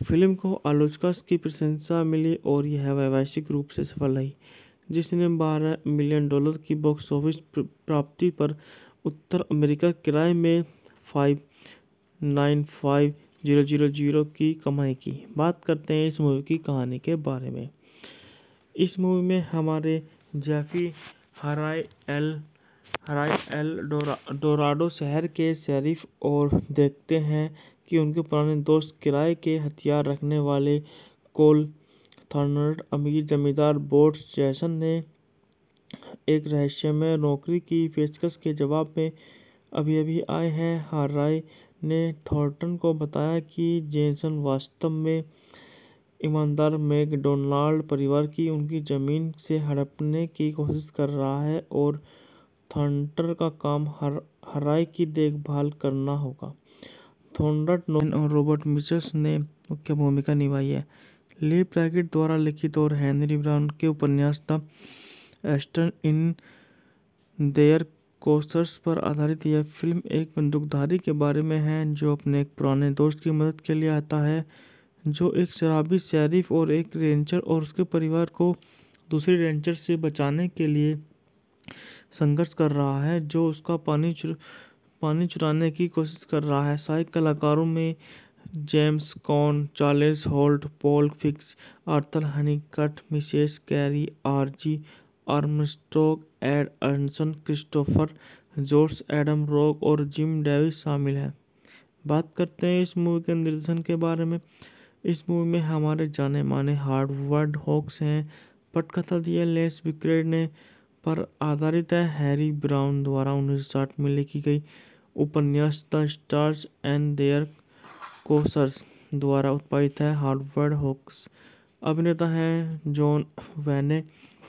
फिल्म को आलोचकों की प्रशंसा मिली और यह वैश्विक रूप से सफल रही, जिसने $12 मिलियन की बॉक्स ऑफिस प्राप्ति पर उत्तर अमेरिका किराए में $595,000 की कमाई की। बात करते हैं इस मूवी की कहानी के बारे में। इस मूवी में हमारे जेफी हराई एल डोराडो शहर के शेरिफ और देखते हैं कि उनके पुराने दोस्त किराए के हथियार रखने वाले कोल थॉर्नटन अमीर जमींदार बोर्ड जैसन ने एक रहस्यमय नौकरी की पेशकश के जवाब में अभी अभी आए हैं। हराई ने थॉर्नटन को बताया कि जेसन वास्तव में ईमानदार मैकडोनाल्ड परिवार की उनकी जमीन से हड़पने की कोशिश कर रहा है और थॉर्नटन का काम हराई की देखभाल करना होगा। थॉर्नटन नोलन और रॉबर्ट मिचल्स ने मुख्य भूमिका निभाई है। ली ब्रैकेट द्वारा लिखित और हेनरी ब्राउन के उपन्यास the Aston in their courses पर आधारित यह फिल्म एक बंदूकधारी के बारे में है जो अपने एक पुराने दोस्त की मदद के लिए आता है जो एक शराबी शेरिफ और एक रेंजर और उसके परिवार को दूसरे रेंजर से बचाने के लिए संघर्ष कर रहा है जो उसका पानी चुराने की कोशिश कर रहा है। सहायक कलाकारों में James Caan, Charles Holt, Paul Fix, Arthur Hunnicutt, Mrs Carey, R G Armstrong, Ed Arnson, Christopher George, Adam rock और जिम डेविस शामिल हैं। बात करते हैं इस मूवी के निर्देशन के बारे में। इस मूवी में हमारे जाने माने हार्वर्ड हॉक्स हैं। पटकथा दी है लेस विक्रेड ने पर आधारित है हैरी ब्राउन द्वारा 1960 में लिखी गई उपन्यास the stars and their courses द्वारा उत्पादित है। हार्वर्ड हॉक्स अभिनेता हैं John Wayne,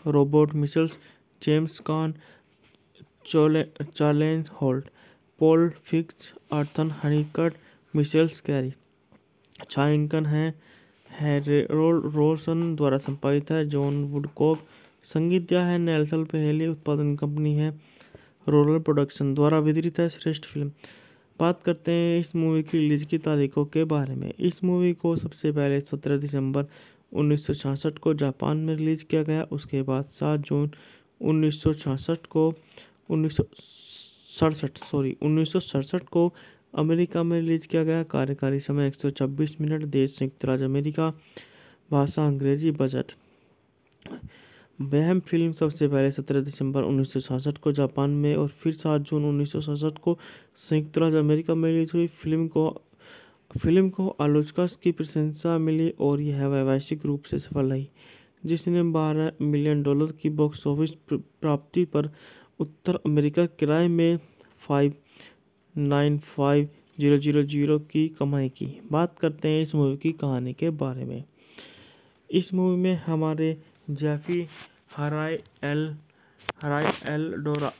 Robert Mitchells, James Caan, Charles Holt, Paul Fix, Arthur Hunnicutt, Michele Carey. छायांकन है हैरोल्ड रोसन द्वारा संपादित है। जॉन वुडकॉक संगीत दिया है नेल्सन पहली उत्पादन कंपनी है रोलर प्रोडक्शन द्वारा वितरित है। श्रेष्ठ फिल्म बात करते हैं इस मूवी की रिलीज की तारीखों के बारे में। इस मूवी को सबसे पहले 17 दिसंबर 1966 को जापान में रिलीज किया गया। उसके बाद 7 जून 1967 को अमेरिका में रिलीज किया गया। कार्यकारी समय 126 मिनट। देश संयुक्त राज्य अमेरिका। भाषा अंग्रेजी। बजट वह फिल्म सबसे पहले 17 दिसंबर 1966 को जापान में और फिर 7 जून 1967 को संयुक्त राज्य अमेरिका में रिलीज हुई। फिल्म को आलोचकों की प्रशंसा मिली और यह वैश्विक रूप से सफल रही जिसने $12 मिलियन की बॉक्स ऑफिस प्राप्ति पर उत्तर अमेरिका किराए में 5,950,000 की कमाई की। बात करते हैं इस मूवी की कहानी के बारे में। इस मूवी में हमारे जेफी हराई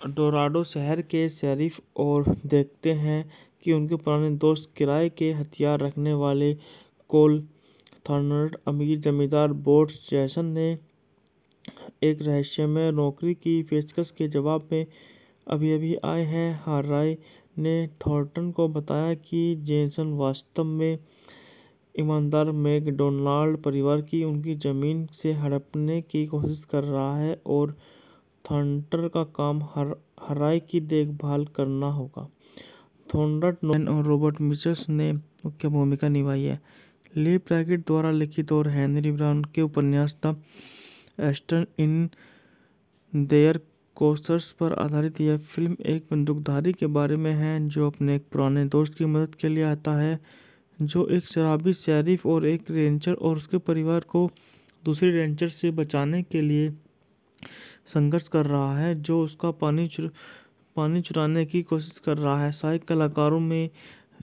डोराडो शहर के शेरिफ और देखते हैं कि उनके पुराने दोस्त किराए के हथियार रखने वाले कोल थॉर्नटन अमीर जमींदार बोट्स जैसन ने एक रहस्यमय नौकरी की पेशकश के जवाब में अभी आए हैं। हराई ने थॉर्नटन को बताया कि जेसन वास्तव में ईमानदार मैकडोनाल्ड परिवार की उनकी जमीन से हड़पने की कोशिश कर रहा है और थॉर्नटन का काम हराई की देखभाल करना होगा। थॉर्नटन नोलन और रॉबर्ट मिचल्स ने मुख्य भूमिका निभाई है। ली ब्रैकेट द्वारा लिखित और हेनरी ब्राउन के उपन्यास the Aston in their courses पर आधारित यह फिल्म एक बंदूकधारी के बारे में है जो अपने एक पुराने दोस्त की मदद के लिए आता है जो एक शराबी शेरिफ और एक रेंजर और उसके परिवार को दूसरे रेंजर से बचाने के लिए संघर्ष कर रहा है जो उसका पानी चुराने की कोशिश कर रहा है। सहायक कलाकारों में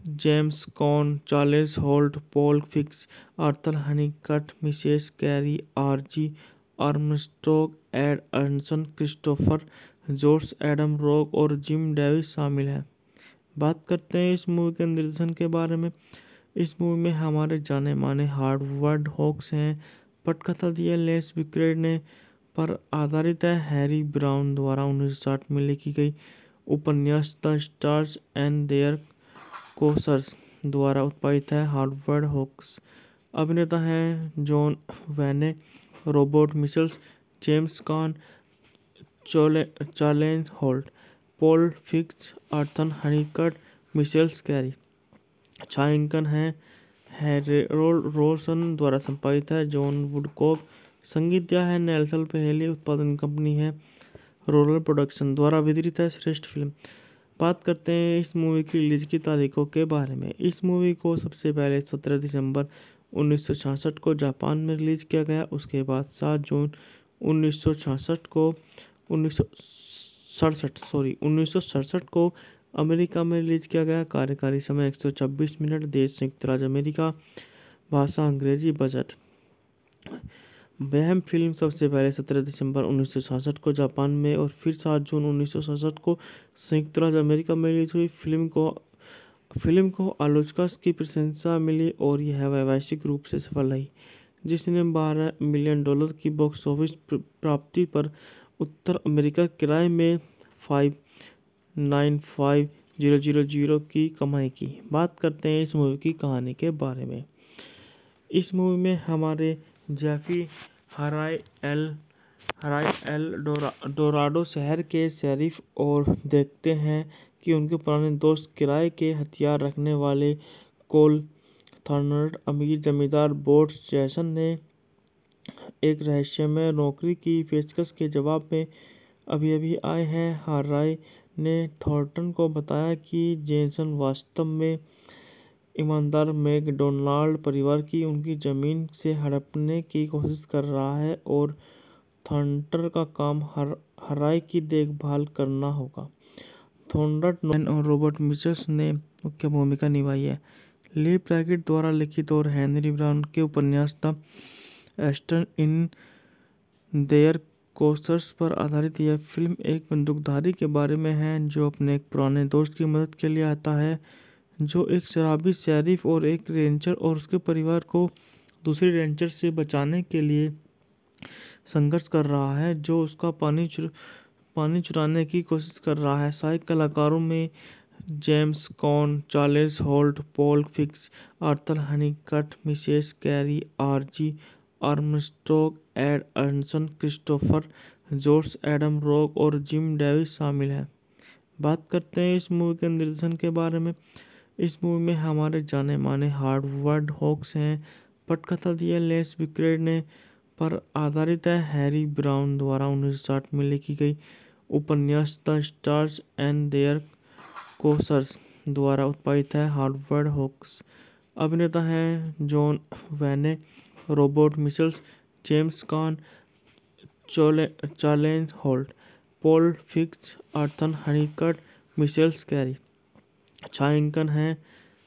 James Caan, Charles Holt, Paul Fix, Arthur Hunnicutt, Mrs Carey, R G Armstrong, Ed Arnson, Christopher George, Adam rock और जिम डेविस शामिल हैं। बात करते हैं इस मूवी के निर्देशन के बारे में। इस मूवी में हमारे जाने माने हार्वर्ड हॉक्स हैं। पटकथा दी है लेस विक्रेड ने पर आधारित है हैरी ब्राउन द्वारा 1960 में लिखी गई उपन्यास the stars and their courses द्वारा उत्पादित है। हार्वर्ड हॉक्स अभिनेता हैं John Wayne, Robert Mitchells, James Caan, Charles Holt, Paul Fix, Arthur Hunnicutt, Michele Carey. छायांकन है हैरोल्ड रोसन द्वारा संपादित है। जॉन वुडकॉक संगीत दिया है नेल्सन पहली उत्पादन कंपनी है रोलर प्रोडक्शन द्वारा वितरित है। श्रेष्ठ फिल्म बात करते हैं इस मूवी की रिलीज की तारीखों के बारे में। इस मूवी को सबसे पहले 17 दिसंबर 1966 को जापान में रिलीज किया गया। उसके बाद 7 जून 1967 को अमेरिका में रिलीज किया गया। कार्यकारी समय 126 मिनट। देश संयुक्त राज्य अमेरिका। भाषा अंग्रेजी। बजट वह फिल्म सबसे पहले 17 दिसंबर 1966 को जापान में और फिर 7 जून 1967 को संयुक्त राज्य अमेरिका में रिलीज हुई। फिल्म को आलोचकों की प्रशंसा मिली और यह वैश्विक रूप से सफल रही, जिसने $12 मिलियन की बॉक्स ऑफिस प्राप्ति पर उत्तर अमेरिका किराए में 5,950,000 की कमाई की। बात करते हैं इस मूवी की कहानी के बारे में। इस मूवी में हमारे जेफी हराई एल डोराडो शहर के शेरिफ और देखते हैं कि उनके पुराने दोस्त किराए के हथियार रखने वाले कोल थॉर्नर अमीर जमींदार बोर्स जैसन ने एक रहस्यमय नौकरी की पेशकश के जवाब में अभी अभी आए हैं। हराई ने थॉर्नटन को बताया कि जेसन वास्तव में ईमानदार मैकडोनाल्ड परिवार की उनकी जमीन से हड़पने की कोशिश कर रहा है और थॉर्नटन का काम हराई की देखभाल करना होगा। थॉर्नटन और रॉबर्ट मिचल्स ने मुख्य भूमिका निभाई है। ली ब्रैकेट द्वारा लिखित और हेनरी ब्राउन के उपन्यास the stars in their courses पर आधारित यह फिल्म एक बंदूकधारी के बारे में है जो अपने एक पुराने दोस्त की मदद के लिए आता है, जो एक शराबी शेरिफ और एक रेंजर और उसके परिवार को दूसरे रेंजर से बचाने के लिए संघर्ष कर रहा है, जो उसका पानी चुराने की कोशिश कर रहा है। सहायक कलाकारों में James Caan, Charles Holt, Paul Fix, Arthur Hunnicutt, Mrs Carey, R G Armstrong, Ed Arnson, Christopher George, Adam rock और जिम डेविस शामिल हैं। बात करते हैं इस मूवी के निर्देशन के बारे में। इस मूवी में हमारे जाने माने हार्वर्ड हॉक्स हैं। पटकथा दिया लेस विक्रेड ने पर आधारित है। हैरी ब्राउन द्वारा 1960 में लिखी गई उपन्यास the stars and their courses द्वारा उत्पादित है। हार्वर्ड हॉक्स अभिनेता हैं John Wayne, Robert Mitchells, James Caan, Charles Holt, Paul Fix, Arthur Hunnicutt, Michele Carey. छायांकन है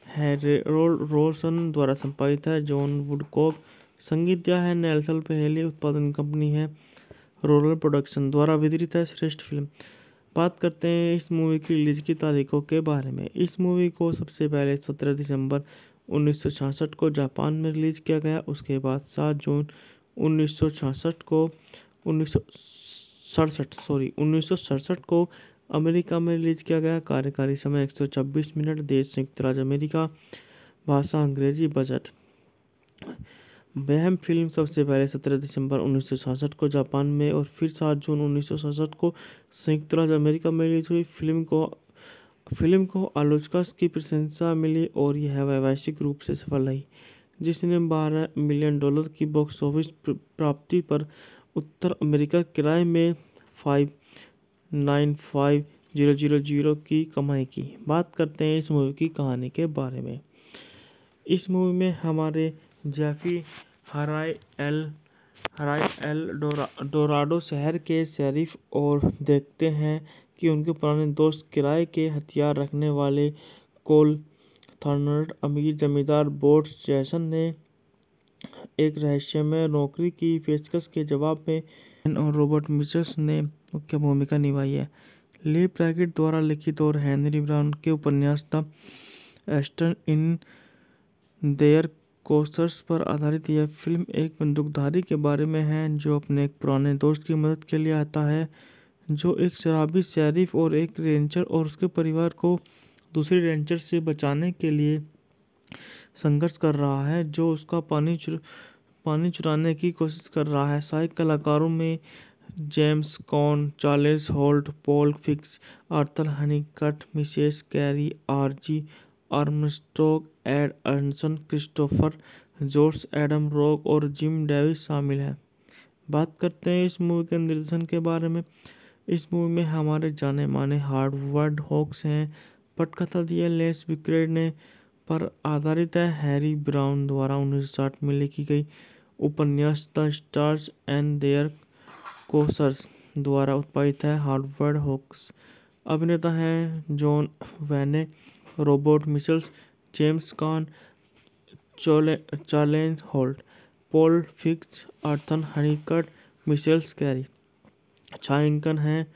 हैरोल्ड रोसन द्वारा संपादित है। जॉन वुडकॉक संगीत दिया है। नेल्सन पहली उत्पादन कंपनी है। रोलर प्रोडक्शन द्वारा वितरित है। श्रेष्ठ फिल्म। बात करते हैं इस मूवी की रिलीज की तारीखों के बारे में। इस मूवी को सबसे पहले 17 दिसंबर 1966 को जापान में रिलीज किया गया। उसके बाद 7 जून 1967 को अमेरिका में रिलीज किया गया। कार्यकारी समय 126 मिनट। देश संयुक्त राज्य अमेरिका। भाषा अंग्रेजी। बजट। वह फिल्म सबसे पहले 17 दिसंबर 1966 को जापान में और फिर 7 जून 1967 को संयुक्त राज्य अमेरिका में रिलीज हुई। फिल्म को आलोचकों की प्रशंसा मिली और यह वैश्विक रूप से सफल रही, जिसने $12 मिलियन की बॉक्स ऑफिस प्राप्ति पर उत्तर अमेरिका किराए में 5,950,000 की कमाई की। बात करते हैं इस मूवी की कहानी के बारे में। इस मूवी में हमारे जेफी हराई एल डोराडो शहर के शेरिफ और देखते हैं कि उनके पुराने दोस्त किराए के हथियार रखने वाले कोल थॉर्नर अमीर जमींदार बोर्स जैसन ने एक रहस्यमय नौकरी की पेशकश के जवाब में और रॉबर्ट मिचल्स ने मुख्य भूमिका निभाई है। ली ब्रैकेट द्वारा लिखित और हेनरी ब्राउन के उपन्यास the stars in their courses पर आधारित यह फिल्म एक बंदूकधारी के बारे में है जो अपने एक पुराने दोस्त की मदद के लिए आता है, जो एक शराबी शेरिफ और एक रेंजर और उसके परिवार को दूसरे रेंजर से बचाने के लिए संघर्ष कर रहा है, जो उसका पानी चुराने की कोशिश कर रहा है। सहायक कलाकारों में James Caan, Charles Holt, Paul Fix, Arthur Hunnicutt, Mrs Carey, R G Armstrong, Ed Arnson, Christopher George, Adam rock और जिम डेविस शामिल हैं। बात करते हैं इस मूवी के निर्देशन के बारे में। इस मूवी में हमारे जाने माने हार्वर्ड हॉक्स हैं। पटकथा दिया लेस विक्रेड ने पर आधारित है। हैरी ब्राउन द्वारा 1960 में लिखी गई उपन्यास the stars and their courses द्वारा उत्पादित है। हार्वर्ड हॉक्स अभिनेता हैं John Wayne, Robert Mitchells, James Caan, Charles Holt, Paul Fix, Arthur Hunnicutt, Michele Carey. छायांकन है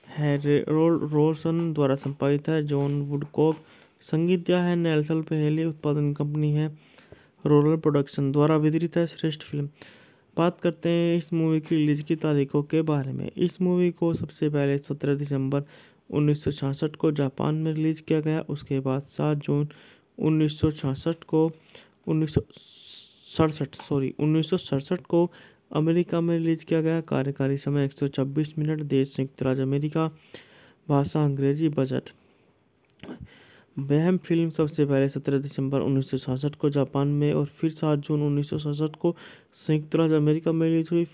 हैरोल्ड रोसन द्वारा संपादित है जॉन वुडकॉक। संगीत दिया है नेल्सन पहेली। उत्पादन कंपनी है रोलर प्रोडक्शन द्वारा वितरित है। श्रेष्ठ फिल्म। बात करते हैं इस मूवी की रिलीज की तारीखों के बारे में। इस मूवी को सबसे पहले 17 दिसंबर 1966 को जापान में रिलीज किया गया। उसके बाद 7 जून 1966 को 1967 को अमेरिका में रिलीज किया गया। कार्यकारी समय 126 मिनट। देश संयुक्त राज्य अमेरिका। भाषा अंग्रेजी। बजट। वह फिल्म सबसे पहले 17 दिसंबर 1966 को जापान में और फिर 7 जून 1967 को संयुक्त राज्य अमेरिका में रिलीज हुई।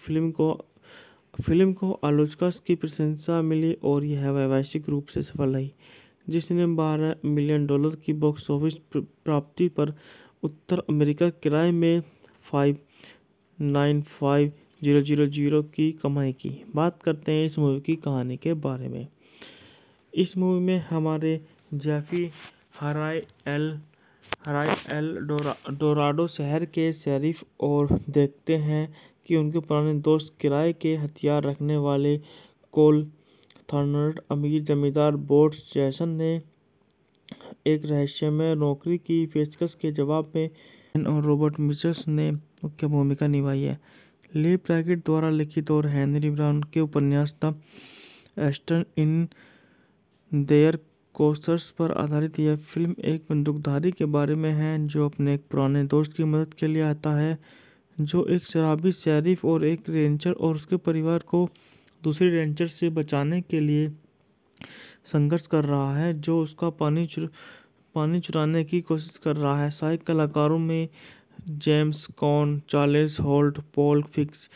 फिल्म को आलोचकों की प्रशंसा मिली और यह वैश्विक रूप से सफल रही, जिसने $12 मिलियन की बॉक्स ऑफिस प्राप्ति पर उत्तर अमेरिका किराए में $595,000 की कमाई की। बात करते हैं इस मूवी की कहानी के बारे में। इस मूवी में हमारे जेफी हराइल डोराडो शहर के शेरिफ और देखते हैं कि उनके पुराने दोस्त किराए के हथियार रखने वाले कोल थॉर्नटन अमीर जमींदार बोट्स जैसन ने एक रहस्यमय नौकरी की पेशकश के जवाब में और रॉबर्ट मिचल्स ने मुख्य भूमिका निभाई है। ली ब्रैकेट द्वारा लिखित और हेनरी ब्राउन के उपन्यास the Aston in their courses पर आधारित यह फिल्म एक बंदूकधारी के बारे में है जो अपने एक पुराने दोस्त की मदद के लिए आता है, जो एक शराबी शेरिफ और एक रेंजर और उसके परिवार को दूसरे रेंजर से बचाने के लिए संघर्ष कर रहा है, जो उसका पानी चुराने की कोशिश कर रहा है। सहायक कलाकारों में James Caan, Charles Holt, Paul fix